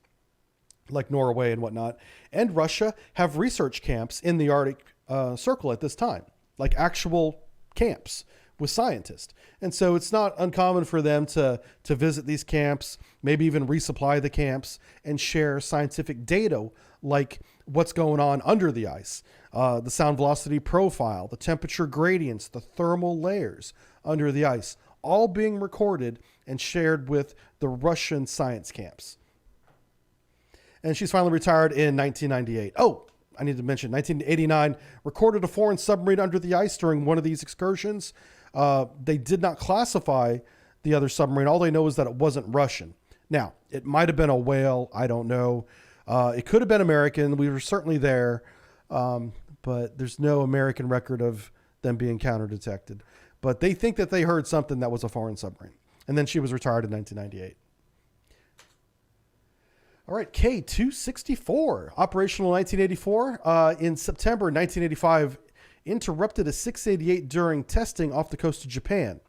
like Norway and whatnot, and Russia have research camps in the Arctic Circle at this time, like actual camps with scientists. And so it's not uncommon for them to visit these camps, maybe even resupply the camps and share scientific data like what's going on under the ice, the sound velocity profile, the temperature gradients, the thermal layers under the ice, all being recorded and shared with the Russian science camps. And she's finally retired in 1998. Oh, I need to mention 1989 recorded a foreign submarine under the ice during one of these excursions. They did not classify the other submarine. All they know is that it wasn't Russian. Now, it might have been a whale. I don't know. It could have been American. We were certainly there, but there's no American record of them being counter detected. But they think that they heard something that was a foreign submarine. And then she was retired in 1998. All right, K-264, operational 1984. In September 1985, interrupted a 688 during testing off the coast of Japan.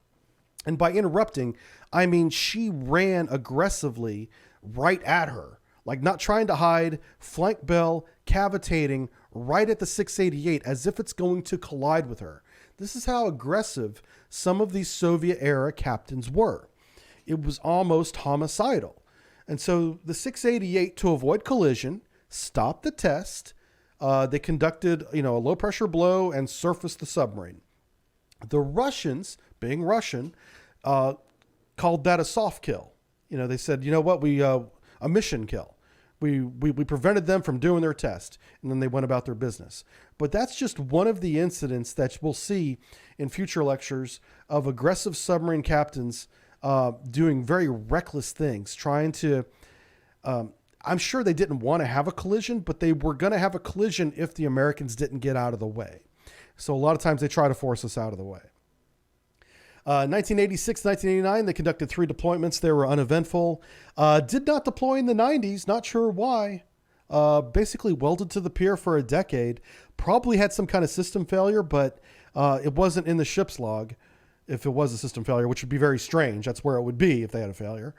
And by interrupting, I mean she ran aggressively right at her, like not trying to hide, flank bell, cavitating right at the 688 as if it's going to collide with her. This is how aggressive some of these Soviet-era captains were. It was almost homicidal. And so the 688, to avoid collision, stopped the test. They conducted, a low-pressure blow and surfaced the submarine. The Russians, being Russian, called that a soft kill. They said, a mission kill. We prevented them from doing their test, and then they went about their business. But that's just one of the incidents that we'll see in future lectures of aggressive submarine captains doing very reckless things, trying to, I'm sure they didn't want to have a collision, but they were going to have a collision if the Americans didn't get out of the way. So a lot of times they try to force us out of the way. 1986, 1989, they conducted 3 deployments. They were uneventful. Did not deploy in the 90s. Not sure why. Basically welded to the pier for a decade. Probably had some kind of system failure, but it wasn't in the ship's log if it was a system failure, which would be very strange. That's where it would be if they had a failure.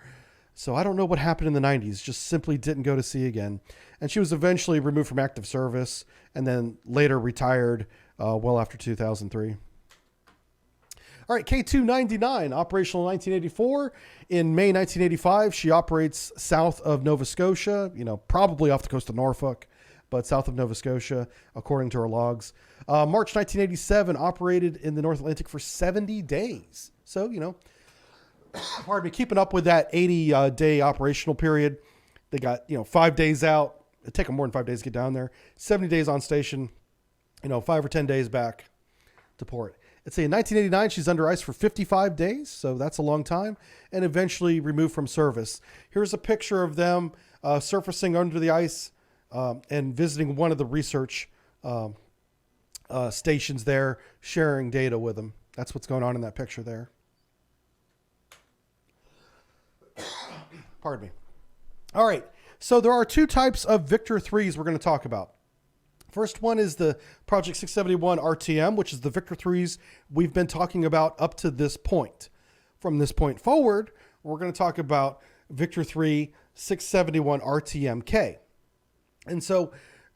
So I don't know what happened in the 90s. Just simply didn't go to sea again. And she was eventually removed from active service and then later retired well after 2003. All right, K-299, operational 1984. In May 1985, she operates south of Nova Scotia, probably off the coast of Norfolk, but south of Nova Scotia, according to her logs. March 1987, operated in the North Atlantic for 70 days. So, pardon me, keeping up with that 80-day operational period. They got, 5 days out. It'd take them more than 5 days to get down there. 70 days on station, 5 or 10 days back to port. Let's say in 1989, she's under ice for 55 days. So that's a long time, and eventually removed from service. Here's a picture of them surfacing under the ice and visiting one of the research stations there, sharing data with them. That's what's going on in that picture there. Pardon me. All right. So there are 2 types of Victor 3s we're going to talk about. First one is the Project 671 RTM, which is the Victor 3s we've been talking about up to this point. From this point forward, we're going to talk about Victor 3 671 RTMK. And so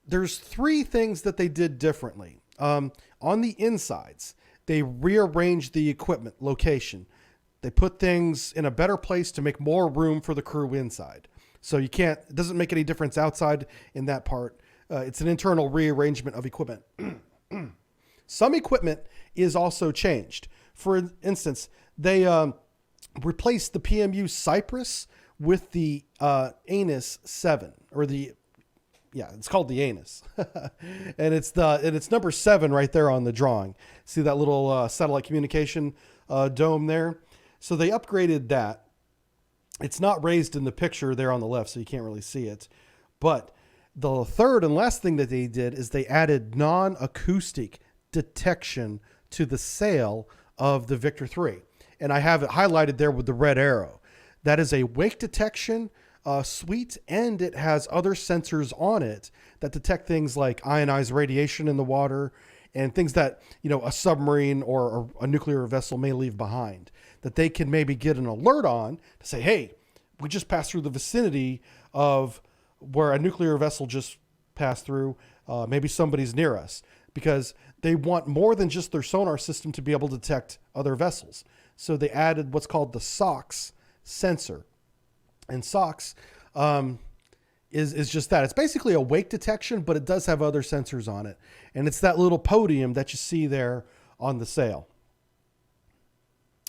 there's 3 things that they did differently. On the insides, they rearranged the equipment location. They put things in a better place to make more room for the crew inside. So it doesn't make any difference outside in that part. It's an internal rearrangement of equipment. Some equipment is also changed. For instance, they replaced the PMU Cypress with the Anus 7, or it's called the Anus. and it's number 7 right there on the drawing. See that little satellite communication dome there? So they upgraded that. It's not raised in the picture there on the left, so you can't really see it. But the third and last thing that they did is they added non-acoustic detection to the sail of the Victor 3. And I have it highlighted there with the red arrow. That is a wake detection suite, and it has other sensors on it that detect things like ionized radiation in the water and things that, a submarine or a nuclear vessel may leave behind, that they can maybe get an alert on to say, hey, we just passed through the vicinity of where a nuclear vessel just passed through. Maybe somebody's near us, because they want more than just their sonar system to be able to detect other vessels. So they added what's called the SOX sensor. And SOX is just that. It's basically a wake detection, but it does have other sensors on it. And it's that little podium that you see there on the sail.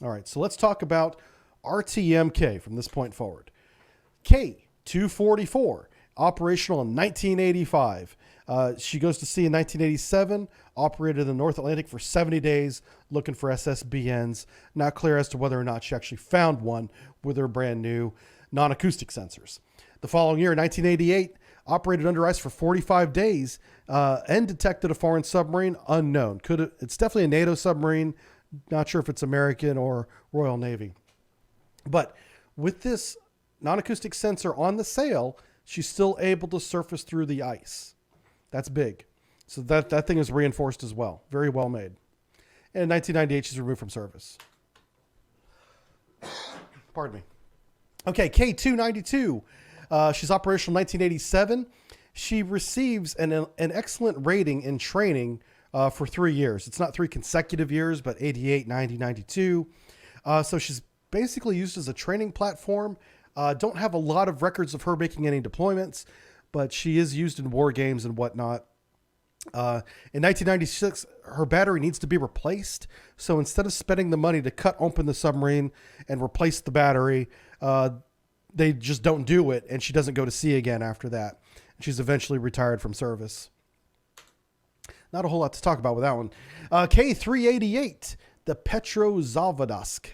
All right, so let's talk about RTMK from this point forward. K-244. Operational in 1985. She goes to sea in 1987, operated in the North Atlantic for 70 days, looking for SSBNs. Not clear as to whether or not she actually found one with her brand new non-acoustic sensors. The following year, 1988, operated under ice for 45 days and detected a foreign submarine, unknown. It's definitely a NATO submarine. Not sure if it's American or Royal Navy. But with this non-acoustic sensor on the sail, she's still able to surface through the ice. That's big. So that thing is reinforced as well. Very well made. And in 1998, she's removed from service. Pardon me. Okay, K-292. She's operational 1987. She receives an excellent rating in training for 3 years. It's not 3 consecutive years, but 88, 90, 92. So she's basically used as a training platform. Don't have a lot of records of her making any deployments, but she is used in war games and whatnot. In 1996, her battery needs to be replaced. So instead of spending the money to cut open the submarine and replace the battery, they just don't do it, and she doesn't go to sea again after that. She's eventually retired from service. Not a whole lot to talk about with that one. K-388, the Petrozavodsk,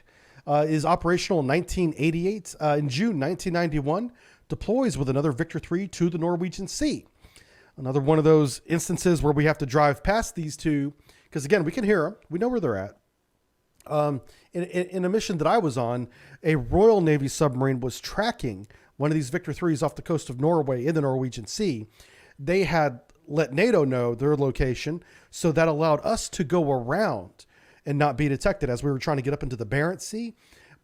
is operational in 1988. In June 1991, deploys with another Victor III to the Norwegian Sea. Another one of those instances where we have to drive past these two, because again, we can hear them. We know where they're at. In a mission that I was on, a Royal Navy submarine was tracking one of these Victor IIIs off the coast of Norway in the Norwegian Sea. They had let NATO know their location, so that allowed us to go around and not be detected as we were trying to get up into the Barents Sea.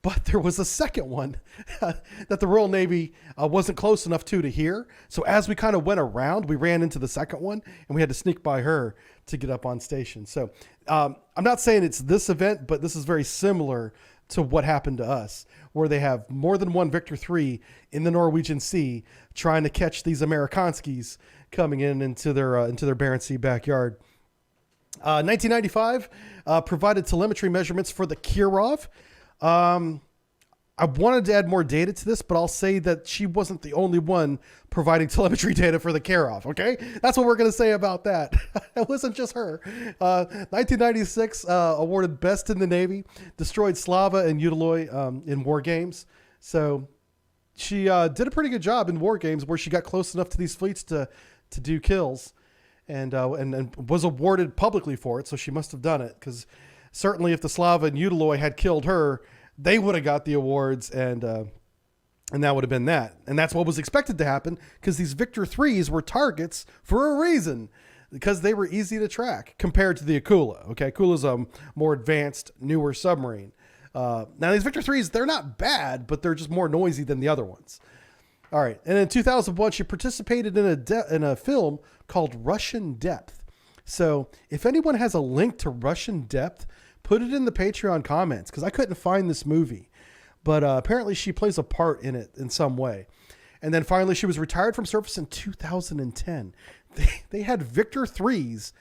But there was a second one that the Royal Navy wasn't close enough to hear. So as we kind of went around, we ran into the second one and we had to sneak by her to get up on station. So I'm not saying it's this event, but this is very similar to what happened to us, where they have more than one Victor III in the Norwegian Sea trying to catch these Amerikanskis coming into their Barents Sea backyard. 1995 provided telemetry measurements for the Kirov. I wanted to add more data to this, but I'll say that she wasn't the only one providing telemetry data for the Kirov. Okay. That's what we're going to say about that. It wasn't just her. 1996, awarded best in the Navy, destroyed Slava and Utiloi, in war games. So she, did a pretty good job in war games where she got close enough to these fleets to do kills and was awarded publicly for it. So she must have done it, because certainly if the Slava and Utiloi had killed her, they would have got the awards, and that would have been that. And that's what was expected to happen, because these Victor IIIs were targets for a reason, because they were easy to track compared to the Akula. Okay, Akula's a more advanced, newer submarine. Now these Victor IIIs, they're not bad, but they're just more noisy than the other ones. All right, and in 2001, she participated in a film called Russian Depth. So if anyone has a link to Russian Depth, put it in the Patreon comments, because I couldn't find this movie. But apparently she plays a part in it in some way. And then finally, she was retired from service in 2010. They had Victor IIIs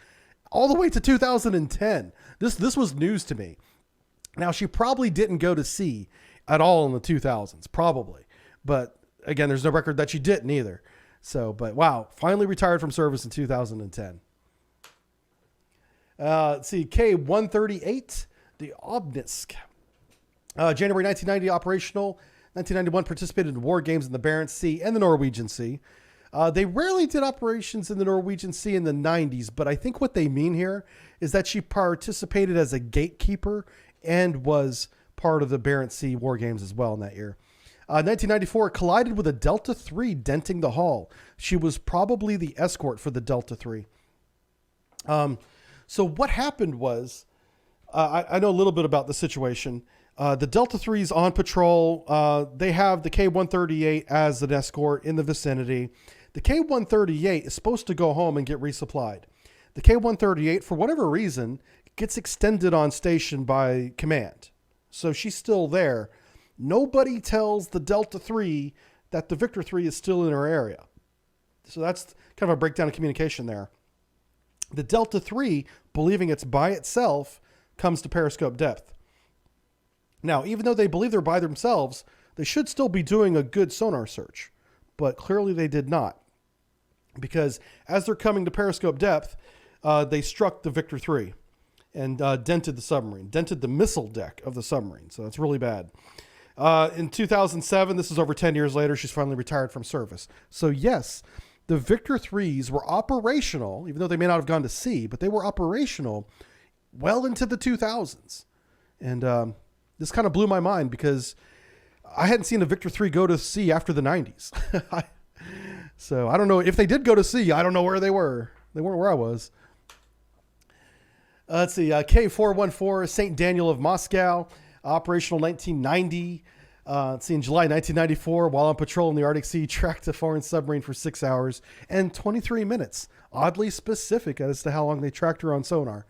all the way to 2010. This was news to me. Now, she probably didn't go to sea at all in the 2000s, probably. But again, there's no record that she didn't either. So, but wow, finally retired from service in 2010. Let's see, K-138, the Obnisk. January 1990, operational. 1991, participated in war games in the Barents Sea and the Norwegian Sea. They rarely did operations in the Norwegian Sea in the 90s, but I think what they mean here is that she participated as a gatekeeper and was part of the Barents Sea war games as well in that year. 1994, collided with a Delta III, denting the hull. She was probably the escort for the Delta III. So what happened was, I know a little bit about the situation. The Delta III is on patrol. They have the K-138 as an escort in the vicinity. The K-138 is supposed to go home and get resupplied. The K-138, for whatever reason, gets extended on station by command. So she's still there. Nobody tells the Delta III that the Victor III is still in her area. So that's kind of a breakdown of communication there. The Delta III, believing it's by itself, comes to periscope depth. Now, even though they believe they're by themselves, they should still be doing a good sonar search, but clearly they did not. because as they're coming to periscope depth, they struck the Victor 3 and dented the submarine, dented the missile deck of the submarine. So that's really bad. In 2007, this is over 10 years later, she's finally retired from service. So yes, the Victor 3s were operational, even though they may not have gone to sea, but they were operational well into the 2000s. And this kind of blew my mind because I hadn't seen a Victor 3 go to sea after the 90s. So I don't know if they did go to sea. I don't know where they were. They weren't where I was. Let's see. K-414, St. Daniel of Moscow, operational 1990. Let's see, in July 1994, while on patrol in the Arctic Sea, tracked a foreign submarine for 6 hours and 23 minutes. Oddly specific as to how long they tracked her on sonar.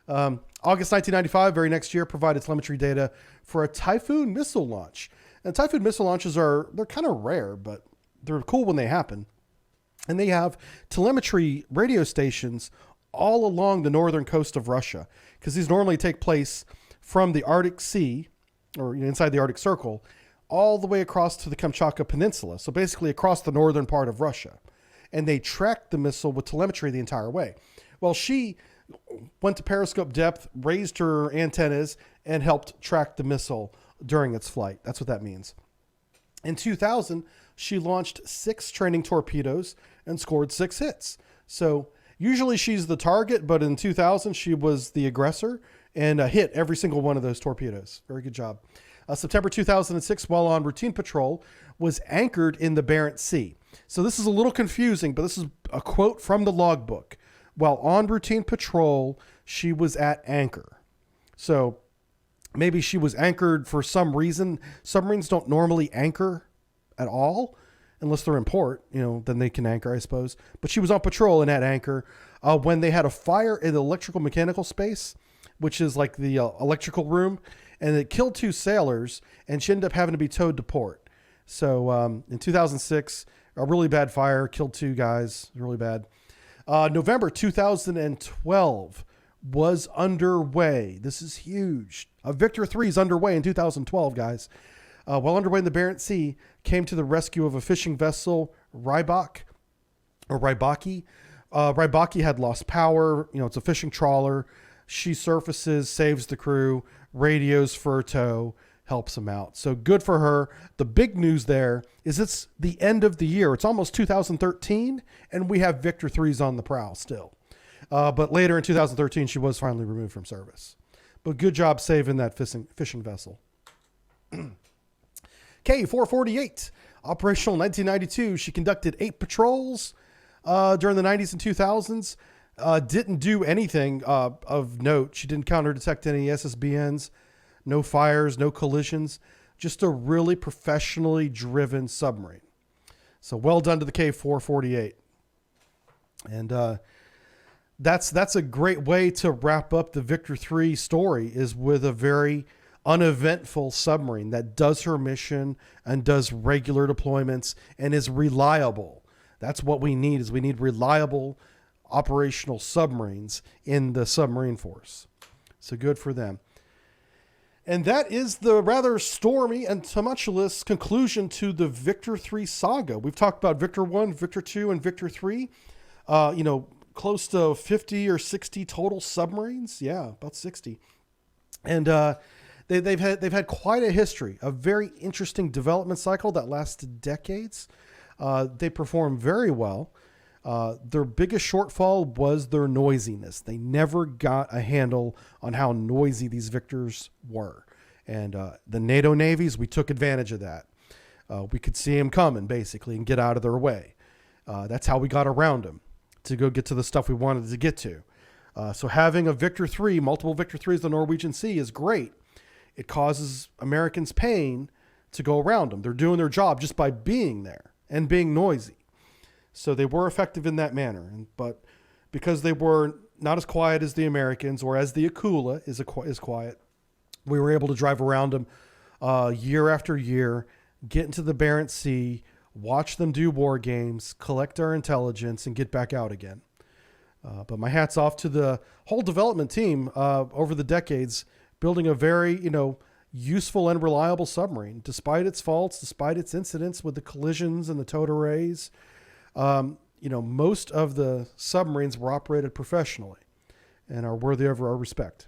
August 1995, very next year, provided telemetry data for a Typhoon missile launch. And Typhoon missile launches they're kind of rare, but they're cool when they happen. And they have telemetry radio stations all along the northern coast of Russia, because these normally take place from the Arctic Sea, or inside the Arctic Circle, all the way across to the Kamchatka Peninsula. So basically across the northern part of Russia. And they tracked the missile with telemetry the entire way. Well, she went to periscope depth, raised her antennas, and helped track the missile during its flight. That's what that means. In 2000, she launched 6 training torpedoes and scored 6 hits. So usually she's the target, but in 2000, she was the aggressor and hit every single one of those torpedoes. Very good job. September 2006, while on routine patrol, was anchored in the Barents Sea. So this is a little confusing, but this is a quote from the logbook. While on routine patrol, she was at anchor. So maybe she was anchored for some reason. Submarines don't normally anchor at all, unless they're in port, then they can anchor, I suppose. But she was on patrol and at anchor when they had a fire in the electrical mechanical space, which is like the electrical room, and it killed 2 sailors, and she ended up having to be towed to port. So in 2006, a really bad fire, killed 2 guys, really bad. November 2012 was underway. This is huge. Victor 3 is underway in 2012, guys. While underway in the Barents Sea, came to the rescue of a fishing vessel, Rybak. Rybaki had lost power. It's a fishing trawler. She surfaces, saves the crew, radios for a tow, helps them out. So good for her. The big news there is it's the end of the year. It's almost 2013, and we have Victor 3s on the prowl still. But later in 2013, she was finally removed from service. But good job saving that fishing vessel. K-448, operational 1992. She conducted 8 patrols during the 90s and 2000s. Didn't do anything of note. She didn't counter detect any SSBNs, no fires, no collisions. Just a really professionally driven submarine. So well done to the K-448. And that's a great way to wrap up the Victor 3 story, is with a very uneventful submarine that does her mission and does regular deployments and is reliable. That's what we need, is we need reliable operational submarines in the submarine force. So good for them. And that is the rather stormy and tumultuous conclusion to the Victor 3 saga. We've talked about Victor 1, Victor 2, and Victor 3. Close to 50 or 60 total submarines. Yeah, about 60. And they've had quite a history, a very interesting development cycle that lasted decades. They performed very well. Their biggest shortfall was their noisiness. They never got a handle on how noisy these Victors were. And the NATO navies, we took advantage of that. We could see them coming, basically, and get out of their way. That's how we got around them, to go get to the stuff we wanted to get to. So having a Victor 3, multiple Victor 3s in the Norwegian Sea is great. It causes Americans pain to go around them. They're doing their job just by being there and being noisy. So they were effective in that manner. But because they were not as quiet as the Americans, or as the Akula is quiet, we were able to drive around them year after year, get into the Barents Sea, watch them do war games, collect our intelligence, and get back out again. But my hat's off to the whole development team over the decades, building a very, useful and reliable submarine, despite its faults, despite its incidents with the collisions and the towed arrays. you know, most of the submarines were operated professionally and are worthy of our respect.